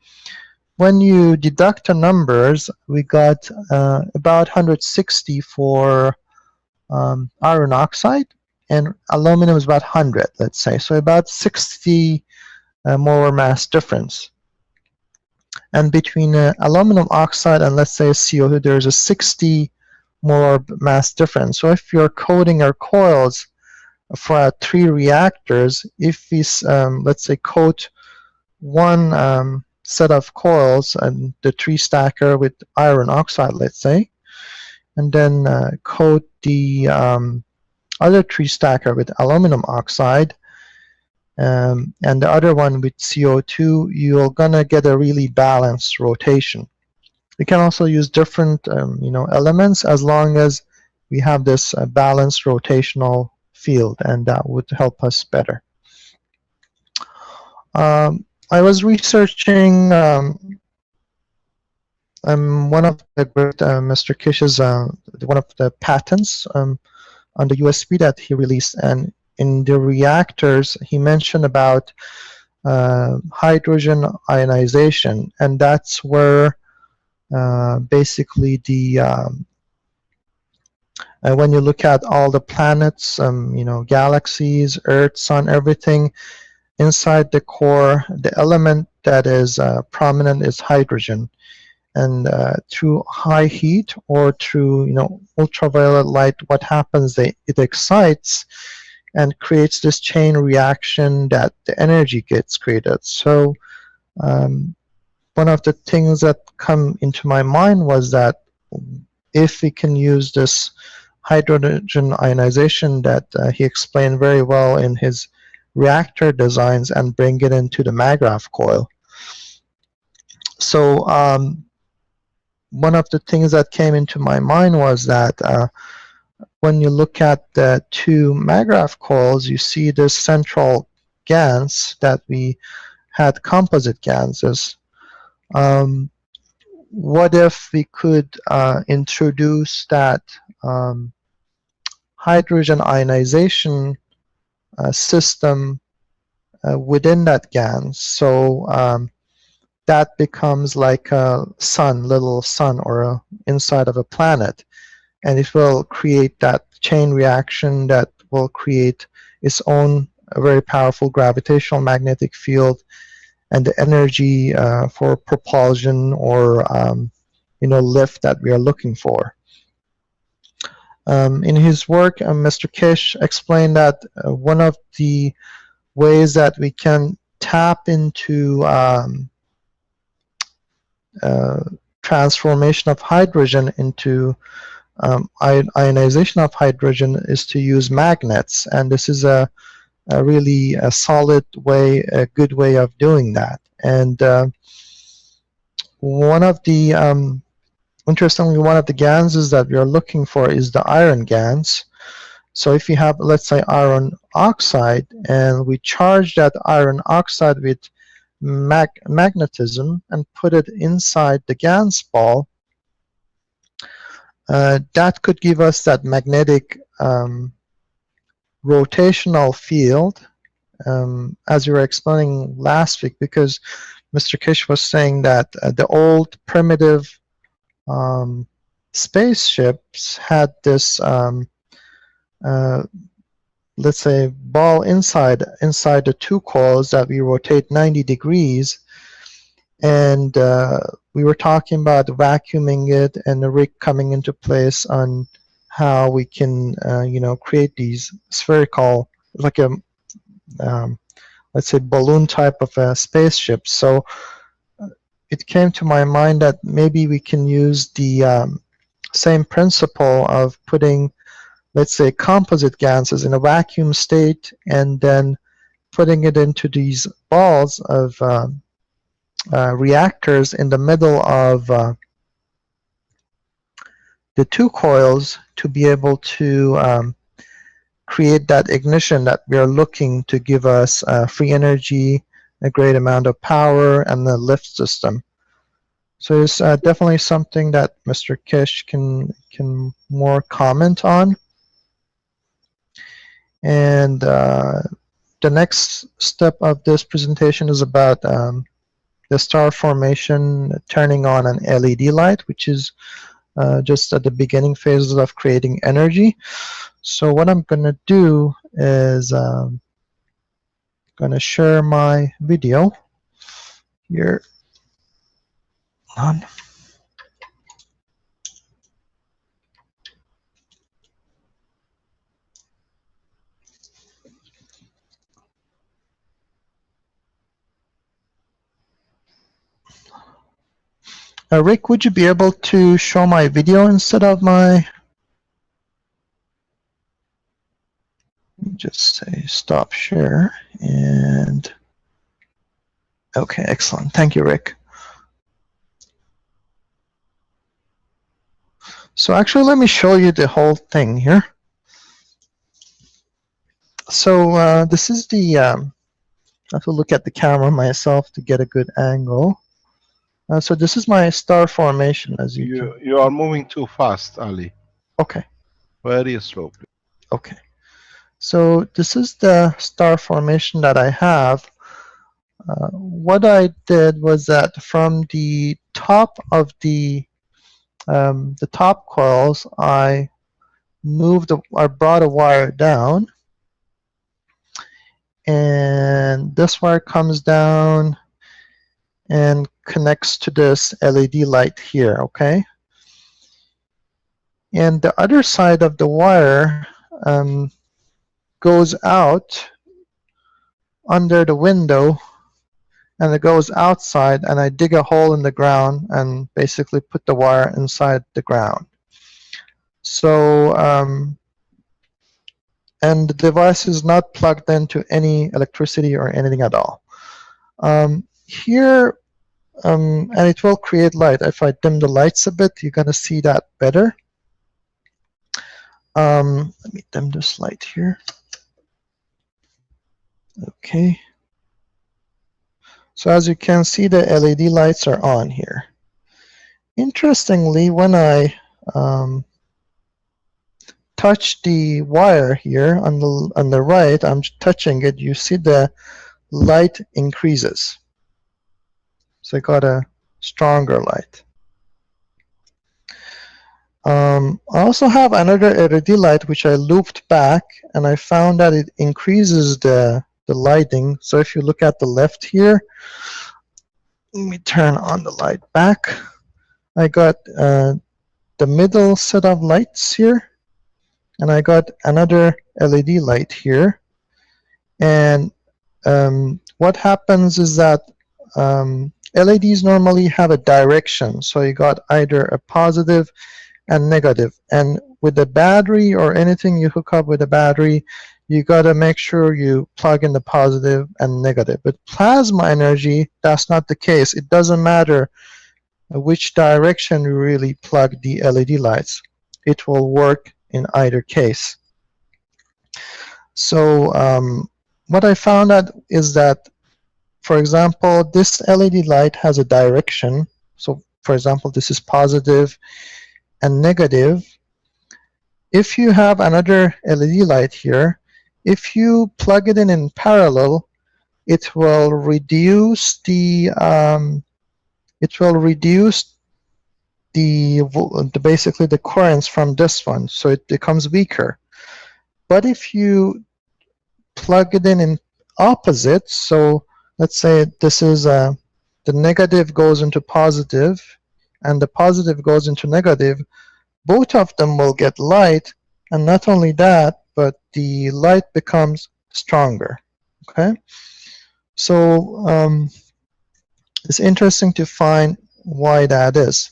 When you deduct the numbers, we got about 160 for iron oxide, and aluminum is about 100, let's say. So about 60 molar mass difference. And between aluminum oxide and, let's say, CO2, there's a 60 molar mass difference. So if you're coating our coils for 3 reactors, if we, let's say, coat one set of coils and the 3-stacker with iron oxide, let's say, and then coat the other 3-stacker with aluminum oxide, and the other one with CO2, you're gonna get a really balanced rotation. We can also use different elements as long as we have this balanced rotational field, and that would help us better. I was researching one of the great Mr. Kish's one of the patents on the USB that he released, and in the reactors he mentioned about hydrogen ionization, and that's where basically the when you look at all the planets, galaxies, Earth, Sun, everything, inside the core, the element that is prominent is hydrogen. And through high heat or through ultraviolet light, what happens? It excites and creates this chain reaction that the energy gets created. So one of the things that come into my mind was that if we can use this hydrogen ionization that he explained very well in his reactor designs and bring it into the MAGRAPH coil. So one of the things that came into my mind was that when you look at the 2 MAGRAPH coils, you see this central GaNs that we had composite GaNs. What if we could introduce that hydrogen ionization system within that GaN? So that becomes like a little sun, or inside of a planet, and it will create that chain reaction that will create its own very powerful gravitational magnetic field and the energy for propulsion or lift that we are looking for. In his work, Mr. Kish explained that one of the ways that we can tap into transformation of hydrogen into ionization of hydrogen is to use magnets, and this is a really solid way, a good way of doing that. And one of the interestingly, one of the GaNs that we are looking for is the iron GaNs. So if you have, let's say, iron oxide, and we charge that iron oxide with magnetism and put it inside the GaNs ball, that could give us that magnetic rotational field, as you were explaining last week, because Mr. Kish was saying that the old primitive spaceships had this let's say ball inside the 2 coils that we rotate 90 degrees, and we were talking about vacuuming it and the rig coming into place on how we can create these spherical, like a let's say balloon type of a spaceship. So it came to my mind that maybe we can use the same principle of putting, let's say, composite GaNs in a vacuum state and then putting it into these balls of reactors in the middle of the 2 coils to be able to create that ignition that we are looking to give us free energy, a great amount of power, and the lift system. So it's definitely something that Mr. Kish can more comment on. And the next step of this presentation is about the star formation turning on an LED light, which is just at the beginning phases of creating energy. So what I'm going to do is going to share my video here. On. Rick, would you be able to show my video instead of my... Just say stop share and... Okay, excellent. Thank you, Rick. So actually, let me show you the whole thing here. So this is the... I have to look at the camera myself to get a good angle. So this is my star formation, as You are moving too fast, Ali. Okay. Very slow. Okay. So this is the star formation that I have. What I did was that from the top of the top coils, I brought a wire down, and this wire comes down and connects to this LED light here, okay? And the other side of the wire goes out under the window, and it goes outside, and I dig a hole in the ground and basically put the wire inside the ground. So, and the device is not plugged into any electricity or anything at all. Here, and it will create light. If I dim the lights a bit, you're going to see that better. Let me dim this light here. Okay. So as you can see, the LED lights are on here. Interestingly, when I touch the wire here on the right, I'm touching it, you see the light increases. So I got a stronger light. I also have another LED light which I looped back, and I found that it increases the lighting. So if you look at the left here, let me turn on the light back. I got the middle set of lights here, and I got another LED light here. And what happens is that LEDs normally have a direction, so you got either a positive and negative. And with the battery or anything you hook up with a battery, you got to make sure you plug in the positive and negative. But plasma energy, that's not the case. It doesn't matter which direction you really plug the LED lights. It will work in either case. So what I found out is that, for example, this LED light has a direction. So for example, this is positive and negative. If you have another LED light here, if you plug it in parallel, it will reduce the basically the currents from this one, so it becomes weaker. But if you plug it in opposite, so let's say this is the negative goes into positive and the positive goes into negative, both of them will get light, and not only that, but the light becomes stronger. Okay, so it's interesting to find why that is.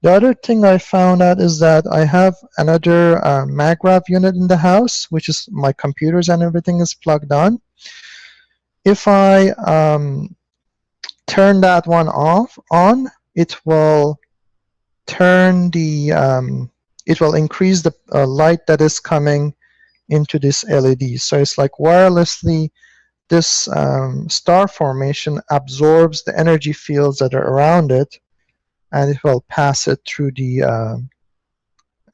The other thing I found out is that I have another MagRav unit in the house, which is my computers and everything is plugged on. If I turn that one on, it will turn the it will increase the light that is coming into this LED. So it's like wirelessly, this star formation absorbs the energy fields that are around it, and it will pass it through the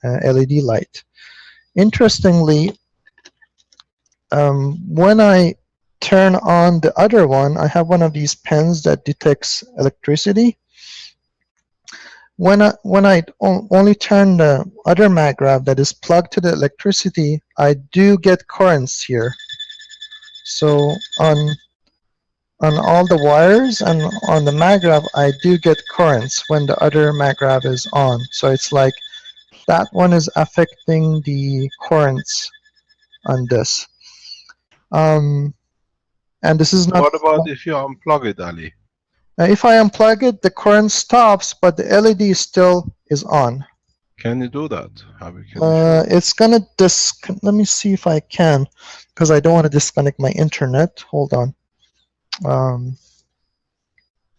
LED light. Interestingly, when I turn on the other one, I have one of these pens that detects electricity. When I only turn the other MagRav that is plugged to the electricity, I do get currents here. So on all the wires and on the MagRav, I do get currents when the other MagRav is on. So it's like that one is affecting the currents on this. And this is not... What about if you unplug it, Ali? If I unplug it, the current stops, but the LED still is on. Can you do that? It's gonna let me see if I can, because I don't want to disconnect my internet. Hold on.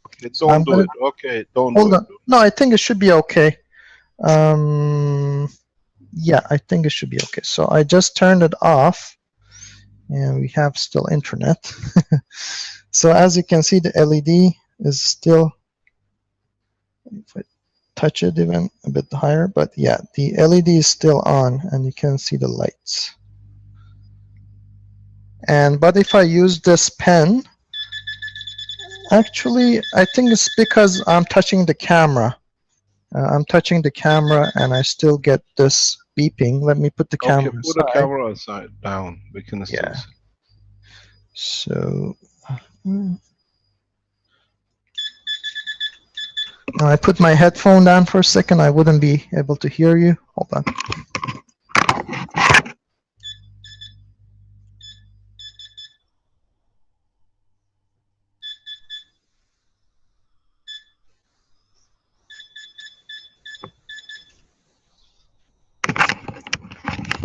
Okay, don't do it. Okay, don't hold do on. No, I think it should be okay. Yeah, I think it should be okay. So I just turned it off, and we have still internet. So as you can see, the LED is still, if I touch it even a bit higher, but yeah, the LED is still on, and you can see the lights. But if I use this pen, actually, I think it's because I'm touching the camera. I'm touching the camera, and I still get this beeping. Let me put the camera Okay, put aside. the camera aside down. We can still Yeah. see. So I put my headphone down for a second. I wouldn't be able to hear you. Hold on.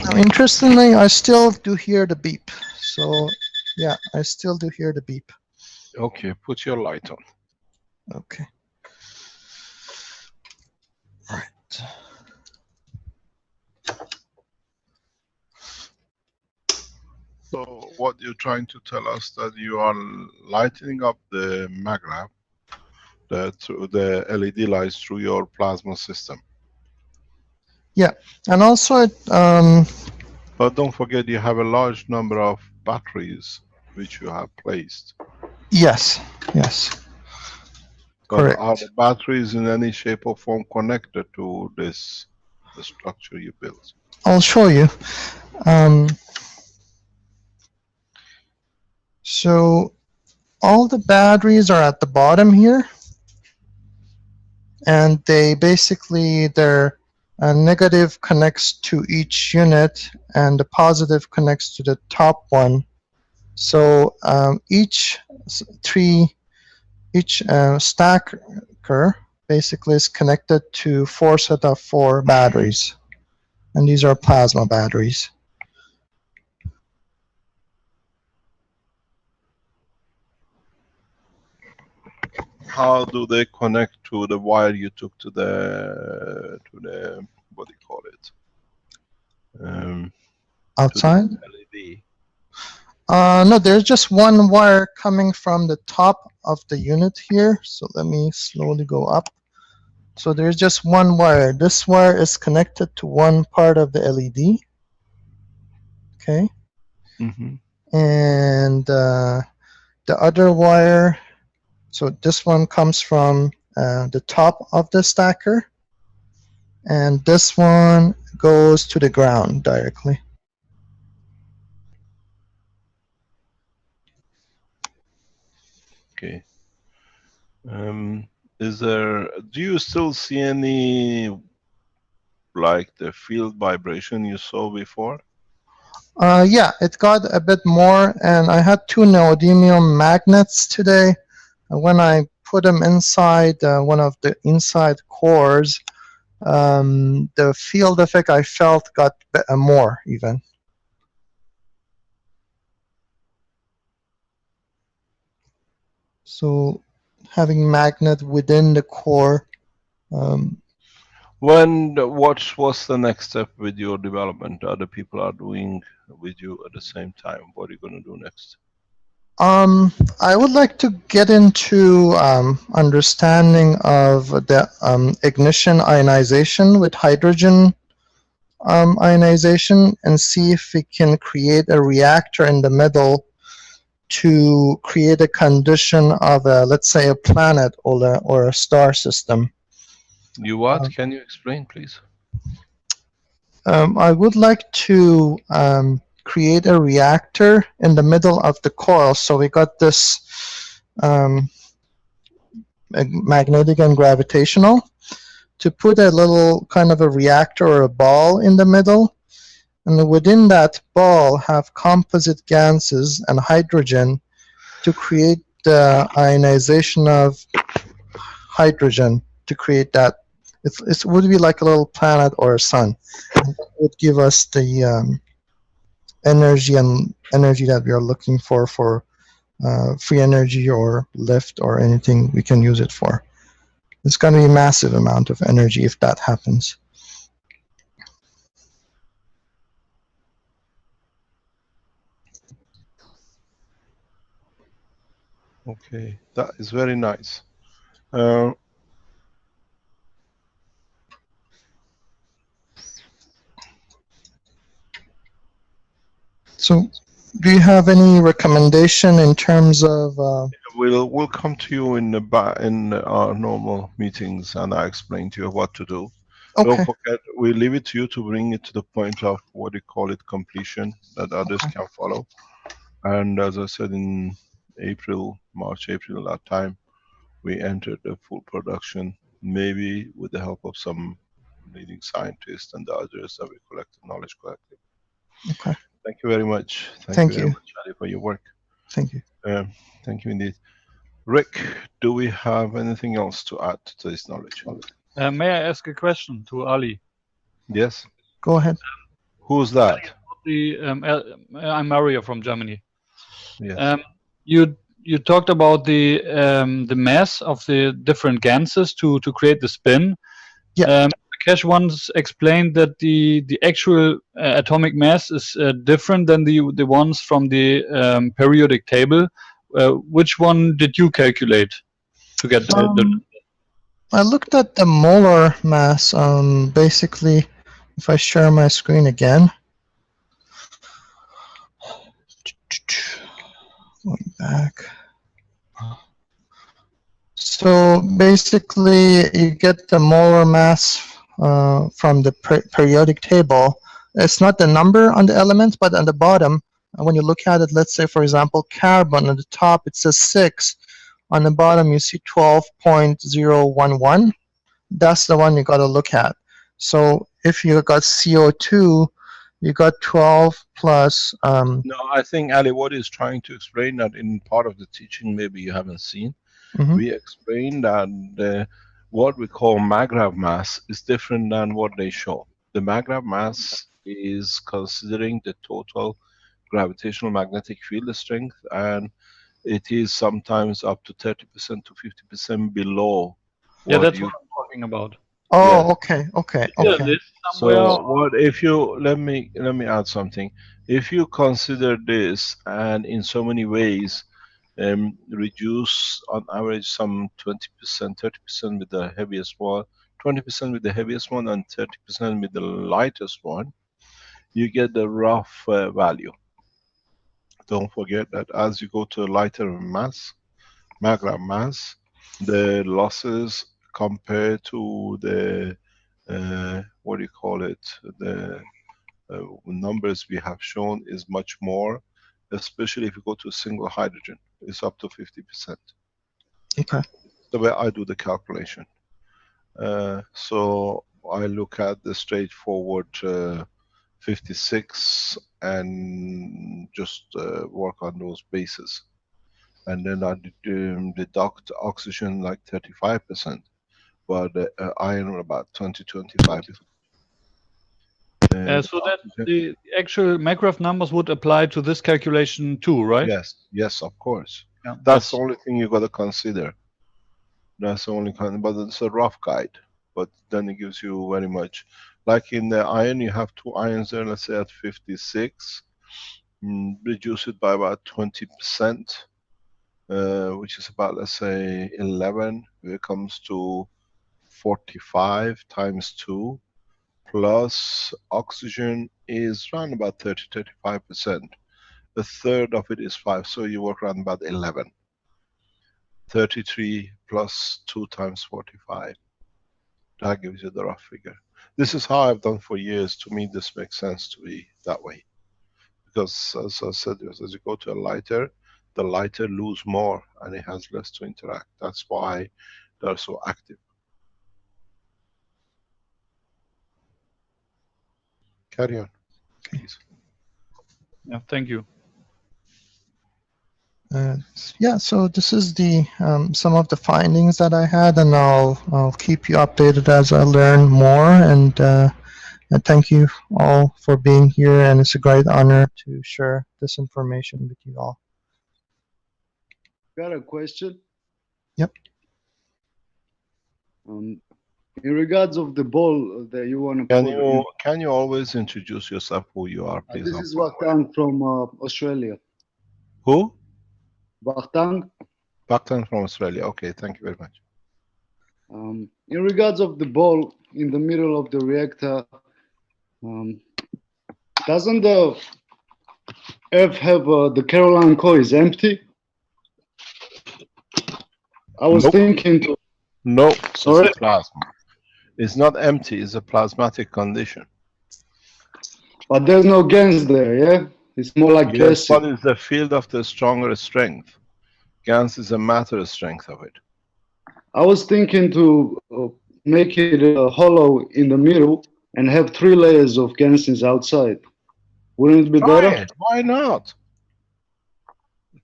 Now, interestingly, I still do hear the beep. So yeah, I still do hear the beep. Okay, put your light on. Okay. Right. So what you're trying to tell us that you are lightening up the maglev, the LED lights through your plasma system. Yeah, and also but don't forget you have a large number of batteries which you have placed. Yes, yes. But Correct. are the batteries in any shape or form connected to this, the structure you built? I'll show you. So all the batteries are at the bottom here, and they basically, their negative connects to each unit, and the positive connects to the top one. So each stacker basically is connected to 4 sets of 4 batteries, and these are plasma batteries. How do they connect to the wire you took to the what do you call it? Outside? To the LED. No, there's just one wire coming from the top of the unit here. So let me slowly go up. So there's just one wire. This wire is connected to one part of the LED. Okay. Mm-hmm. And the other wire, so this one comes from the top of the stacker, and this one goes to the ground directly. Okay. Do you still see any, like the field vibration you saw before? Yeah, it got a bit more, and I had 2 neodymium magnets today. When I put them inside one of the inside cores, the field effect I felt got more even. So having magnet within the core. What's the next step with your development? Other people are doing with you at the same time. What are you going to do next? I would like to get into understanding of the ignition ionization with hydrogen ionization, and see if we can create a reactor in the middle to create a condition of a, let's say, a planet or a star system. You what? Can you explain, please? I would like to create a reactor in the middle of the coil. So we got this magnetic and gravitational, to put a little kind of a reactor or a ball in the middle, and within that ball have composite gases and hydrogen to create the ionization of hydrogen to create that. It would be like a little planet or a sun. It would give us the energy that we are looking for free energy or lift or anything we can use it for. It's going to be a massive amount of energy if that happens. Okay, that is very nice. So, do you have any recommendation in terms of? We'll come to you in our normal meetings, and I explain to you what to do. Okay. Don't forget, we leave it to you to bring it to the point of what you call it, completion, that others can follow. And as I said, in March, April, that time, we entered the full production, maybe with the help of some leading scientists and the others that we collected knowledge correctly. Okay. Thank you very much. Thank you very you. much, Ali, for your work. Thank you. Thank you indeed. Rick, do we have anything else to add to this knowledge? May I ask a question to Ali? Yes. Go ahead. Who's that? I'm Mario from Germany. Yes. You talked about the mass of the different ganses to create the spin. Yeah. Cash once explained that the actual atomic mass is different than the ones from the periodic table. Which one did you calculate to get the I looked at the molar mass. Basically, if I share my screen again, going back. So basically, you get the molar mass from the periodic table. It's not the number on the elements, but on the bottom, when you look at it, let's say, for example, carbon on the top, it says 6. On the bottom, you see 12.011. That's the one you got to look at. So if you got CO2, you got 12 plus. No, I think Ali, what is trying to explain that in part of the teaching, maybe you haven't seen. We explained that what we call maggrav mass is different than what they show. The maggrav mass is considering the total gravitational magnetic field strength, and it is sometimes up to 30% to 50% below. Yeah, that's what I'm talking about. Oh, okay. So what if you let me add something. If you consider this and in so many ways reduce on average some 20%, 30% with the heaviest one, 20% with the heaviest one, and 30% with the lightest one, you get the rough value. Don't forget that as you go to a lighter mass, maggrav mass, the losses compared to the what do you call it? The numbers we have shown is much more, especially if you go to a single hydrogen. It's up to 50%. Okay. The way I do the calculation. So I look at the straightforward 56 and just work on those bases. And then I deduct oxygen like 35%, but iron about 20-25%. So that the actual maggrav numbers would apply to this calculation too, right? Yes, of course. Yeah, that's the only thing you got to consider. That's the only kind, but it's a rough guide. But then it gives you very much, like in the iron, you have 2 ions there. Let's say at 56, reduce it by about 20%, which is about, let's say 11. It comes to 45 times 2. Plus oxygen is around about 30-35%. A third of it is 5, so you work around about 11. 33 plus 2 times 45. That gives you the rough figure. This is how I've done for years. To me, this makes sense to be that way. Because as I said, as you go to a lighter, the lighter lose more and it has less to interact. That's why they're so active. Carry on, please. Yeah, thank you. Yeah, so this is the some of the findings that I had, and I'll keep you updated as I learn more. And thank you all for being here, and it's a great honor to share this information with you all. Got a question? Yep. In regards of the ball that you want to Can you always introduce yourself, who you are, please? this is Waktang from Australia. Who? Waktang. Bakhtan from Australia. Okay, thank you very much. In regards of the ball in the middle of the reactor, doesn't the F have the Caroline coil is empty? I was thinking to. No, Sorry? it's a plasma. It's not empty, it's a plasmatic condition. But there's no GANs there, yeah? It's more like Yes, gases. but it's the field of the stronger strength. GANS is a matter strength of it. I was thinking to make it hollow in the middle and have 3 layers of GANSs outside. Wouldn't it be Try better? it. Why not?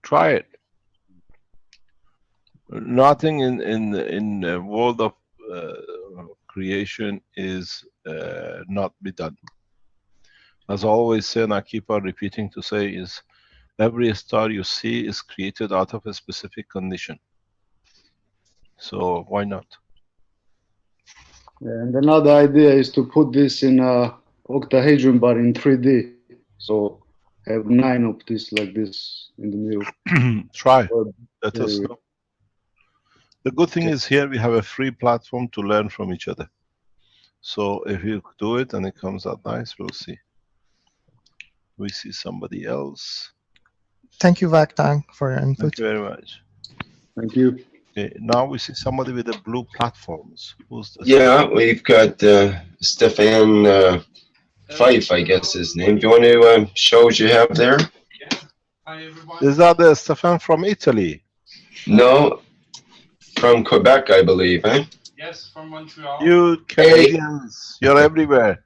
Try it. Nothing in the world of creation is not be done. As I always say, and I keep on repeating to say, is every star you see is created out of a specific condition. So why not? And another idea is to put this in a octahedron, but in 3D. So have 9 of this like this in the middle. Try. Let us know. The good thing is here we have a free platform to learn from each other. So if you do it and it comes out nice, we'll see. We see somebody else. Thank you, Waktang, for your input. Thank you very much. Thank you. Okay, now we see somebody with the blue platforms. Who's this? Yeah, we've got Stefan Fife, I guess his name. Do you want to show what you have there? Is that the Stefan from Italy? No, from Quebec, I believe, eh? Yes, from Montreal. You Canadians, you're everywhere.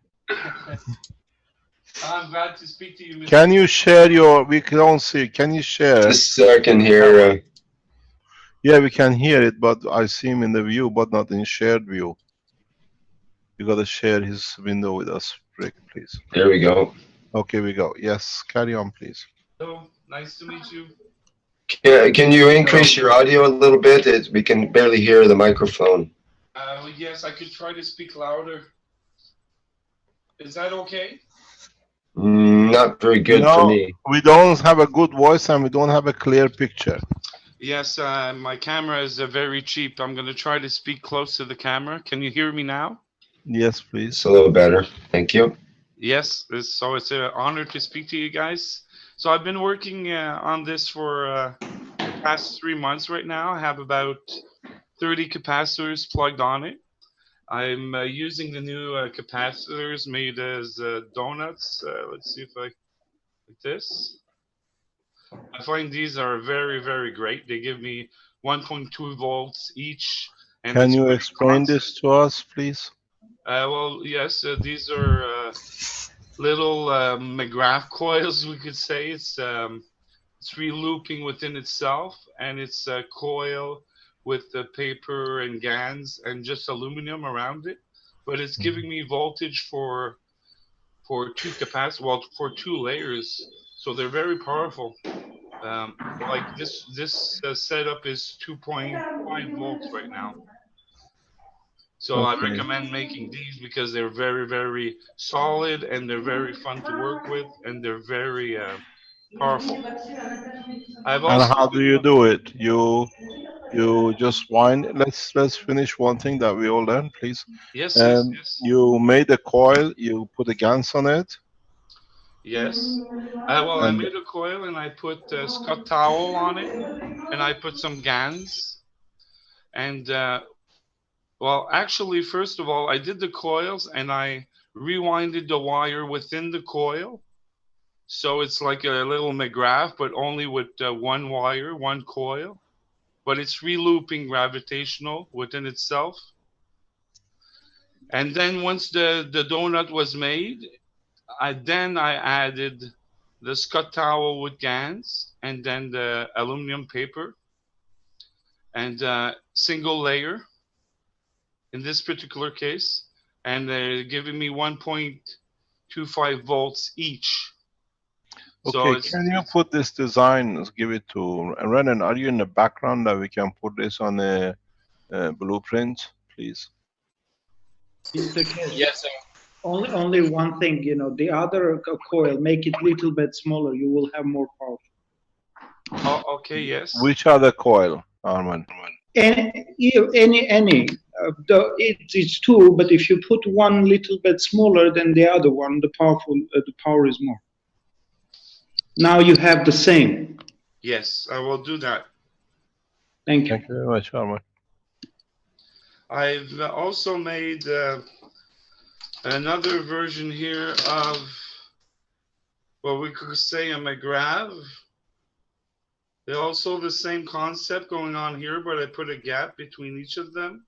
I'm glad to speak to you, Mr. Can you share your, we don't see, can you share? Just so I can hear. Yeah, we can hear it, but I see him in the view, but not in shared view. You gotta share his window with us, Rick, please. There we go. Okay, we go. Yes, carry on, please. Hello, nice to meet you. Can you increase your audio a little bit? We can barely hear the microphone. Yes, I could try to speak louder. Is that okay? Not very good for me. We don't have a good voice and we don't have a clear picture. Yes, my camera is very cheap. I'm going to try to speak close to the camera. Can you hear me now? Yes, please. It's a little better. Thank you. Yes, so it's an honor to speak to you guys. So I've been working on this for the past 3 months right now. I have about 30 capacitors plugged on it. I'm using the new capacitors made as donuts. Let's see if I like this. I find these are very, very great. They give me 1.2 volts each. And Can you explain this to us, please? Well, yes, these are little McGrath coils, we could say. It's re-looping within itself, and it's a coil with the paper and GANs and just aluminum around it. But it's giving me voltage for 2 capacitors, well, for 2 layers. So they're very powerful. Like this setup is 2.5 volts right now. So I recommend making these because they're very, very solid and they're very fun to work with and they're very powerful. And how do you do it? You just wind. Let's finish one thing that we all learned, please. Yes, yes. You made a coil. You put the GANs on it. Yes. Well, I made a coil and I put Scott towel on it, and I put some GANs. And well, actually, first of all, I did the coils and I rewinded the wire within the coil. So it's like a little McGrath, but only with 1 wire, 1 coil. But it's re-looping gravitational within itself. And then once the donut was made, I added the Scott towel with GANs and then the aluminum paper, and single layer in this particular case, and they're giving me 1.25 volts each. So Okay, can you put this design, give it to Renan? Are you in the background that we can put this on a blueprint, please? Mr. Cash, Yes, sir. only one thing, you know, the other coil, make it little bit smaller. You will have more power. Oh, okay, yes. Which other coil, Arman? Any. It's two, but if you put one little bit smaller than the other one, the power is more. Now you have the same. Yes, I will do that. Thank you. Thank you very much, Arman. I've also made another version here of what we could say a McGrath. They're also the same concept going on here, but I put a gap between each of them.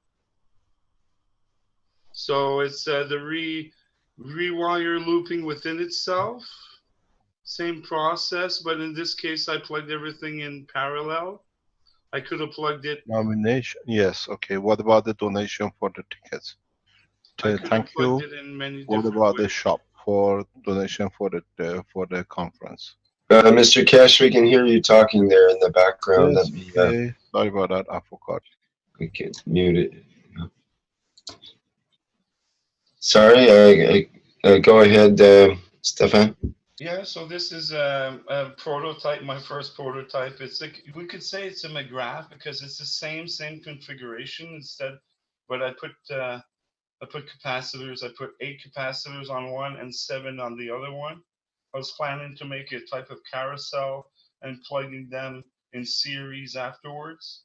So it's the rewire looping within itself. Same process, but in this case, I plugged everything in parallel. I could have plugged it. Nomination, yes. Okay. What about the donation for the tickets? Thank you. What about the shop for donation for the conference? Mr. Cash, we can hear you talking there in the background. Yes, Let me, okay. Sorry about that. I forgot. We can mute it. Sorry. Go ahead, Stefan. Yeah, so this is a prototype, my first prototype. It's like, we could say it's a McGrath because it's the same configuration instead, but I put capacitors. I put 8 capacitors on one and 7 on the other one. I was planning to make a type of carousel and plugging them in series afterwards.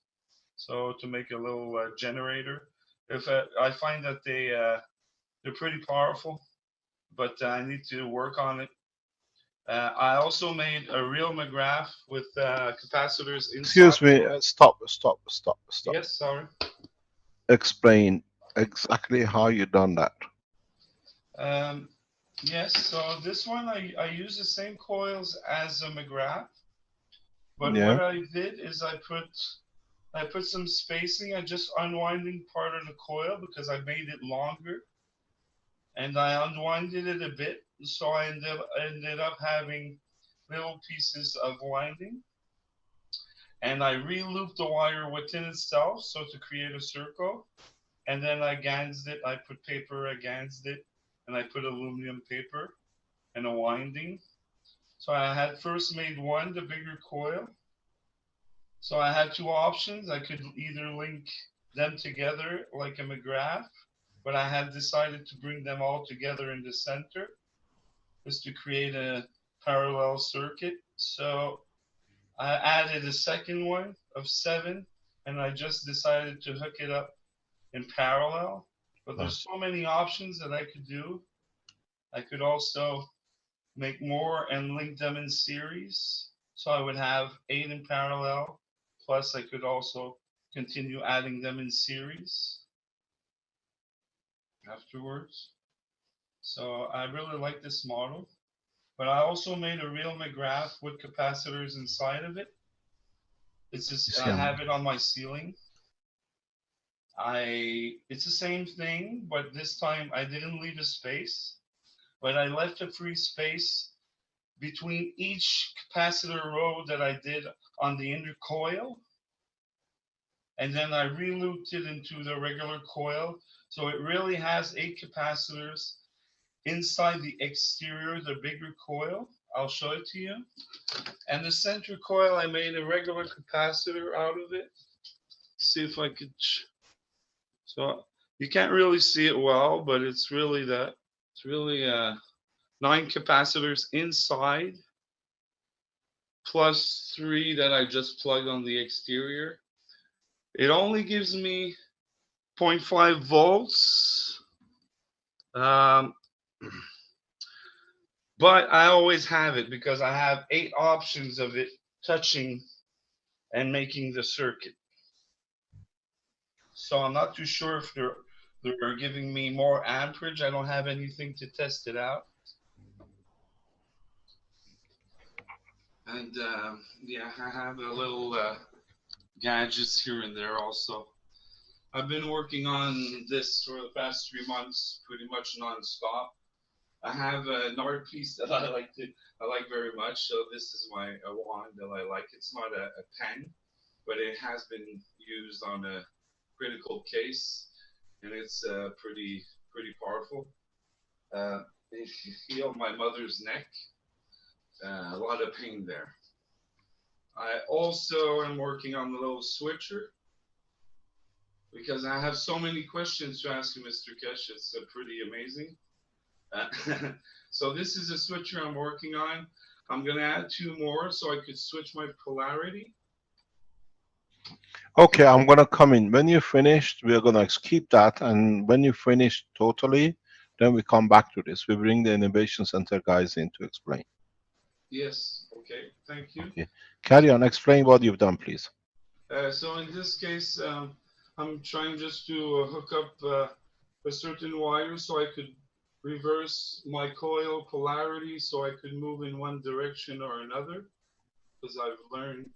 So to make a little generator. If I find that they're pretty powerful, but I need to work on it. I also made a real McGrath with capacitors inside. Excuse me. Stop. Yes, sorry. Explain exactly how you done that. Yes, so this one I use the same coils as a McGrath, but Yeah. what I did is I put some spacing. I just unwinding part of the coil because I made it longer, and I unwinded it a bit, so I ended up having little pieces of winding, and I re-looped the wire within itself, so to create a circle, and then I gansed it. I put paper, I gansed it, and I put aluminum paper and a winding. So I had first made one, the bigger coil. So I had 2 options. I could either link them together like a McGrath, but I had decided to bring them all together in the center just to create a parallel circuit. So I added a second one of 7, and I just decided to hook it up in parallel. But there's so many options that I could do. I could also make more and link them in series. So I would have 8 in parallel, plus I could also continue adding them in series afterwards. So I really like this model. But I also made a real McGrath with capacitors inside of it. It's just, I have it on my ceiling. It's the same thing, but this time I didn't leave a space, but I left a free space between each capacitor row that I did on the inner coil. And then I re-looped it into the regular coil. So it really has 8 capacitors inside the exterior, the bigger coil. I'll show it to you. And the center coil, I made a regular capacitor out of it. See if I could. So you can't really see it well, but it's really 9 capacitors inside, plus 3 that I just plugged on the exterior. It only gives me 0.5 volts. But I always have it because I have 8 options of it touching and making the circuit. So I'm not too sure if they're giving me more amperage. I don't have anything to test it out. And yeah, I have a little gadgets here and there also. I've been working on this for the past 3 months, pretty much non-stop. I have an art piece that I like very much. So this is my wand that I like. It's not a pen, but it has been used on a critical case, and it's pretty powerful. If you feel my mother's neck, a lot of pain there. I also am working on the little switcher because I have so many questions to ask you, Mr. Kesh. It's pretty amazing. So this is a switcher I'm working on. I'm going to add 2 more so I could switch my polarity. Okay, I'm gonna come in. When you're finished, we're gonna keep that, and when you finish totally, then we come back to this. We bring the Innovation Center guys in to explain. Yes, okay, thank you. Okay. Carry on, explain what you've done, please. So in this case, I'm trying just to hook up a certain wire so I could reverse my coil polarity so I could move in one direction or another, because I've learned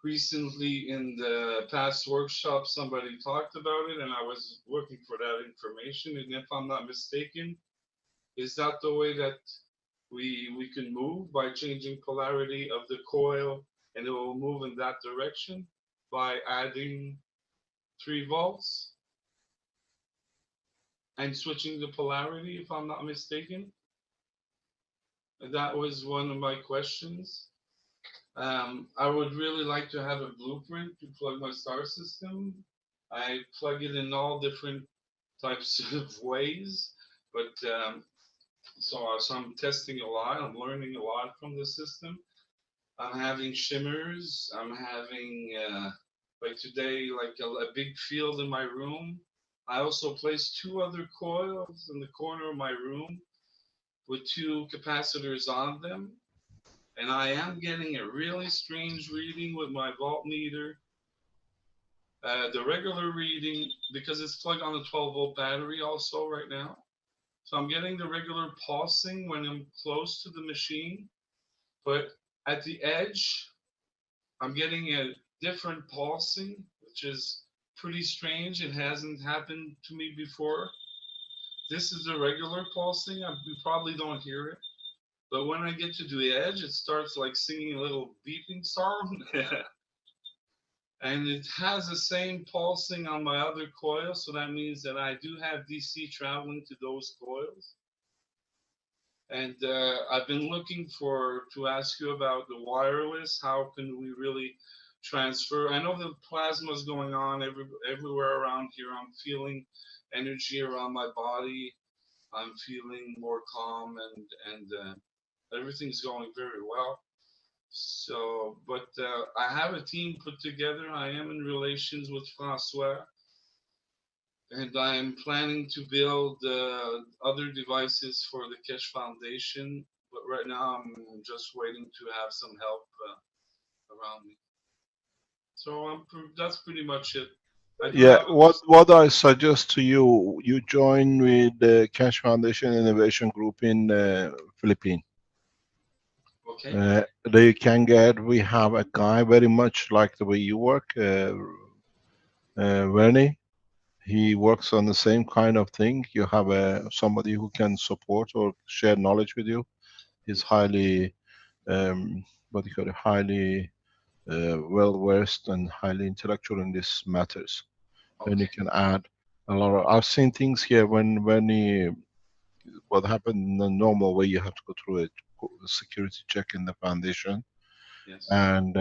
recently in the past workshop somebody talked about it and I was looking for that information, and if I'm not mistaken, is that the way that we can move, by changing polarity of the coil, and it will move in that direction by adding 3 volts and switching the polarity, if I'm not mistaken? That was one of my questions. I would really like to have a blueprint to plug my star system. I plug it in all different types of ways, but so I'm testing a lot. I'm learning a lot from the system. I'm having shimmers. I'm having, like today, like a big field in my room. I also placed 2 other coils in the corner of my room with 2 capacitors on them. And I am getting a really strange reading with my voltmeter. The regular reading, because it's plugged on a 12-volt battery also right now. So I'm getting the regular pulsing when I'm close to the machine. But at the edge, I'm getting a different pulsing, which is pretty strange. It hasn't happened to me before. This is the regular pulsing. You probably don't hear it. But when I get to the edge, it starts like singing a little beeping song. And it has the same pulsing on my other coils. So that means that I do have DC traveling to those coils. And I've been looking to ask you about the wireless. How can we really transfer? I know the plasma is going on everywhere around here. I'm feeling energy around my body. I'm feeling more calm, and everything's going very well. So, but I have a team put together. I am in relations with Francois, and I am planning to build other devices for the Kesh Foundation. But right now, I'm just waiting to have some help around me. So that's pretty much it. Yeah, what I suggest to you, you join with the Kesh Foundation Innovation Group in Philippines. Okay. They can get, we have a guy very much like the way you work, Vernie. He works on the same kind of thing. You have somebody who can support or share knowledge with you. He's highly, highly well versed and highly intellectual in these matters. Okay. And you can add a lot of. I've seen things here when what happened in the normal way. You have to go through a security check in the foundation. Yes. And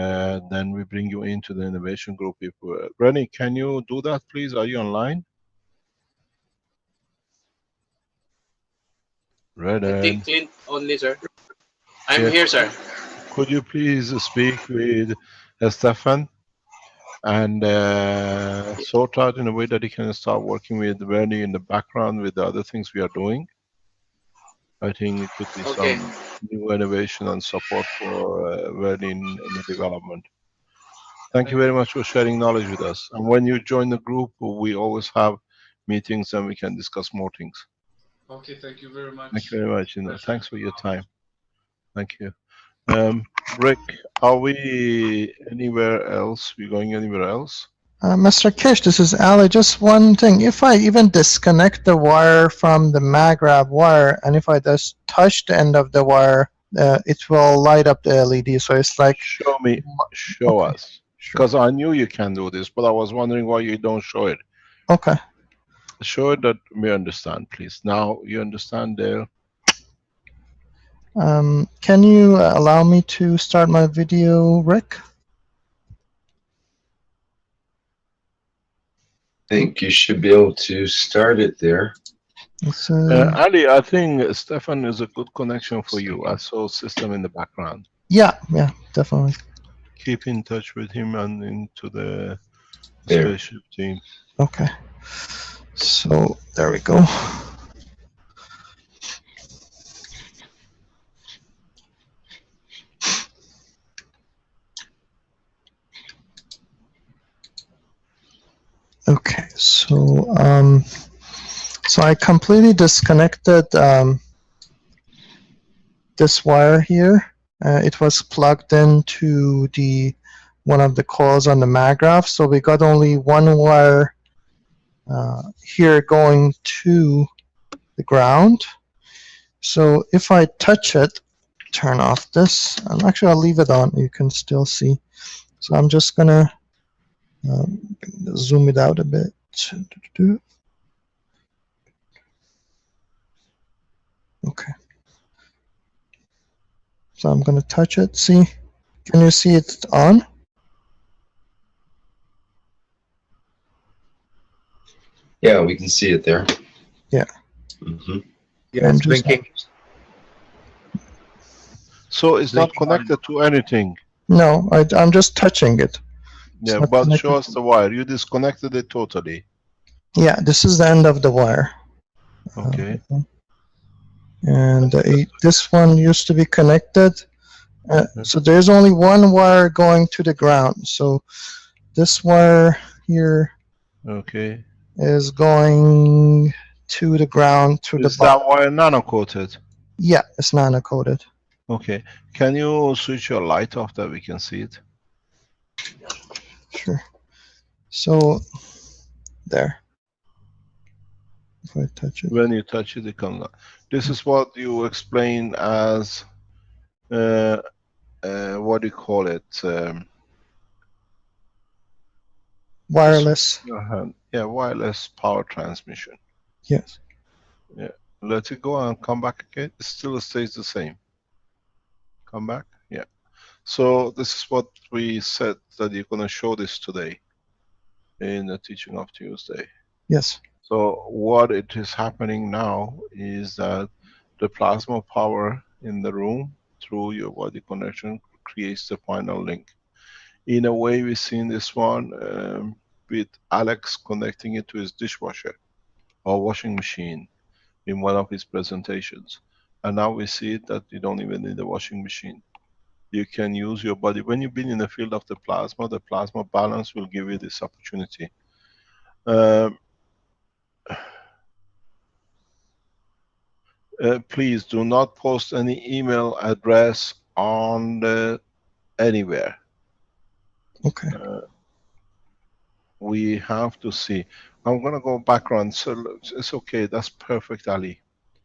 then we bring you into the innovation group. Rennie, can you do that, please? Are you online? I think Clint only, sir. I'm here, sir. Could you please speak with Stefan and sort out in a way that he can start working with Vernie in the background with the other things we are doing? I think it could be some new innovation and support for Vernie in the development. Thank you very much for sharing knowledge with us. And when you join the group, we always have meetings and we can discuss more things. Okay, thank you very much. Thank you very much. Thanks for your time. Thank you. Rick, are we anywhere else? We going anywhere else? Mr. Kish, this is Ali. Just one thing. If I even disconnect the wire from the MagRab wire, and if I just touch the end of the wire, it will light up the LED. So it's like... Show me. Show us. Because I knew you can do this, but I was wondering why you don't show it. Okay. Show it that we understand, please. Now you understand there. Can you allow me to start my video, Rick? I think you should be able to start it there. Ali, I think Stefan is a good connection for you. I saw system in the background. Yeah, definitely. Keep in touch with him and into the There. spaceship team. Okay. So there we go. Okay, so I completely disconnected this wire here. It was plugged into one of the coils on the MagRaf, so we got only one wire here going to the ground. So if I touch it, turn off this, and actually I'll leave it on, you can still see. So I'm just gonna zoom it out a bit. Okay. So I'm gonna touch it, see? Can you see it on? Yeah, we can see it there. Yeah. Mm-hmm. Yeah, it's blinking. So it's not connected to anything. No, I'm just touching it. Yeah, but show us the wire. You disconnected it totally. Yeah, this is the end of the wire. Okay. And this one used to be connected. So there's only one wire going to the ground. So this wire here is going to the ground through the bottom. Is that wire nano-coated? Yeah, it's nano-coated. Okay. Can you switch your light off that we can see it? Sure. So there. If I touch it. When you touch it, it comes out. This is what you explain as what do you call it? Wireless. Yeah, wireless power transmission. Yes. Yeah. Let it go and come back again. It still stays the same. Come back. Yeah. So this is what we said that you're going to show this today in the teaching of Tuesday. Yes. So what it is happening now is that the plasma power in the room through your body connection creates the final link. In a way, we've seen this one with Alex connecting it to his dishwasher or washing machine in one of his presentations. And now we see that you don't even need a washing machine. You can use your body. When you've been in the field of the plasma balance will give you this opportunity. Please do not post any email address on anywhere. Okay. We have to see. I'm going to go background. So it's okay. That's perfect, Ali.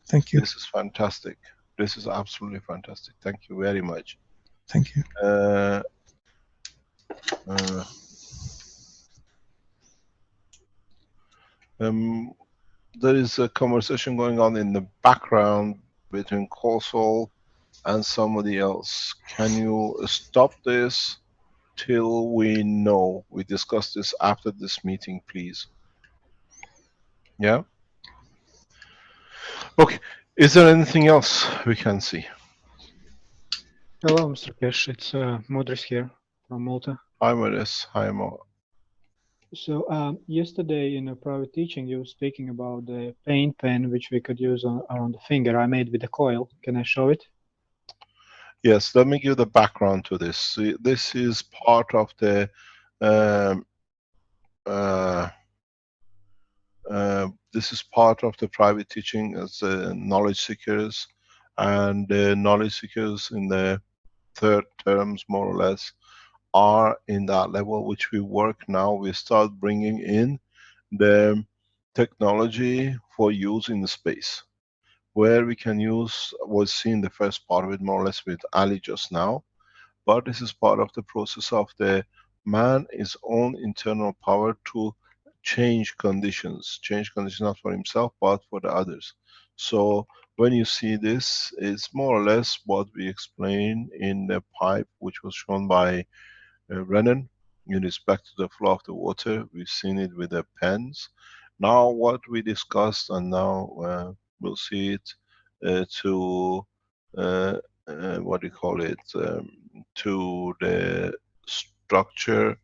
Thank you. This is fantastic. This is absolutely fantastic. Thank you very much. Thank you. There is a conversation going on in the background between Kosol and somebody else. Can you stop this till we know? We discuss this after this meeting, please. Yeah? Okay. Is there anything else we can see? Hello, Mr. Kesh. It's Modris here from Malta. Hi, Modris. Hi, Mo. So yesterday in a private teaching, you were speaking about the paint pen, which we could use around the finger. I made with a coil. Can I show it? Yes, let me give the background to this. See, this is part of the this is part of the private teaching as knowledge seekers, and knowledge seekers in the third terms, more or less, are in that level which we work now. We start bringing in the technology for use in the space, where we can use what's seen the first part of it more or less with Ali just now. But this is part of the process of the man, his own internal power to change conditions not for himself but for the others. So when you see this, it's more or less what we explained in the pipe which was shown by Renan in respect to the flow of the water. We've seen it with the pens. Now what we discussed, and now we'll see it to what do you call it, to the structure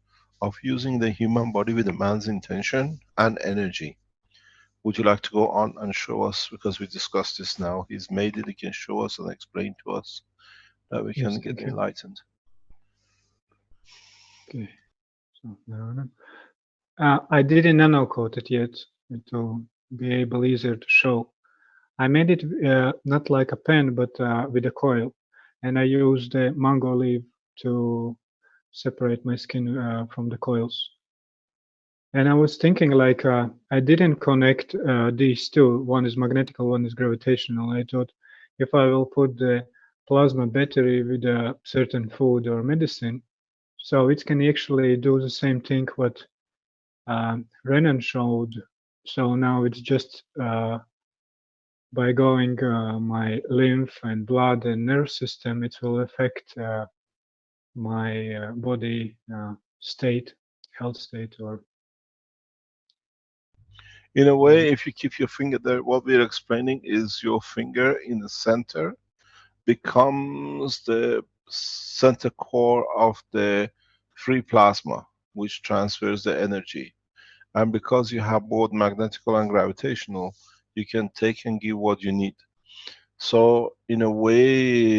of using the human body with a man's intention and energy. Would you like to go on and show us, because we discussed this now, he's made it, he can show us and explain to us that we Yes, can get thank you. enlightened. Okay, so now I didn't nano-coat it yet to be able easier to show. I made it not like a pen, but with a coil, and I used the mango leaf to separate my skin from the coils. And I was thinking, like, I didn't connect these two. One is magnetical, one is gravitational. I thought if I will put the plasma battery with a certain food or medicine, so it can actually do the same thing what Renan showed. So now it's just by going my lymph and blood and nerve system, it will affect my body state, health state, or in a way, if you keep your finger there, what we're explaining is your finger in the center becomes the center core of the free plasma, which transfers the energy. And because you have both magnetical and gravitational, you can take and give what you need. So in a way,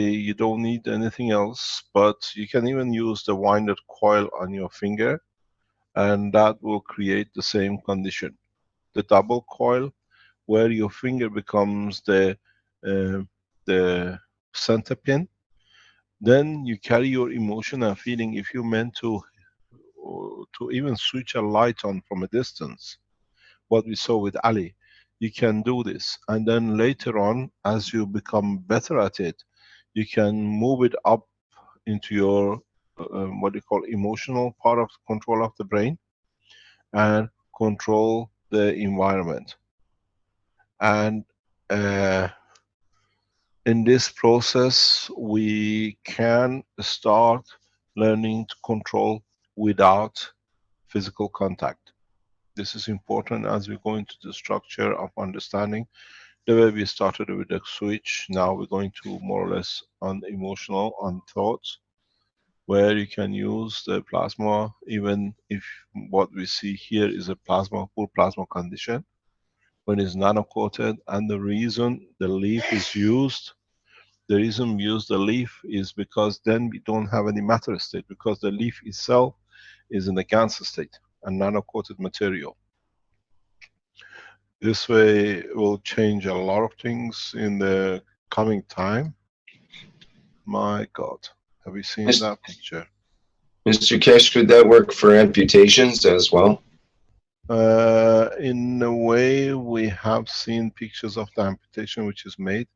you don't need anything else, but you can even use the winded coil on your finger, and that will create the same condition. The double coil, where your finger becomes the center pin, then you carry your emotion and feeling. If you meant to even switch a light on from a distance, what we saw with Ali, you can do this, and then later on, as you become better at it, you can move it up into your what you call emotional part of control of the brain, and control the environment. And in this process, we can start learning to control without physical contact. This is important as we go into the structure of understanding. The way we started with the switch, now we're going to more or less on emotional, on thoughts, where you can use the plasma, even if what we see here is a plasma, full plasma condition, when it's nano-coated. And the reason the leaf is used, the reason we use the leaf is because then we don't have any matter state, because the leaf itself is in a GaNs state, a nano-coated material. This way will change a lot of things in the coming time. My God, have you seen that picture? Mr. Kesh, would that work for amputations as well? In a way, we have seen pictures of the amputation which is made.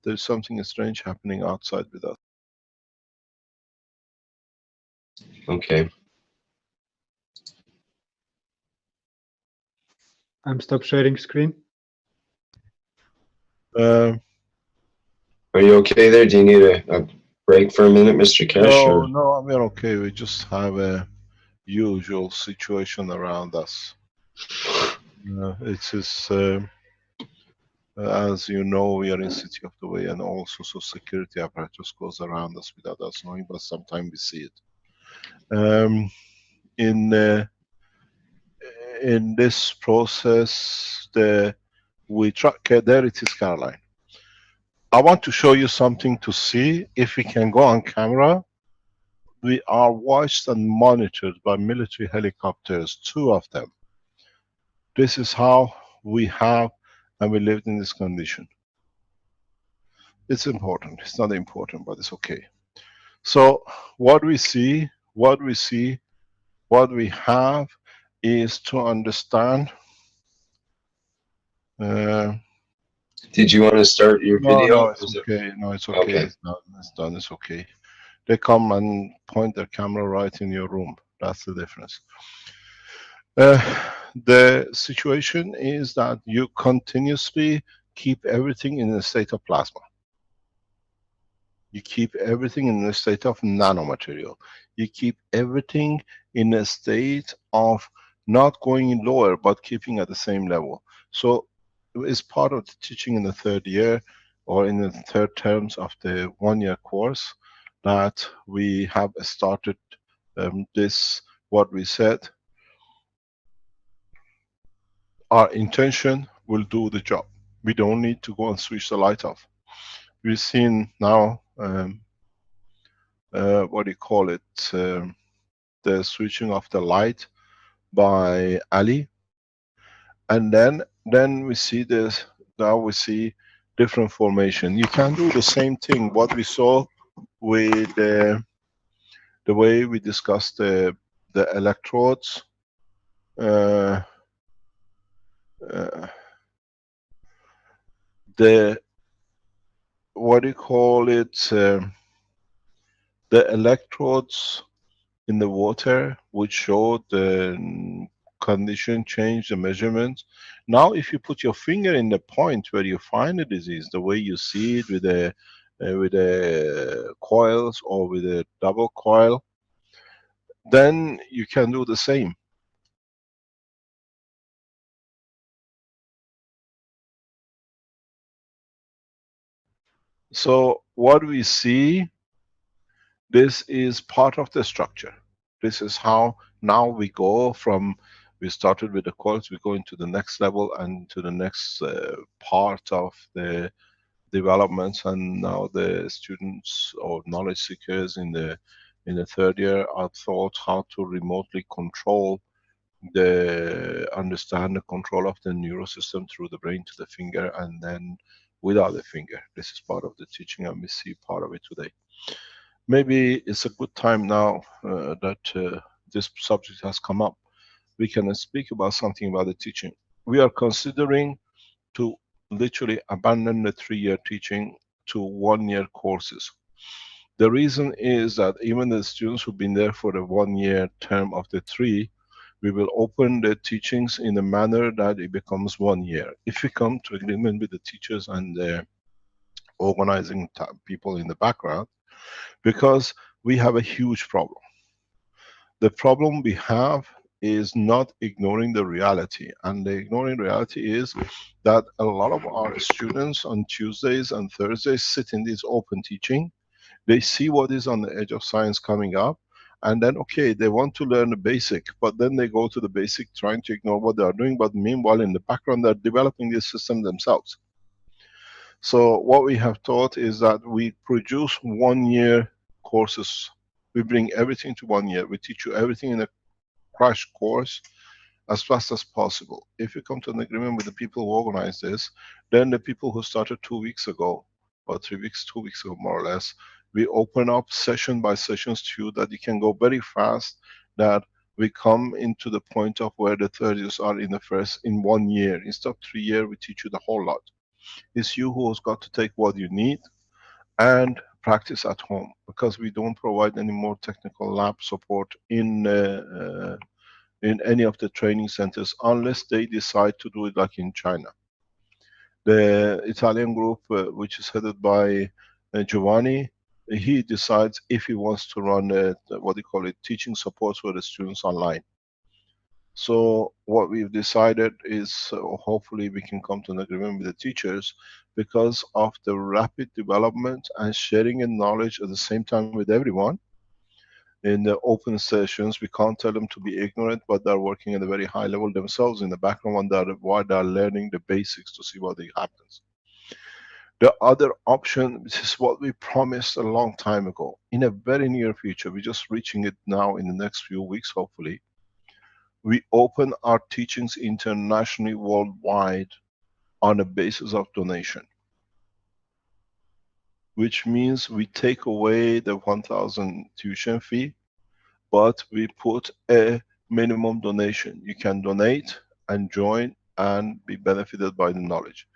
There's something strange happening outside with us. Okay. I'm stop sharing screen. Are you okay there? Do you need a break for a minute, Mr. Kesh? No, or? no, we're okay. We just have a usual situation around us. It is, as you know, we are in City of the Way, and all sorts of security apparatus goes around us without us knowing, but sometimes we see it. In this process, we try. Okay, there it is, Caroline. I want to show you something to see if we can go on camera. We are watched and monitored by military helicopters, 2 of them. This is how we have, and we lived in this condition. It's important. It's not important, but it's okay. So what we see, what we have is to understand. Did you want to start your No, video? it's Is it- okay. No, it's okay. Okay. It's done. It's done. It's okay. They come and point their camera right in your room. That's the difference. The situation is that you continuously keep everything in a state of plasma. You keep everything in a state of nanomaterial. You keep everything in a state of not going lower, but keeping at the same level. So it's part of the teaching in the third year or in the third terms of the 1-year course that we have started this, what we said, our intention will do the job. We don't need to go and switch the light off. We've seen now, what do you call it, the switching of the light by Ali, and then we see this. Now we see different formation. You can do the same thing. What we saw with the way we discussed the electrodes. The what do you call it? The electrodes in the water which show the condition change, the measurements. Now if you put your finger in the point where you find the disease, the way you see it with the coils or with a double coil, then you can do the same. So what we see, this is part of the structure. This is how now we go from, we started with the coils, we go into the next level and to the next part of the developments, and now the students or knowledge seekers in the third year are taught how to remotely control understand the control of the neural system through the brain to the finger and then without the finger. This is part of the teaching and we see part of it today. Maybe it's a good time now that this subject has come up. We can speak about something about the teaching. We are considering to literally abandon the 3-year teaching to 1-year courses. The reason is that even the students who've been there for the 1-year term of the 3, we will open the teachings in a manner that it becomes 1 year. If we come to agreement with the teachers and the organizing people in the background, because we have a huge problem. The problem we have is not ignoring the reality, and the ignoring reality is that a lot of our students on Tuesdays and Thursdays sit in this open teaching. They see what is on the edge of science coming up, and then okay, they want to learn the basic, but then they go to the basic trying to ignore what they are doing, but meanwhile in the background they're developing this system themselves. So what we have taught is that we produce 1-year courses. We bring everything to 1 year. We teach you everything in a crash course as fast as possible. If you come to an agreement with the people who organize this, then the people who started 2 weeks ago, or 3 weeks, 2 weeks ago more or less, we open up session by sessions to you that you can go very fast, that we come into the point of where the third years are in 1 year. Instead of 3 years, we teach you the whole lot. It's you who has got to take what you need and practice at home, because we don't provide any more technical lab support in any of the training centers unless they decide to do it like in China. The Italian group, which is headed by Giovanni, he decides if he wants to run what they call it, teaching support for the students online. So what we've decided is hopefully we can come to an agreement with the teachers, because of the rapid development and sharing in knowledge at the same time with everyone. In the open sessions, we can't tell them to be ignorant, but they're working at a very high level themselves in the background while they're learning the basics to see what happens. The other option, which is what we promised a long time ago, in a very near future, we're just reaching it now in the next few weeks, hopefully. We open our teachings internationally, worldwide, on a basis of donation. which means we take away the 1,000 tuition fee, but we put a minimum donation. You can donate and join and be benefited by the knowledge.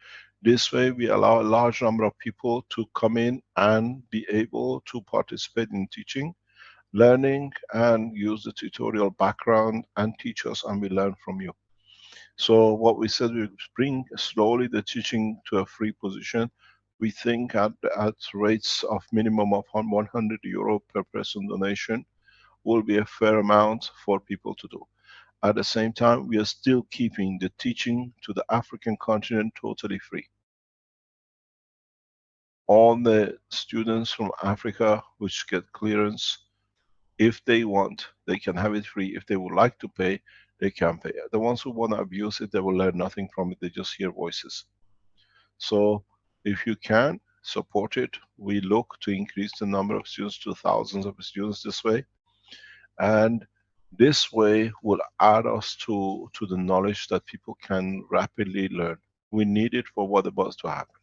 This way we allow a large number of people to come in and be able to participate in teaching, learning, and use the tutorial background and teach us, and we learn from you. So what we said, we bring slowly the teaching to a free position. We think at rates of minimum of 100 euro per person donation will be a fair amount for people to do. At the same time, we are still keeping the teaching to the African continent totally free. All the students from Africa which get clearance, if they want, they can have it free. If they would like to pay, they can pay. The ones who want to abuse it, they will learn nothing from it. They just hear voices. So if you can support it, we look to increase the number of students to thousands of students this way. And this way will add us to the knowledge that people can rapidly learn. We need it for what about to happen.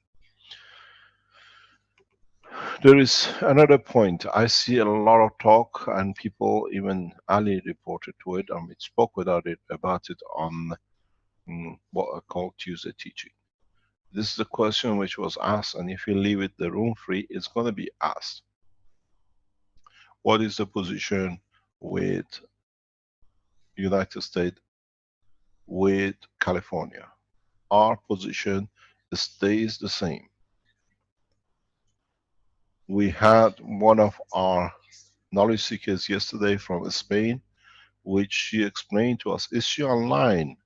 There is another point. I see a lot of talk, and people, even Ali reported to it, and we spoke about it on what I call Tuesday teaching. This is a question which was asked, and if you leave it the room free, it's going to be asked. What is the position with United States, with California? Our position stays the same. We had one of our knowledge seekers yesterday from Spain, which she explained to us. Is she online?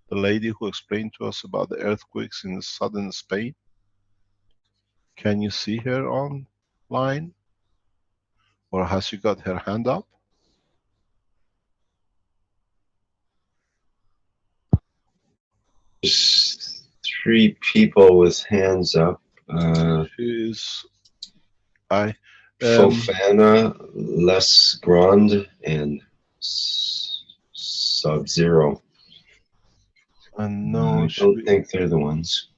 The lady who explained to us about the earthquakes in southern Spain. Can you see her online? Or has she got her hand up? There's 3 people with hands up. She's Fofana, Les Grand, and Sub-Zero. And no, I don't think they're the ones.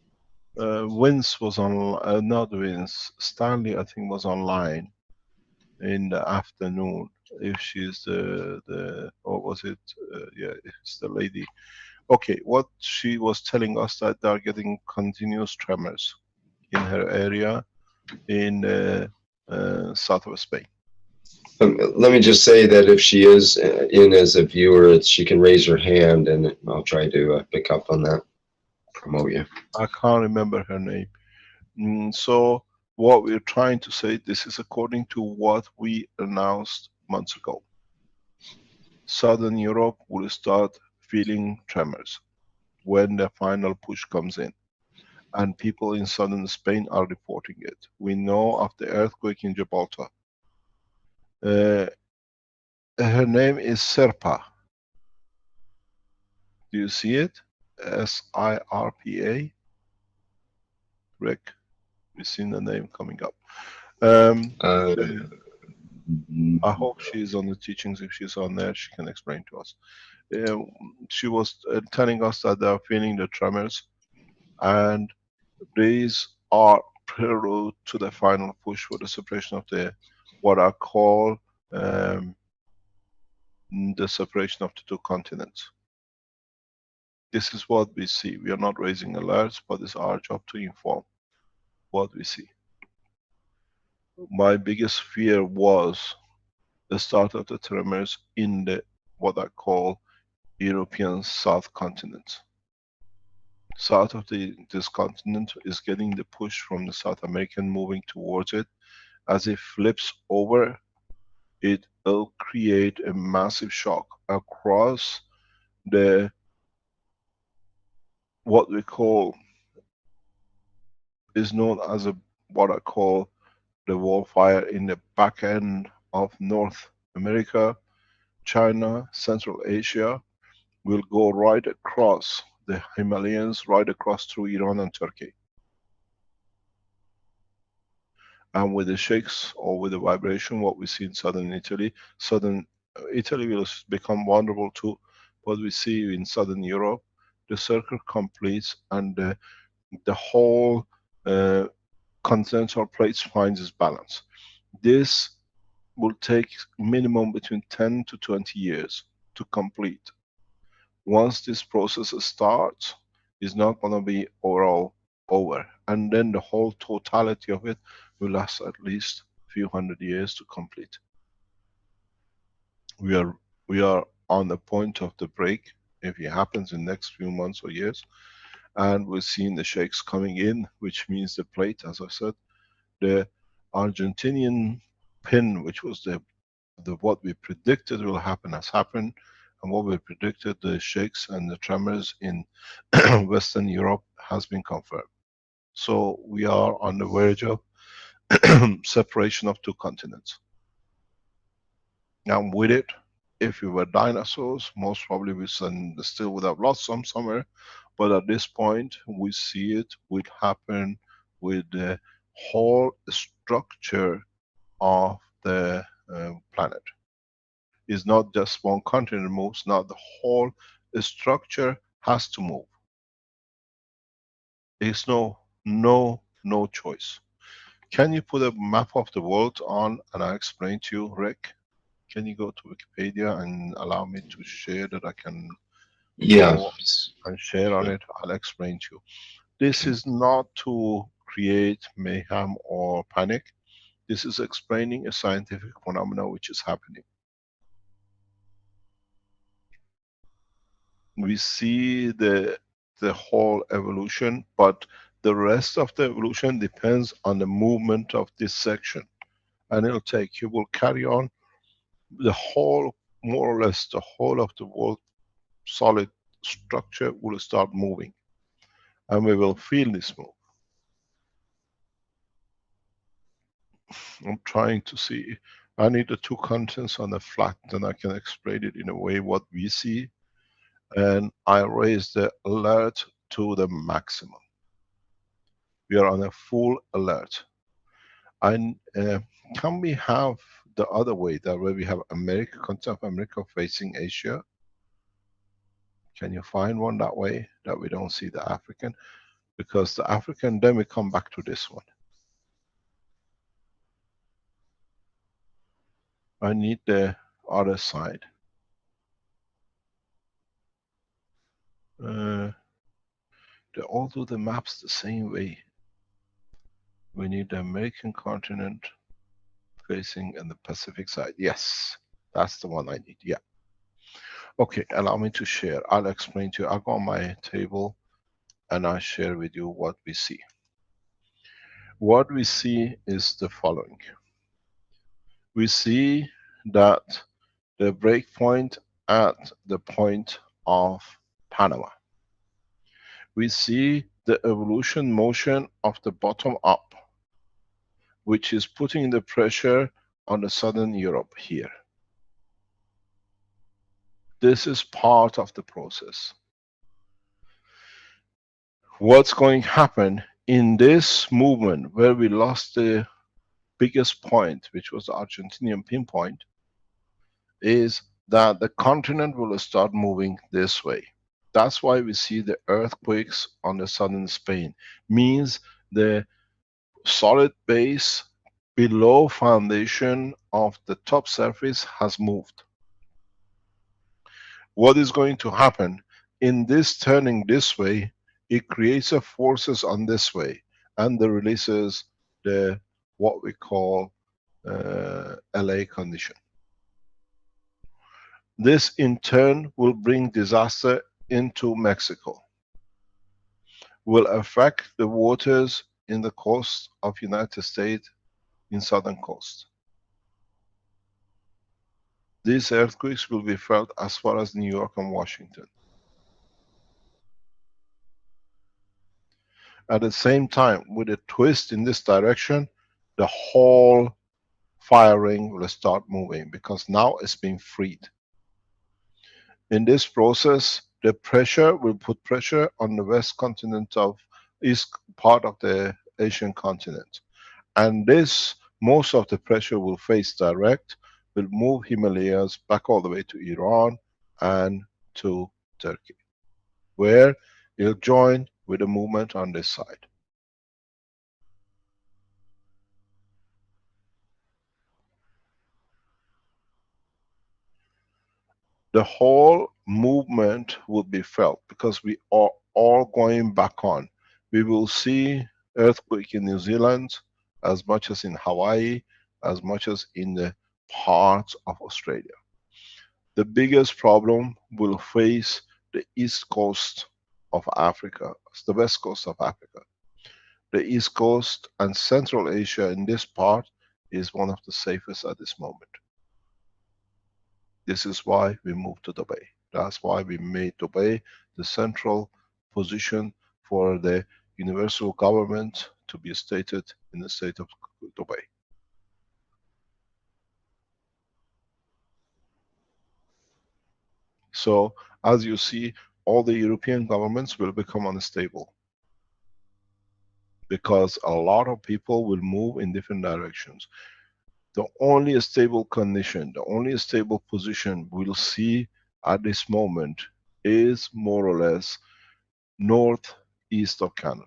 Vince was on, not Vince, Stanley I think was online in the afternoon. If she's the or was it, yeah, it's the lady. Okay, what she was telling us that they are getting continuous tremors in her area in the south of Spain. Let me just say that if she is in as a viewer, she can raise her hand, and I'll try to pick up on that, promote you. I can't remember her name. So what we're trying to say, this is according to what we announced months ago. Southern Europe will start feeling tremors when the final push comes in. And people in southern Spain are reporting it. We know of the earthquake in Gibraltar. Her name is Sirpa. Do you see it? S-I-R-P-A. Rick, we've seen the name coming up. I hope she's on the teachings. If she's on there, she can explain to us. She was telling us that they are feeling the tremors, and these are prelude to the final push for the separation of the, what I call the separation of the 2 continents. This is what we see. We are not raising alerts, but it's our job to inform what we see. My biggest fear was the start of the tremors in the, what I call, European South continent. South of this continent is getting the push from the South American moving towards it. As it flips over, it will create a massive shock across the, what we call, is known as a, what I call, the wall fire in the back end of North America, China, Central Asia, will go right across the Himalayas, right across through Iran and Turkey. And with the shakes or with the vibration, what we see in southern Italy will become vulnerable too. What we see in southern Europe, the circle completes, and the whole continental plates finds its balance. This will take minimum between 10 to 20 years to complete. Once this process starts, it's not going to be overall over, and then the whole totality of it will last at least a few hundred years to complete. We are on the point of the break, if it happens in the next few months or years, and we're seeing the shakes coming in, which means the plate, as I said, the Argentinian pin, which was the what we predicted will happen, has happened, and what we predicted, the shakes and the tremors in Western Europe, has been confirmed. So we are on the verge of separation of two continents. Now with it, if we were dinosaurs, most probably we still would have lost some somewhere, but at this point we see it would happen with the whole structure of the planet. It's not just one continent moves, now the whole structure has to move. There's no choice. Can you put a map of the world on and I explain to you, Rick? Can you go to Wikipedia and allow me to share that I can go and share on it? I'll explain to you. This is not to create mayhem or panic. This is explaining a scientific phenomenon which is happening. We see the whole evolution, but the rest of the evolution depends on the movement of this section. And you will carry on the whole, more or less the whole of the world solid structure will start moving. And we will feel this move. I'm trying to see. I need the two contents on the flat, then I can explain it in a way what we see. And I raise the alert to the maximum. We are on a full alert. And can we have the other way, that way we have America, continent of America facing Asia? Can you find one that way, that we don't see the African? Because the African, then we come back to this one. I need the other side. They all do the maps the same way. We need the American continent facing in the Pacific side. Yes, that's the one I need. Yeah. Okay, allow me to share. I'll explain to you. I'll go on my table and I'll share with you what we see. What we see is the following. We see that the breakpoint at the point of Panama. We see the evolution motion of the bottom up, which is putting the pressure on the southern Europe here. This is part of the process. What's going to happen in this movement where we lost the biggest point, which was the Argentinian pinpoint, is that the continent will start moving this way. That's why we see the earthquakes on the southern Spain. Means the solid base below foundation of the top surface has moved. What is going to happen in this turning this way, it creates a forces on this way and it releases the what we call LA condition. This in turn will bring disaster into Mexico, will affect the waters in the coast of United States in southern coast. These earthquakes will be felt as far as New York and Washington. At the same time, with a twist in this direction, the whole fire ring will start moving because now it's been freed. In this process, the pressure will put pressure on the west continent of east part of the Asian continent. And this, most of the pressure will face direct, will move Himalayas back all the way to Iran and to Turkey, where it'll join with a movement on this side. the whole movement will be felt because we are all going back on. We will see earthquake in New Zealand as much as in Hawaii, as much as in the parts of Australia. The biggest problem will face the east coast of Africa, the west coast of Africa. The east coast and Central Asia in this part is one of the safest at this moment. This is why we moved to Dubai. That's why we made Dubai the central position for the universal government to be stated in the state of Dubai. So, as you see, all the European governments will become unstable because a lot of people will move in different directions. The only stable condition, the only stable position we'll see at this moment is more or less northeast of Canada.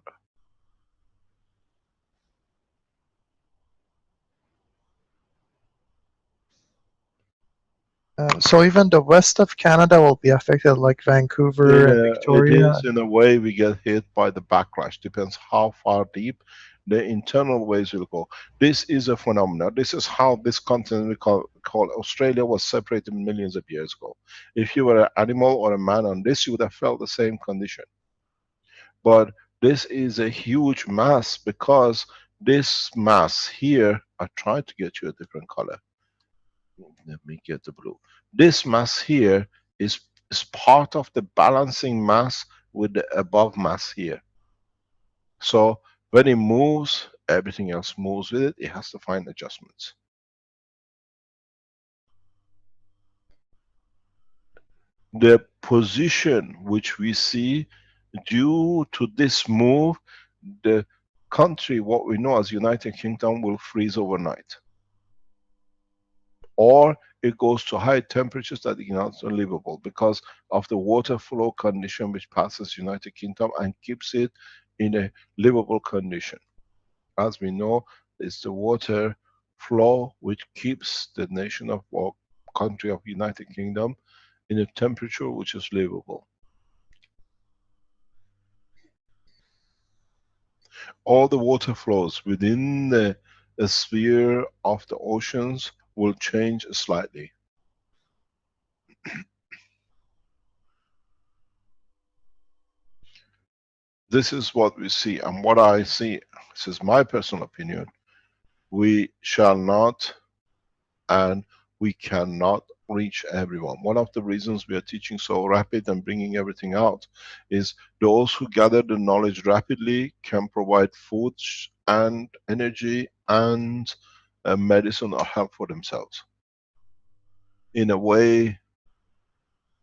So even the west of Canada will be affected, like Vancouver and Victoria? It is, in a way, we get hit by the backlash. Depends how far deep the internal waves will go. This is a phenomenon. This is how this continent we call Australia was separated millions of years ago. If you were an animal or a man on this, you would have felt the same condition. But this is a huge mass because this mass here, I tried to get you a different color. Let me get the blue. This mass here is part of the balancing mass with the above mass here. So when it moves, everything else moves with it. It has to find adjustments. The position which we see due to this move, the country, what we know as United Kingdom, will freeze overnight. Or it goes to high temperatures that are not livable because of the water flow condition which passes United Kingdom and keeps it in a livable condition. As we know, it's the water flow which keeps the nation of or country of United Kingdom in a temperature which is livable. All the water flows within the sphere of the oceans will change slightly. This is what we see, and what I see, this is my personal opinion, we shall not and we cannot reach everyone. One of the reasons we are teaching so rapid and bringing everything out is those who gather the knowledge rapidly can provide food and energy and medicine or help for themselves. In a way,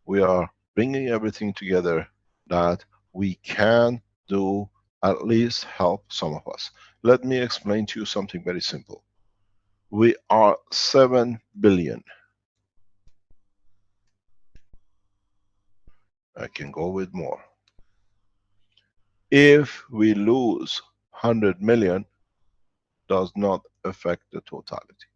we are bringing everything together that we can do, at least help some of us. Let me explain to you something very simple. We are 7 billion. I can go with more. If we lose 100 million, does not affect the totality.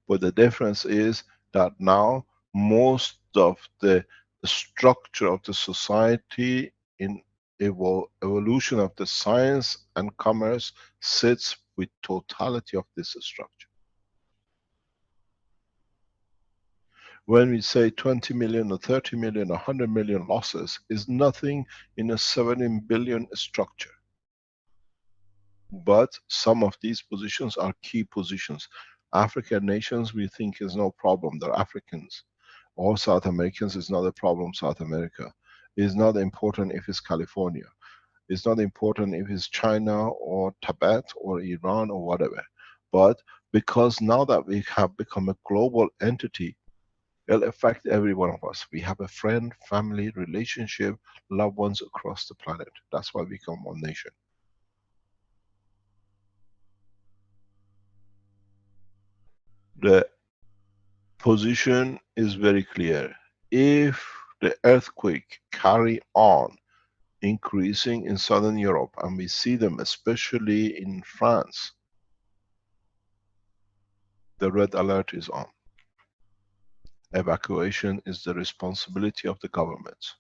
But the difference is that now most of the structure of the society in evolution of the science and commerce sits with totality of this structure. When we say 20 million or 30 million or 100 million losses, is nothing in a 17 billion structure. But some of these positions are key positions. African nations we think is no problem, they're Africans. Or South Americans is not a problem, South America. It's not important if it's California. It's not important if it's China or Tibet or Iran or whatever. But because now that we have become a global entity, it'll affect every one of us. We have a friend, family, relationship, loved ones across the planet. That's why we become one nation. The position is very clear. If the earthquake carry on increasing in Southern Europe, and we see them especially in France, the red alert is on. Evacuation is the responsibility of the government.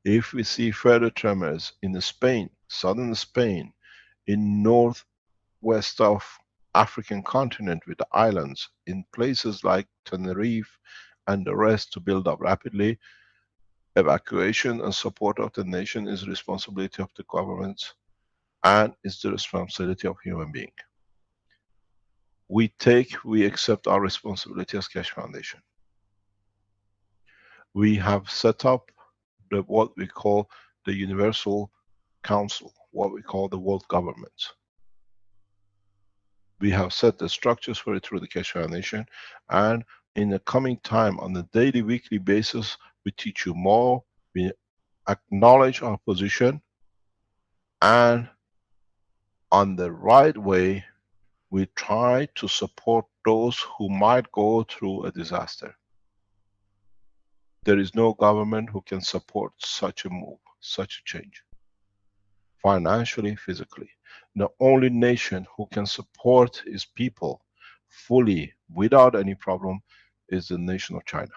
If we see further tremors in Spain, southern Spain, in northwest of African continent with the islands, in places like Tenerife and the rest to build up rapidly, evacuation and support of the nation is responsibility of the government and is the responsibility of human being. We accept our responsibility as Keshe Foundation. We have set up what we call the Universal Council, what we call the world government. We have set the structures for it through the Keshe Foundation, and in the coming time, on a daily, weekly basis, we teach you more, we acknowledge our position, and on the right way, we try to support those who might go through a disaster. There is no government who can support such a move, such a change, financially, physically. The only nation who can support its people fully, without any problem, is the nation of China,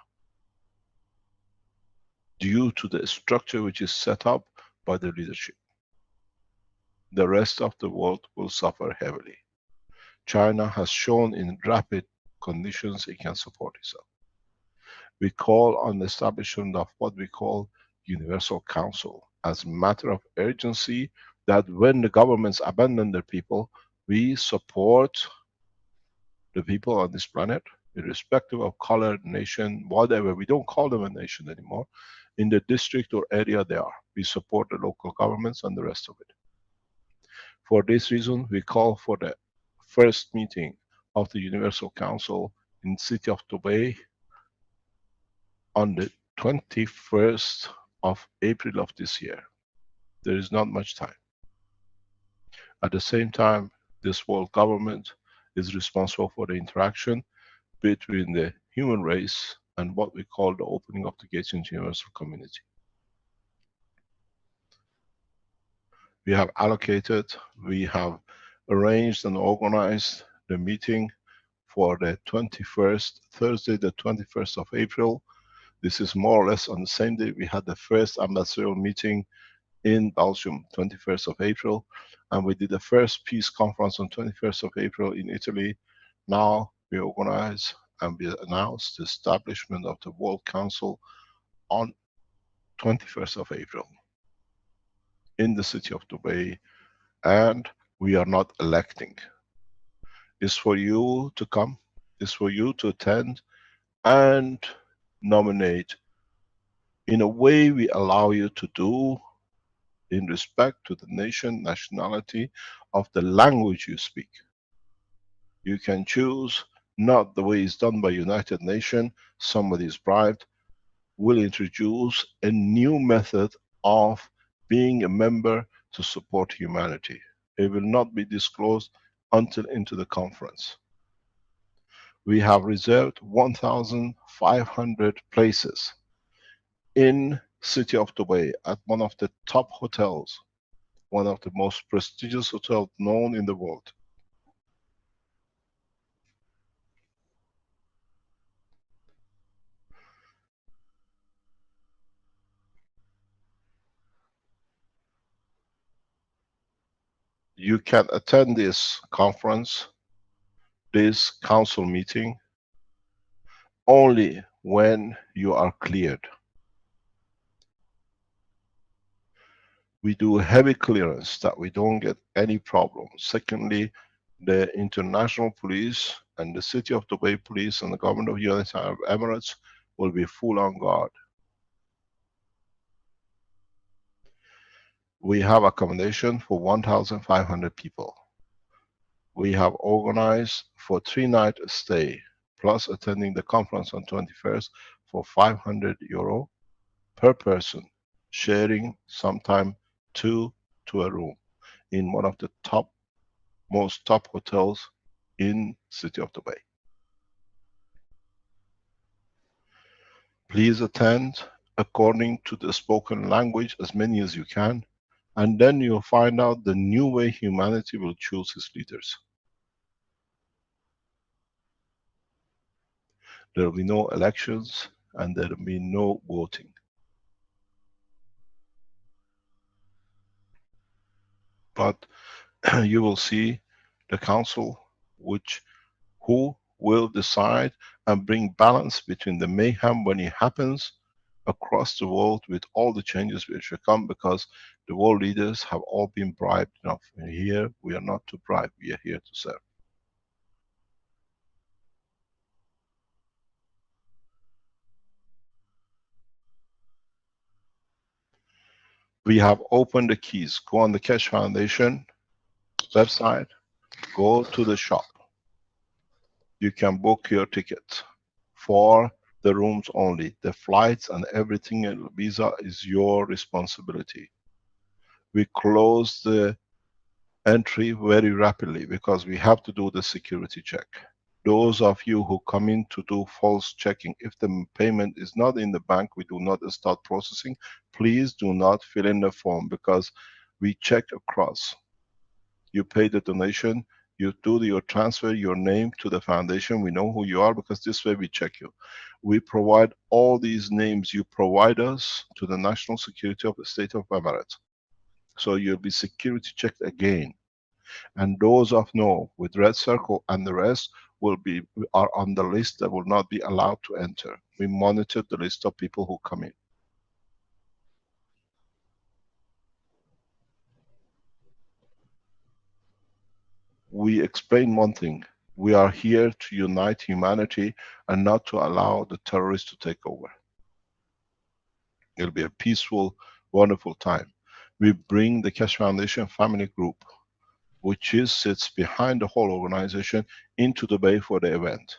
due to the structure which is set up by the leadership. The rest of the world will suffer heavily. China has shown in rapid conditions it can support itself. We call on the establishment of what we call Universal Council as a matter of urgency, that when the governments abandon their people, we support the people on this planet, irrespective of color, nation, whatever. We don't call them a nation anymore. In the district or area they are. We support the local governments and the rest of it. For this reason, we call for the first meeting of the Universal Council in the city of Dubai on the 21st of April of this year. There is not much time. At the same time, this world government is responsible for the interaction between the human race and what we call the opening of the gates into universal community. We have allocated, we have arranged and organized the meeting for the 21st, Thursday the 21st of April. This is more or less on the same day we had the first ambassadorial meeting in Belgium, 21st of April, and we did the first peace conference on 21st of April in Italy. Now we organize and we announce the establishment of the World Council on 21st of April in the city of Dubai, and we are not electing. It's for you to come, it's for you to attend and nominate in a way we allow you to do in respect to the nation, nationality of the language you speak. You can choose not the way it's done by United Nations, somebody is bribed. We'll introduce a new method of being a member to support humanity. It will not be disclosed until into the conference. We have reserved 1,500 places in city of Dubai at one of the top hotels, one of the most prestigious hotels known in the world. You can attend this conference, this council meeting, only when you are cleared. We do heavy clearance that we don't get any problem. Secondly, the international police and the city of Dubai police and the government of United Arab Emirates will be full on guard. We have accommodation for 1,500 people. We have organized for 3-night stay, plus attending the conference on 21st for €500 per person, sharing sometime 2 to a room in one of the most top hotels in city of Dubai. Please attend according to the spoken language, as many as you can, and then you'll find out the new way humanity will choose its leaders. There will be no elections and there will be no voting. But you will see the council who will decide and bring balance between the mayhem when it happens across the world with all the changes which will come, because the world leaders have all been bribed enough. And here we are not to bribe, we are here to serve. We have opened the keys. Go on the Keshe Foundation website, go to the shop. You can book your ticket for the rooms only. The flights and everything and visa is your responsibility. We close the entry very rapidly because we have to do the security check. Those of you who come in to do false checking, if the payment is not in the bank, we do not start processing. Please do not fill in the form, because we check across. You pay the donation, you do your transfer, your name to the foundation, we know who you are, because this way we check you. We provide all these names you provide us to the National Security of the State of Emirates. So you'll be security checked again. And those of no with red circle and the rest are on the list that will not be allowed to enter. We monitor the list of people who come in. We explain one thing: we are here to unite humanity and not to allow the terrorists to take over. It'll be a peaceful, wonderful time. We bring the Keshe Foundation family group, which sits behind the whole organization, into the bay for the event.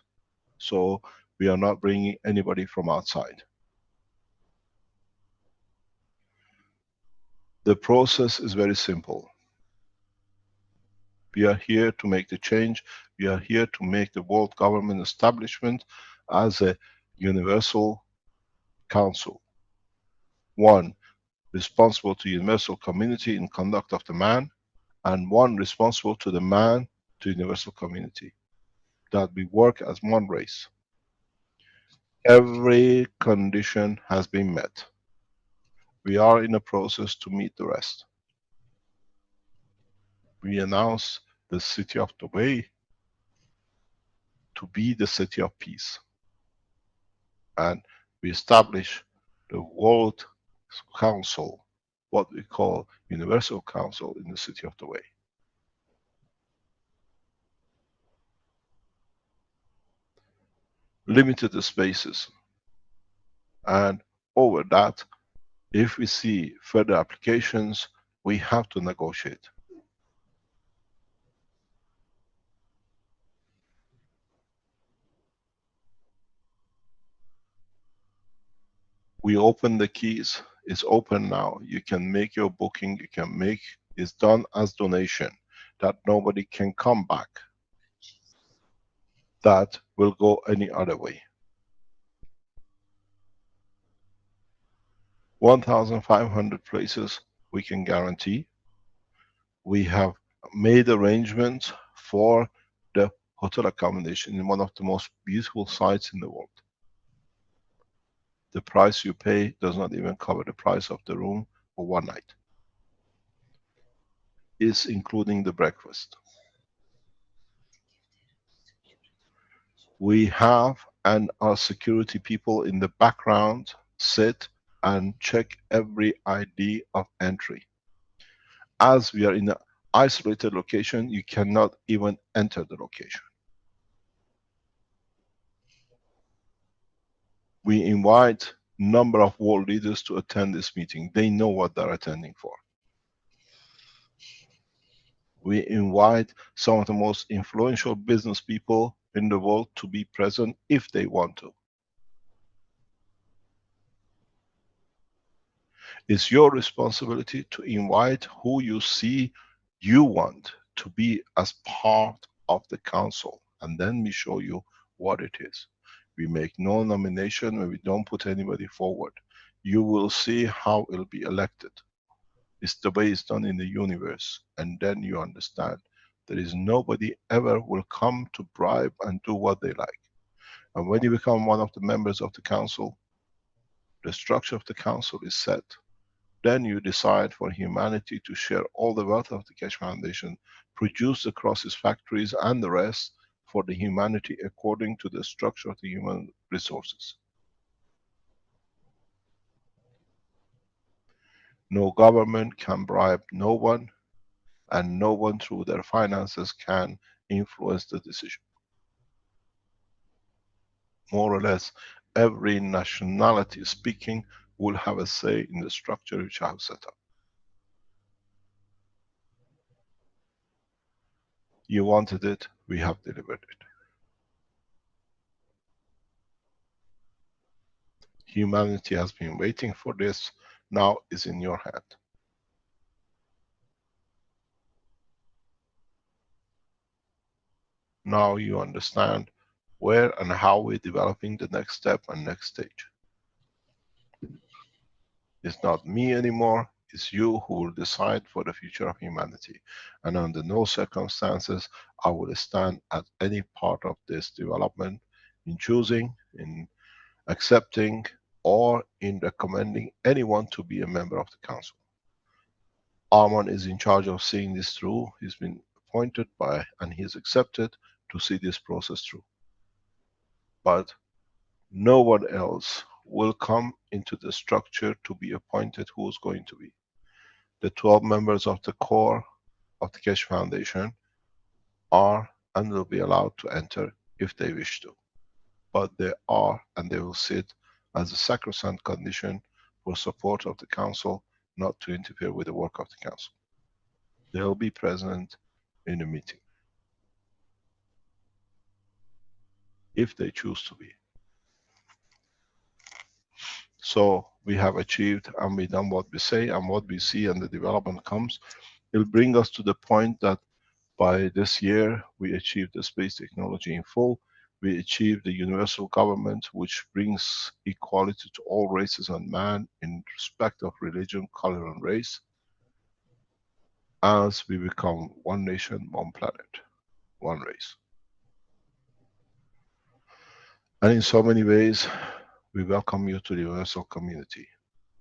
So we are not bringing anybody from outside. The process is very simple. We are here to make the change. We are here to make the world government establishment as a universal council. One responsible to universal community in conduct of the man, and one responsible to the man to universal community. That we work as one race. Every condition has been met. We are in a process to meet the rest. We announce the city of Dubai to be the city of peace. And we establish the World Council, what we call Universal Council, in the city of Dubai. Limited spaces. And over that, if we see further applications, we have to negotiate. We open the keys. It's open now. You can make your booking. You can make. It's done as donation, that nobody can come back. That will go any other way. 1,500 places we can guarantee. We have made arrangements for the hotel accommodation in one of the most beautiful sites in the world. The price you pay does not even cover the price of the room for one night. It's including the breakfast. We have, and our security people in the background sit and check every ID of entry. As we are in an isolated location, you cannot even enter the location. We invite a number of world leaders to attend this meeting. They know what they're attending for. We invite some of the most influential business people in the world to be present if they want to. It's your responsibility to invite who you see you want to be as part of the council, and then we show you what it is. We make no nomination and we don't put anybody forward. You will see how it'll be elected. It's the way it's done in the universe, and then you understand there is nobody ever will come to bribe and do what they like. And when you become one of the members of the council, the structure of the council is set. Then you decide for humanity to share all the wealth of the Keshe Foundation, produced across its factories and the rest for the humanity according to the structure of the human resources. No government can bribe no one, and no one through their finances can influence the decision. More or less, every nationality speaking will have a say in the structure which I have set up. You wanted it, we have delivered it. Humanity has been waiting for this, now is in your hand. Now you understand where and how we're developing the next step and next stage. It's not me anymore, it's you who will decide for the future of humanity. And under no circumstances I will stand at any part of this development in choosing, in accepting, or in recommending anyone to be a member of the council. Arman is in charge of seeing this through. He's been appointed by and he's accepted to see this process through. But no one else will come into the structure to be appointed who is going to be. The 12 members of the core of the Keshe Foundation are and will be allowed to enter if they wish to. But they are and they will sit as a sacrosanct condition for support of the council, not to interfere with the work of the council. They will be present in the meeting, if they choose to be. So we have achieved and we done what we say, and what we see, and the development comes. It'll bring us to the point that by this year we achieved the space technology in full. We achieved the universal government, which brings equality to all races and man in respect of religion, color and race. As we become one nation, one planet, one race. And in so many ways, we welcome you to the universal community.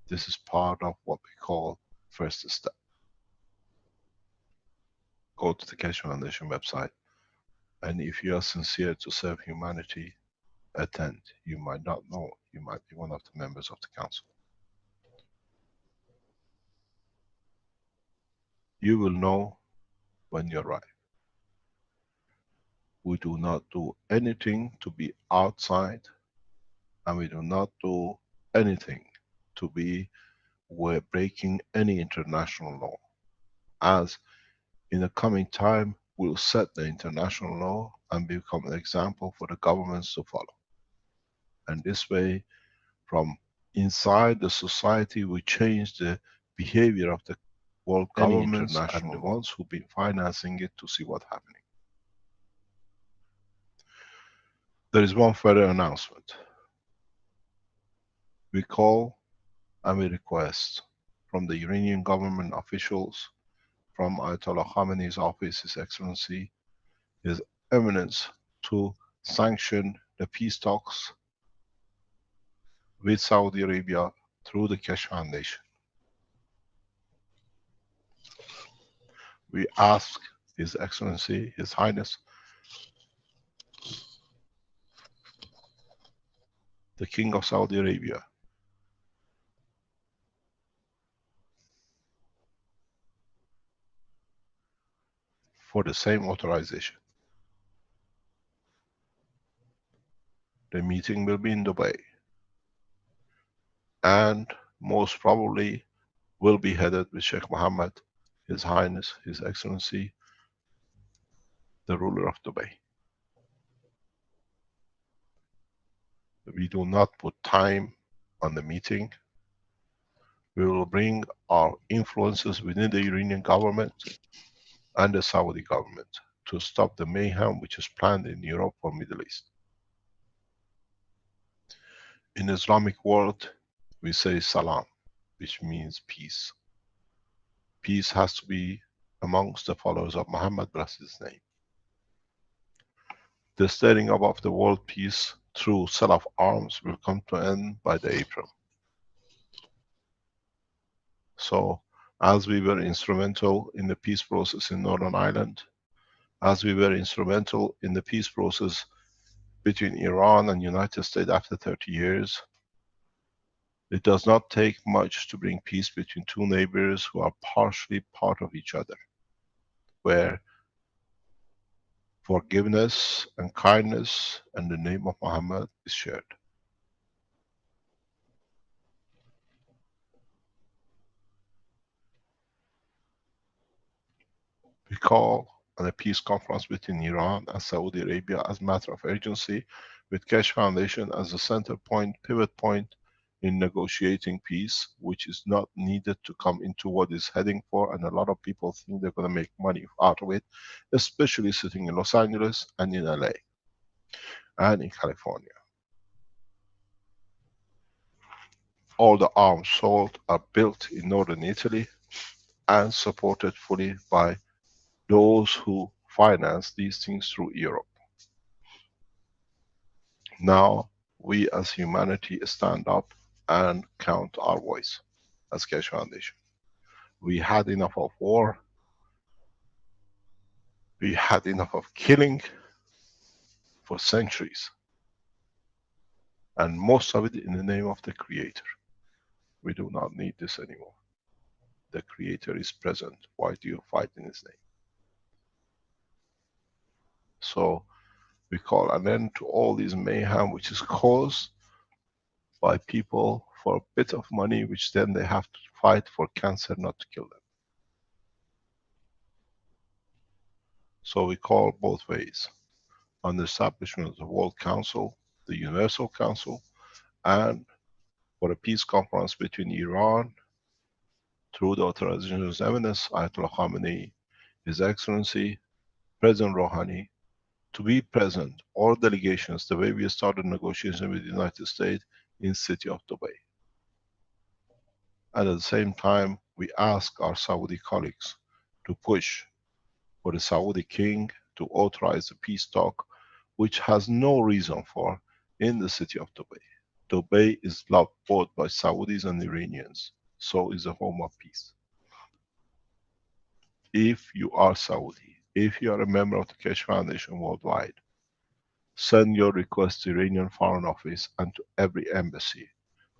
This is part of what we call first step. Go to the Keshe Foundation website, and if you are sincere to serve humanity, attend. You might not know, you might be one of the members of the council. You will know when you arrive. We do not do anything to be outside, and we do not do anything to be breaking any international law. As in the coming time, we'll set the international law and become an example for the governments to follow. And this way, from inside the society, we change the behavior of the world governments and the ones who've been financing it to see what's happening. There is one further announcement. We call and we request from the Iranian government officials, from Ayatollah Khamenei's office, His Excellency, His Eminence, to sanction the peace talks with Saudi Arabia through the Keshe Foundation. We ask His Excellency, His Highness, the King of Saudi Arabia, for the same authorization. The meeting will be in Dubai, and most probably will be headed with Sheikh Mohammed, His Highness, His Excellency, the ruler of Dubai. We do not put time on the meeting. We will bring our influences within the Iranian government and the Saudi government to stop the mayhem which is planned in Europe or Middle East. In the Islamic world, we say salam, which means peace. Peace has to be amongst the followers of Muhammad, bless his name. The stirring up of the world peace through sale of arms will come to end by the April. So, as we were instrumental in the peace process in Northern Ireland, as we were instrumental in the peace process between Iran and United States after 30 years, it does not take much to bring peace between two neighbors who are partially part of each other, where forgiveness and kindness and the name of Muhammad is shared. We call on a peace conference between Iran and Saudi Arabia as a matter of urgency, with Keshe Foundation as a center point, pivot point in negotiating peace, which is not needed to come into what is heading for, and a lot of people think they're going to make money out of it, especially sitting in Los Angeles and in LA and in California. All the arms sold are built in northern Italy and supported fully by those who finance these things through Europe. Now, we as humanity stand up and count our voice as Keshe Foundation. We had enough of war. We had enough of killing for centuries. And most of it in the name of the Creator. We do not need this anymore. The Creator is present. Why do you fight in His name? So, we call an end to all these mayhem which is caused by people for a bit of money, which then they have to fight for cancer not to kill them. So we call both ways on the establishment of the World Council, the Universal Council, and for a peace conference between Iran through the authorization of His Eminence Ayatollah Khamenei, His Excellency President Rouhani, to be present, all delegations, the way we started negotiations with the United States in city of Dubai. And at the same time, we ask our Saudi colleagues to push for the Saudi king to authorize the peace talk, which has no reason for in the city of Dubai. Dubai is loved both by Saudis and Iranians, so is the home of peace. If you are Saudi, if you are a member of the Keshe Foundation worldwide, send your request to Iranian Foreign Office and to every embassy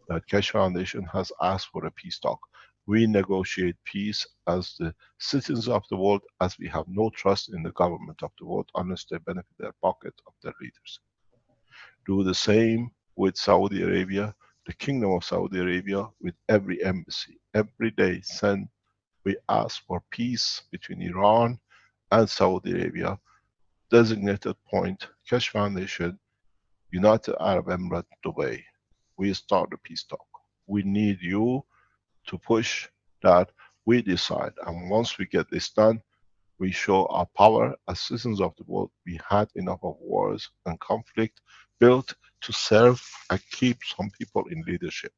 that Keshe Foundation has asked for a peace talk. We negotiate peace as the citizens of the world, as we have no trust in the government of the world unless they benefit their pocket of their leaders. Do the same with Saudi Arabia, the Kingdom of Saudi Arabia, with every embassy. Every day we ask for peace between Iran and Saudi Arabia. Designated point, Keshe Foundation, United Arab Emirates, Dubai. We start the peace talk. We need you to push that we decide. And once we get this done, we show our power as citizens of the world. We had enough of wars and conflict built to serve and keep some people in leadership.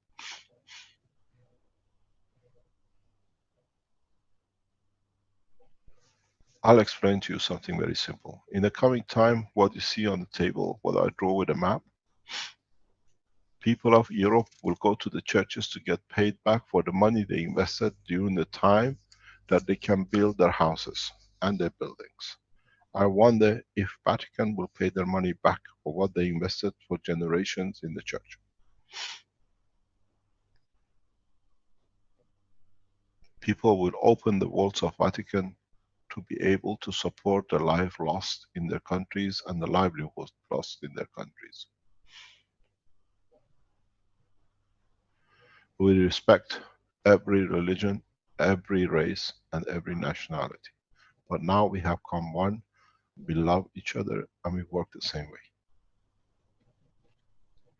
I'll explain to you something very simple. In the coming time, what you see on the table, what I draw with a map, people of Europe will go to the churches to get paid back for the money they invested during the time that they can build their houses and their buildings. I wonder if Vatican will pay their money back for what they invested for generations in the church. People will open the vaults of Vatican to be able to support the life lost in their countries and the livelihood lost in their countries. We respect every religion, every race, and every nationality. But now we have come one, we love each other, and we work the same way.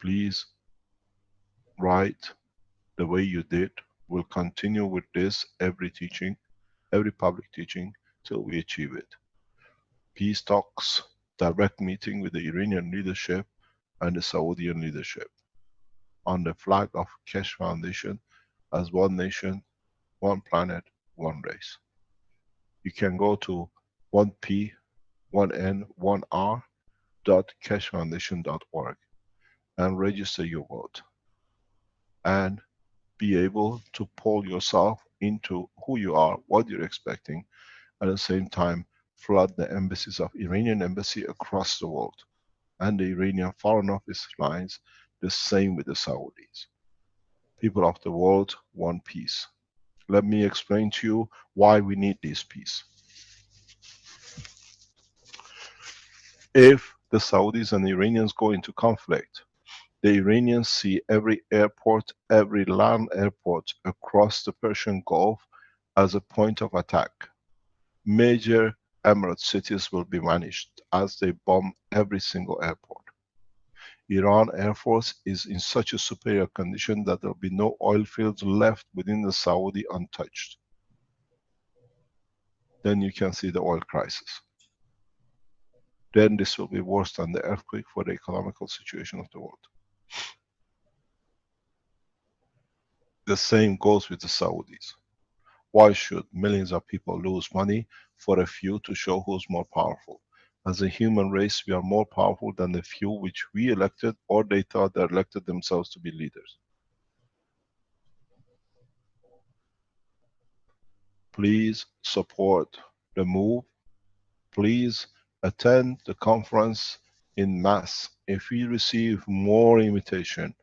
Please write the way you did. We'll continue with this every teaching, every public teaching, till we achieve it. Peace talks, direct meeting with the Iranian leadership and the Saudian leadership on the flag of Keshe Foundation as one nation, one planet, one race. You can go to 1p1n1r.keshefoundation.org and register your vote, and be able to pull yourself into who you are, what you're expecting. At the same time, flood the embassies of Iranian embassy across the world and the Iranian Foreign Office lines, the same with the Saudis. People of the world want peace. Let me explain to you why we need this peace. If the Saudis and the Iranians go into conflict, the Iranians see every airport, every land airport across the Persian Gulf as a point of attack. Major Emirate cities will be vanished as they bomb every single airport. Iran Air Force is in such a superior condition that there will be no oil fields left within the Saudi untouched. Then you can see the oil crisis. Then this will be worse than the earthquake for the economical situation of the world. The same goes with the Saudis. Why should millions of people lose money for a few to show who's more powerful? As a human race, we are more powerful than the few which we elected, or they thought they elected themselves to be leaders. Please support the move. Please attend the conference in mass. If we receive more invitation,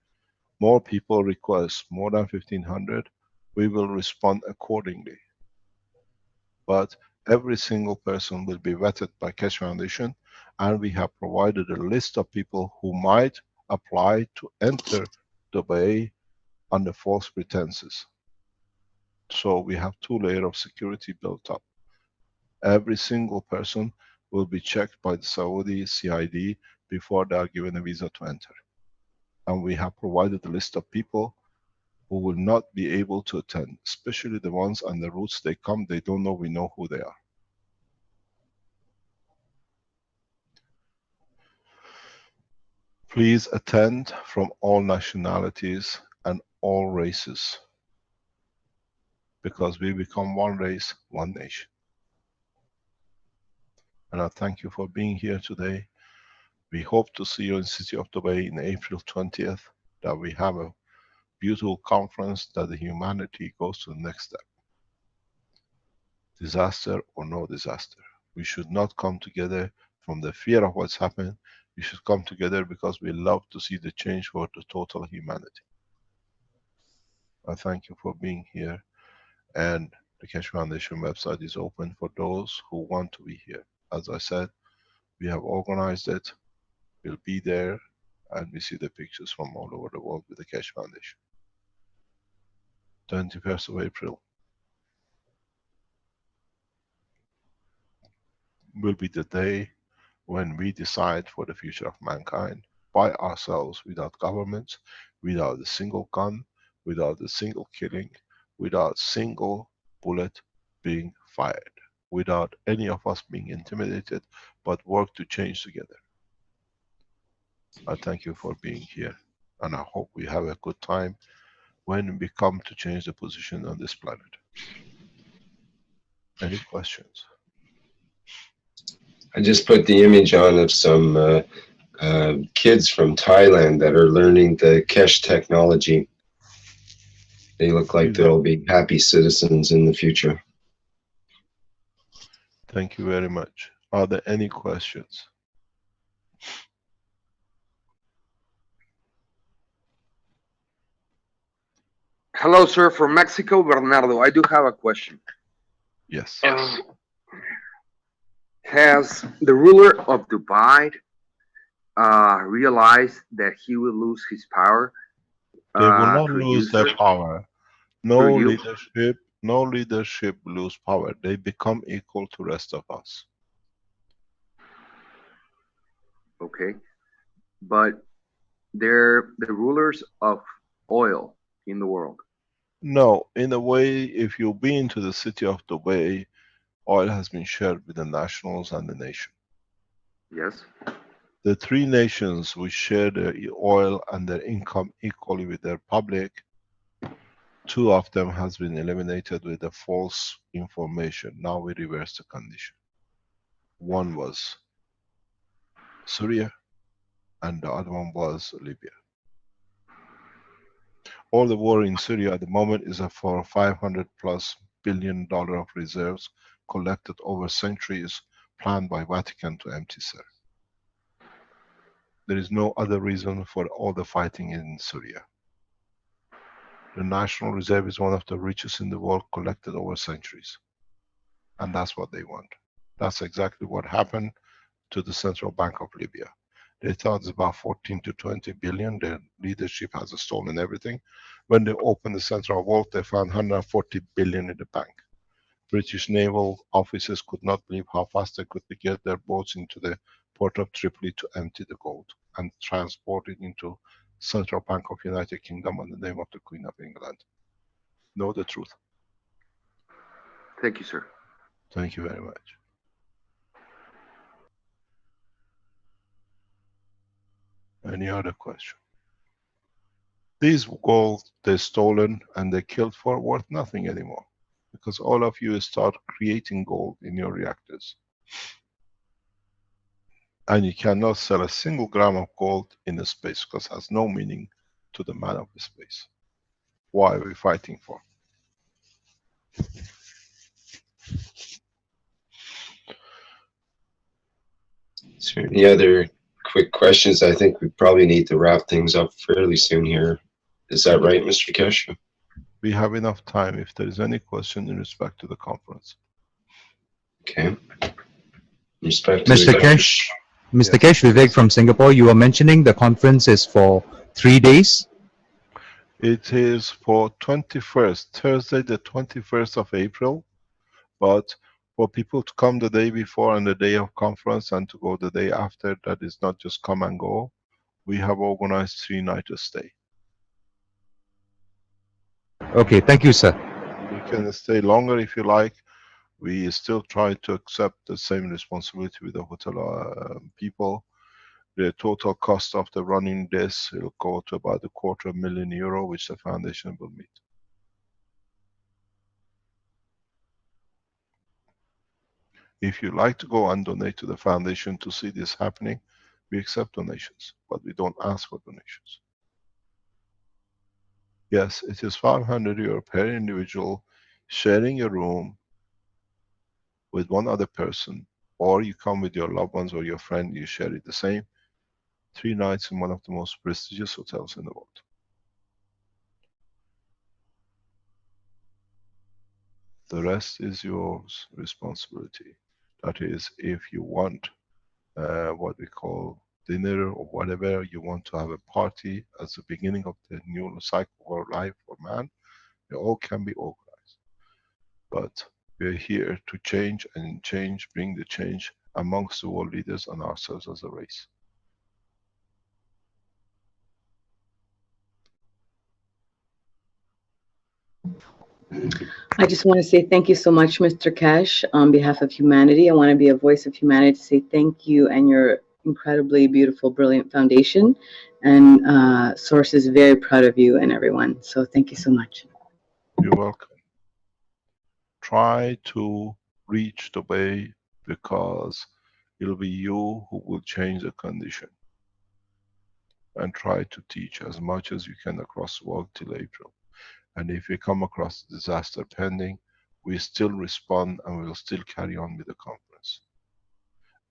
more people request, more than 1500, we will respond accordingly. But every single person will be vetted by Keshe Foundation, and we have provided a list of people who might apply to enter Dubai under false pretenses. So we have 2 layers of security built up. Every single person will be checked by the Saudi CID before they are given a visa to enter. And we have provided a list of people who will not be able to attend, especially the ones on the routes they come, they don't know, we know who they are. Please attend from all nationalities and all races, because we become one race, one nation. And I thank you for being here today. We hope to see you in the city of Dubai in April 20th, that we have a beautiful conference, that the humanity goes to the next step. Disaster or no disaster. We should not come together from the fear of what's happened. We should come together because we love to see the change for the total humanity. I thank you for being here, and the Keshe Foundation website is open for those who want to be here. As I said, we have organized it, we'll be there, and we see the pictures from all over the world with the Keshe Foundation. 21st of April will be the day when we decide for the future of mankind by ourselves, without governments, without a single gun, without a single killing, without single bullet being fired, without any of us being intimidated, but work to change together. I thank you for being here, and I hope we have a good time when we come to change the position on this planet. Any questions? I just put the image on of some kids from Thailand that are learning the Keshe technology. They look like they'll be happy citizens in the future. Thank you very much. Are there any questions? Hello, sir, from Mexico, Bernardo. I do have a question. Yes. Has the ruler of Dubai realized that he will lose his power? They will not lose their power. No leadership lose power. They become equal to rest of us. Okay, but they're the rulers of oil in the world. No, in a way, if you've been to the city of Dubai, oil has been shared with the nationals and the nation. Yes. The 3 nations which share the oil and their income equally with their public, 2 of them has been eliminated with the false information. Now we reverse the condition. One was Syria, and the other one was Libya. All the war in Syria at the moment is for $500+ billion of reserves collected over centuries, planned by Vatican to empty, sir. There is no other reason for all the fighting in Syria. The National Reserve is one of the richest in the world, collected over centuries. And that's what they want. That's exactly what happened to the Central Bank of Libya. They thought it's about 14 to 20 billion. Their leadership has stolen everything. When they opened the central vault, they found 140 billion in the bank. British naval officers could not believe how fast they could get their boats into the port of Tripoli to empty the gold and transport it into Central Bank of United Kingdom in the name of the Queen of England. Know the truth. Thank you, sir. Thank you very much. Any other question? These gold they're stolen and they're killed for worth nothing anymore, because all of you start creating gold in your reactors. And you cannot sell a single gram of gold in the space, because it has no meaning to the man of the space. Why are we fighting for? Is there any other quick questions? I think we probably need to wrap things up fairly soon here. Is that right, Mr. Keshe? We have enough time if there is any question in respect to the conference. Okay. Respect to Mr. the Keshe, Mr. Yes. Keshe, Vivek from Singapore, you were mentioning the conference is for 3 days. It is for 21st, Thursday the 21st of April, but for people to come the day before and the day of conference and to go the day after, that is not just come and go. We have organized 3 nights stay. Okay, thank you, sir. You can stay longer if you like. We still try to accept the same responsibility with the hotel people. The total cost of the running this will go to about €250,000, which the foundation will meet. If you like to go and donate to the foundation to see this happening, we accept donations, but we don't ask for donations. Yes, it is €500 per individual, sharing a room with one other person, or you come with your loved ones or your friend, you share it the same. 3 nights in one of the most prestigious hotels in the world. The rest is yours responsibility. That is, if you want what we call dinner or whatever, you want to have a party as the beginning of the new cycle of life for man, it all can be organized. But we're here to change, and change, bring the change amongst the world leaders and ourselves as a race. I just want to say thank you so much, Mr. Keshe. On behalf of humanity, I want to be a voice of humanity to say thank you and your incredibly beautiful, brilliant foundation. And Source is very proud of you and everyone. So thank you so much. You're welcome. Try to reach the way, because it'll be you who will change the condition. And try to teach as much as you can across the world till April. And if we come across disaster pending, we still respond and we'll still carry on with the conference.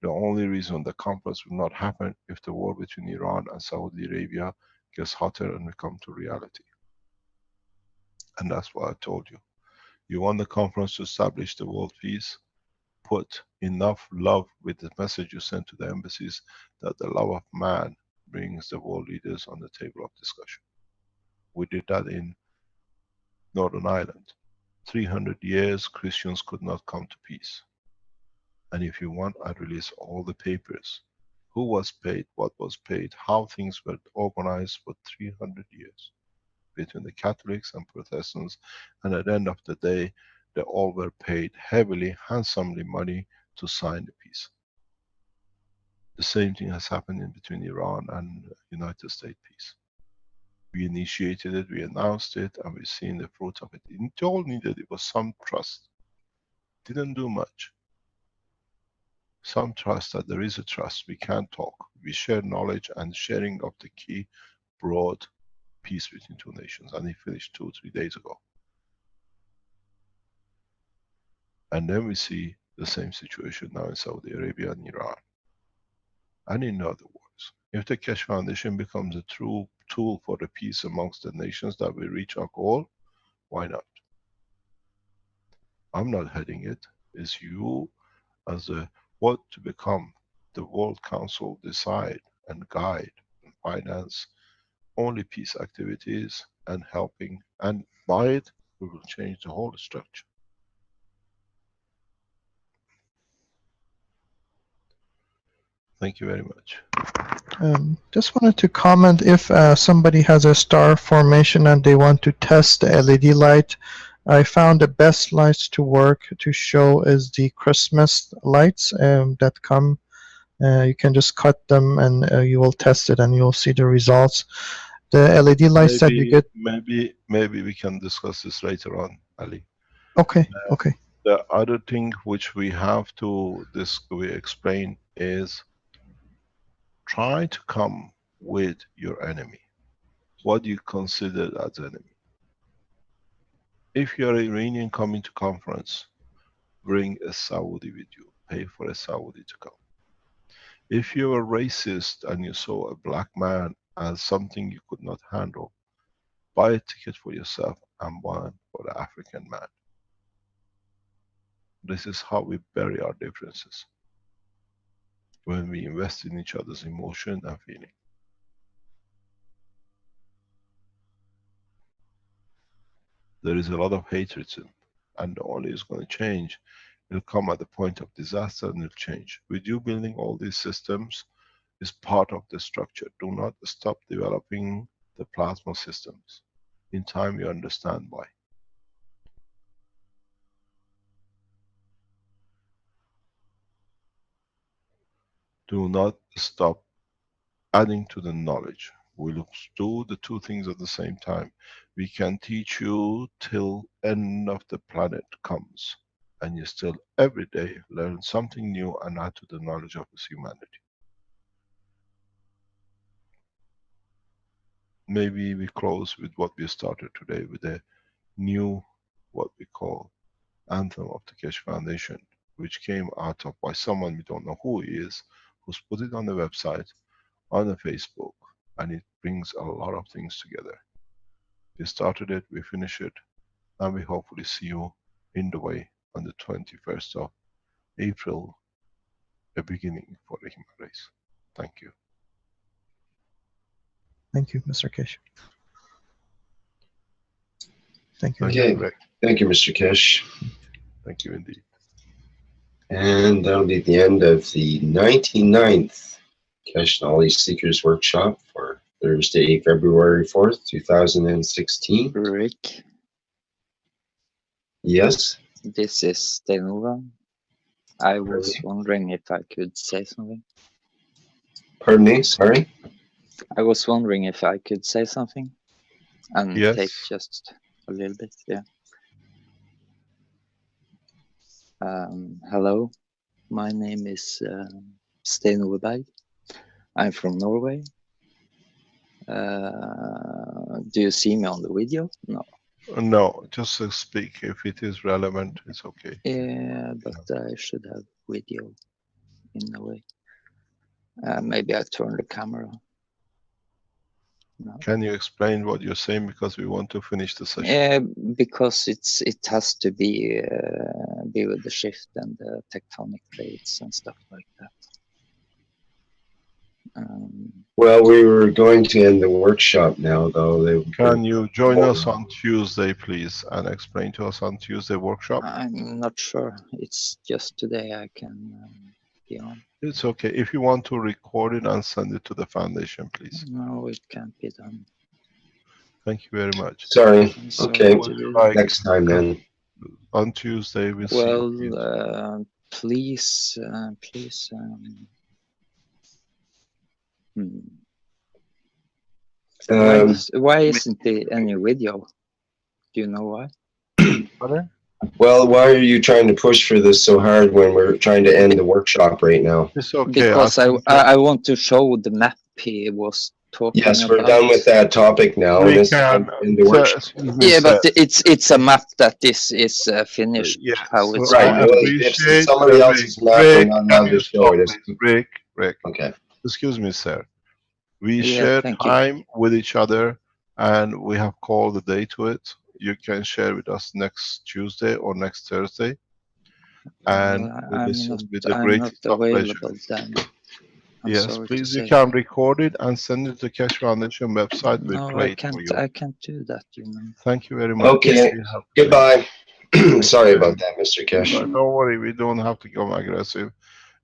The only reason the conference will not happen if the war between Iran and Saudi Arabia gets hotter and we come to reality. And that's what I told you. You want the conference to establish the world peace? Put enough love with the message you send to the embassies, that the love of man brings the world leaders on the table of discussion. We did that in Northern Ireland. 300 years Christians could not come to peace. And if you want, I release all the papers. Who was paid, what was paid, how things were organized for 300 years between the Catholics and Protestants, and at the end of the day, they all were paid heavily, handsomely money to sign the peace. The same thing has happened in between Iran and United States peace. We initiated it, we announced it, and we've seen the fruit of it. It all needed, it was some trust. Didn't do much. Some trust, that there is a trust, we can talk. We share knowledge, and sharing of the key brought peace between two nations, and he finished 2-3 days ago. And then we see the same situation now in Saudi Arabia and Iran. And in other words, if the Keshe Foundation becomes a true tool for the peace amongst the nations that we reach our goal, why not? I'm not heading it. It's you as a what to become. The World Council decide and guide and finance only peace activities and helping, and by it we will change the whole structure. Thank you very much. Just wanted to comment, if somebody has a star formation and they want to test the LED light, I found the best lights to work to show is the Christmas lights that come. You can just cut them and you will test it and you'll see the results. The LED lights that you get. Maybe we can discuss this later on, Ali. Okay. Okay. The other thing which we have to explain is try to come with your enemy. What do you consider as enemy? If you're an Iranian coming to conference, bring a Saudi with you. Pay for a Saudi to come. If you're a racist and you saw a black man as something you could not handle, buy a ticket for yourself and one for the African man. This is how we bury our differences. When we invest in each other's emotion and feeling. There is a lot of hatredism, and the only is going to change. It'll come at the point of disaster and it'll change. With you building all these systems is part of the structure. Do not stop developing the plasma systems. In time you understand why. Do not stop adding to the knowledge. We'll do the two things at the same time. We can teach you till end of the planet comes, and you still every day learn something new and add to the knowledge of this humanity. Maybe we close with what we started today, with a new, what we call, anthem of the Keshe Foundation, which came out of by someone we don't know who he is, who's put it on the website, on the Facebook, and it brings a lot of things together. We started it, we finish it, and we hopefully see you in the way on the 21st of April, a beginning for the human race. Thank you. Thank you, Mr. Keshe. Thank you. Okay. Thank you, Mr. Keshe. Thank you indeed. And that'll be the end of the 99th Keshe Knowledge Seekers Workshop for Thursday, February 4th, 2016. Rick? Yes? This is Stenova. I was wondering if I could say something. Pardon me, sorry? I was wondering if I could say something and Yes. take just a little bit, yeah. Hello, my name is Sten Woodberg. I'm from Norway. Do you see me on the video? No. No, just speak. If it is relevant, it's okay. Yeah, but I should have video in a way. Maybe I turn the camera on. No. Can you explain what you're saying, because we want to finish the session? Yeah, because it has to be with the shift and the tectonic plates and stuff like that. Well, we were going to end the workshop now, though. Can you join us on Tuesday, please, and explain to us on Tuesday workshop? I'm not sure. It's just today I can be on. It's okay. If you want to record it and send it to the foundation, please. No, it can't be done. Thank you very much. Sorry. Sorry Okay. to do Like, Next time then. on Tuesday, we'll see you. Well, please, please. Why isn't there any video? Do you know why? Pardon? Well, why are you trying to push for this so hard when we're trying to end the workshop right now? It's okay. Because I want to show the map he was talking Yes, we're about? done with that topic now. We This can, in the workshop. excuse me, Yeah, but sir. it's a map that is finished. Yeah, How so it's Right. I Well, if it's appreciate somebody else's map, we're Rick, not can allowed to you show stop, it. please? Rick, Okay. excuse me, sir. We Yeah, share thank you. time with each other and we have called the day to it. You can share with us next Tuesday or next Thursday. And we listen with the I'm not greatest of pleasure. available then. I'm Yes, sorry to please, you say. can record it and send it to the Cash Foundation website. We'll No, play I it for can't. you. I can't do that. You know. Thank you very much. Okay. We have to Goodbye. Sorry leave. about that, Mr. Cash. Don't worry, we don't have to become aggressive.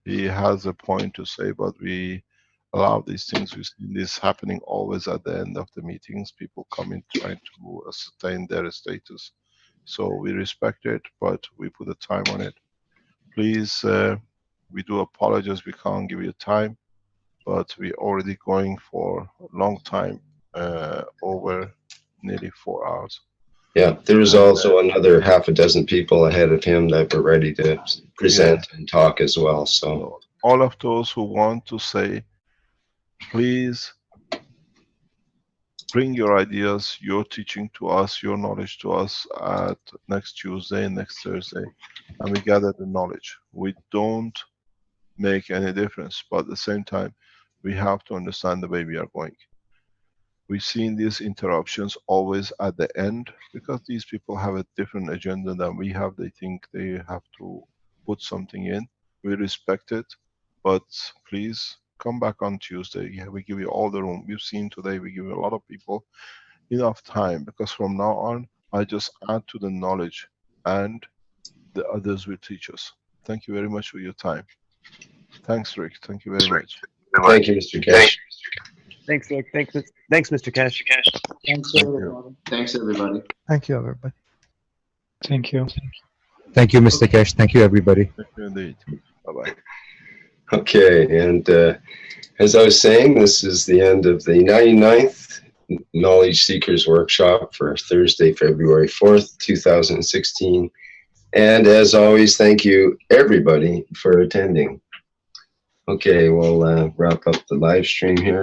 He has a point to say, but we allow these things. We've seen this happening always at the end of the meetings. People come in trying to ascertain their status. So we respect it, but we put a time on it. Please, we do apologize, we can't give you time, but we're already going for a long time, over nearly 4 hours. Yeah, there was also another half a dozen people ahead of him that were ready to present and talk as well. So all of those who want to say, please bring your ideas, your teaching to us, your knowledge to us at next Tuesday, next Thursday, and we gather the knowledge. We don't make any difference, but at the same time, we have to understand the way we are going. We've seen these interruptions always at the end because these people have a different agenda than we have. They think they have to put something in. We respect it, but please come back on Tuesday. Yeah, we give you all the room. We've seen today, we give a lot of people enough time because from now on, I just add to the knowledge and the others will teach us. Thank you very much for your time. Thanks, Rick. Thank you very much. thank you, Mr. Cash. Thanks, Rick. Thanks, Mr. Cash. Thanks, everybody. Thanks, everybody. Thank you, everybody. Thank you. Thank you, Mr. Cash. Thank you, everybody. Thank you indeed. Bye-bye. Okay, and as I was saying, this is the end of the 99th Knowledge Seekers Workshop for Thursday, February 4th, 2016. And as always, thank you, everybody, for attending. Okay, we'll wrap up the live stream here.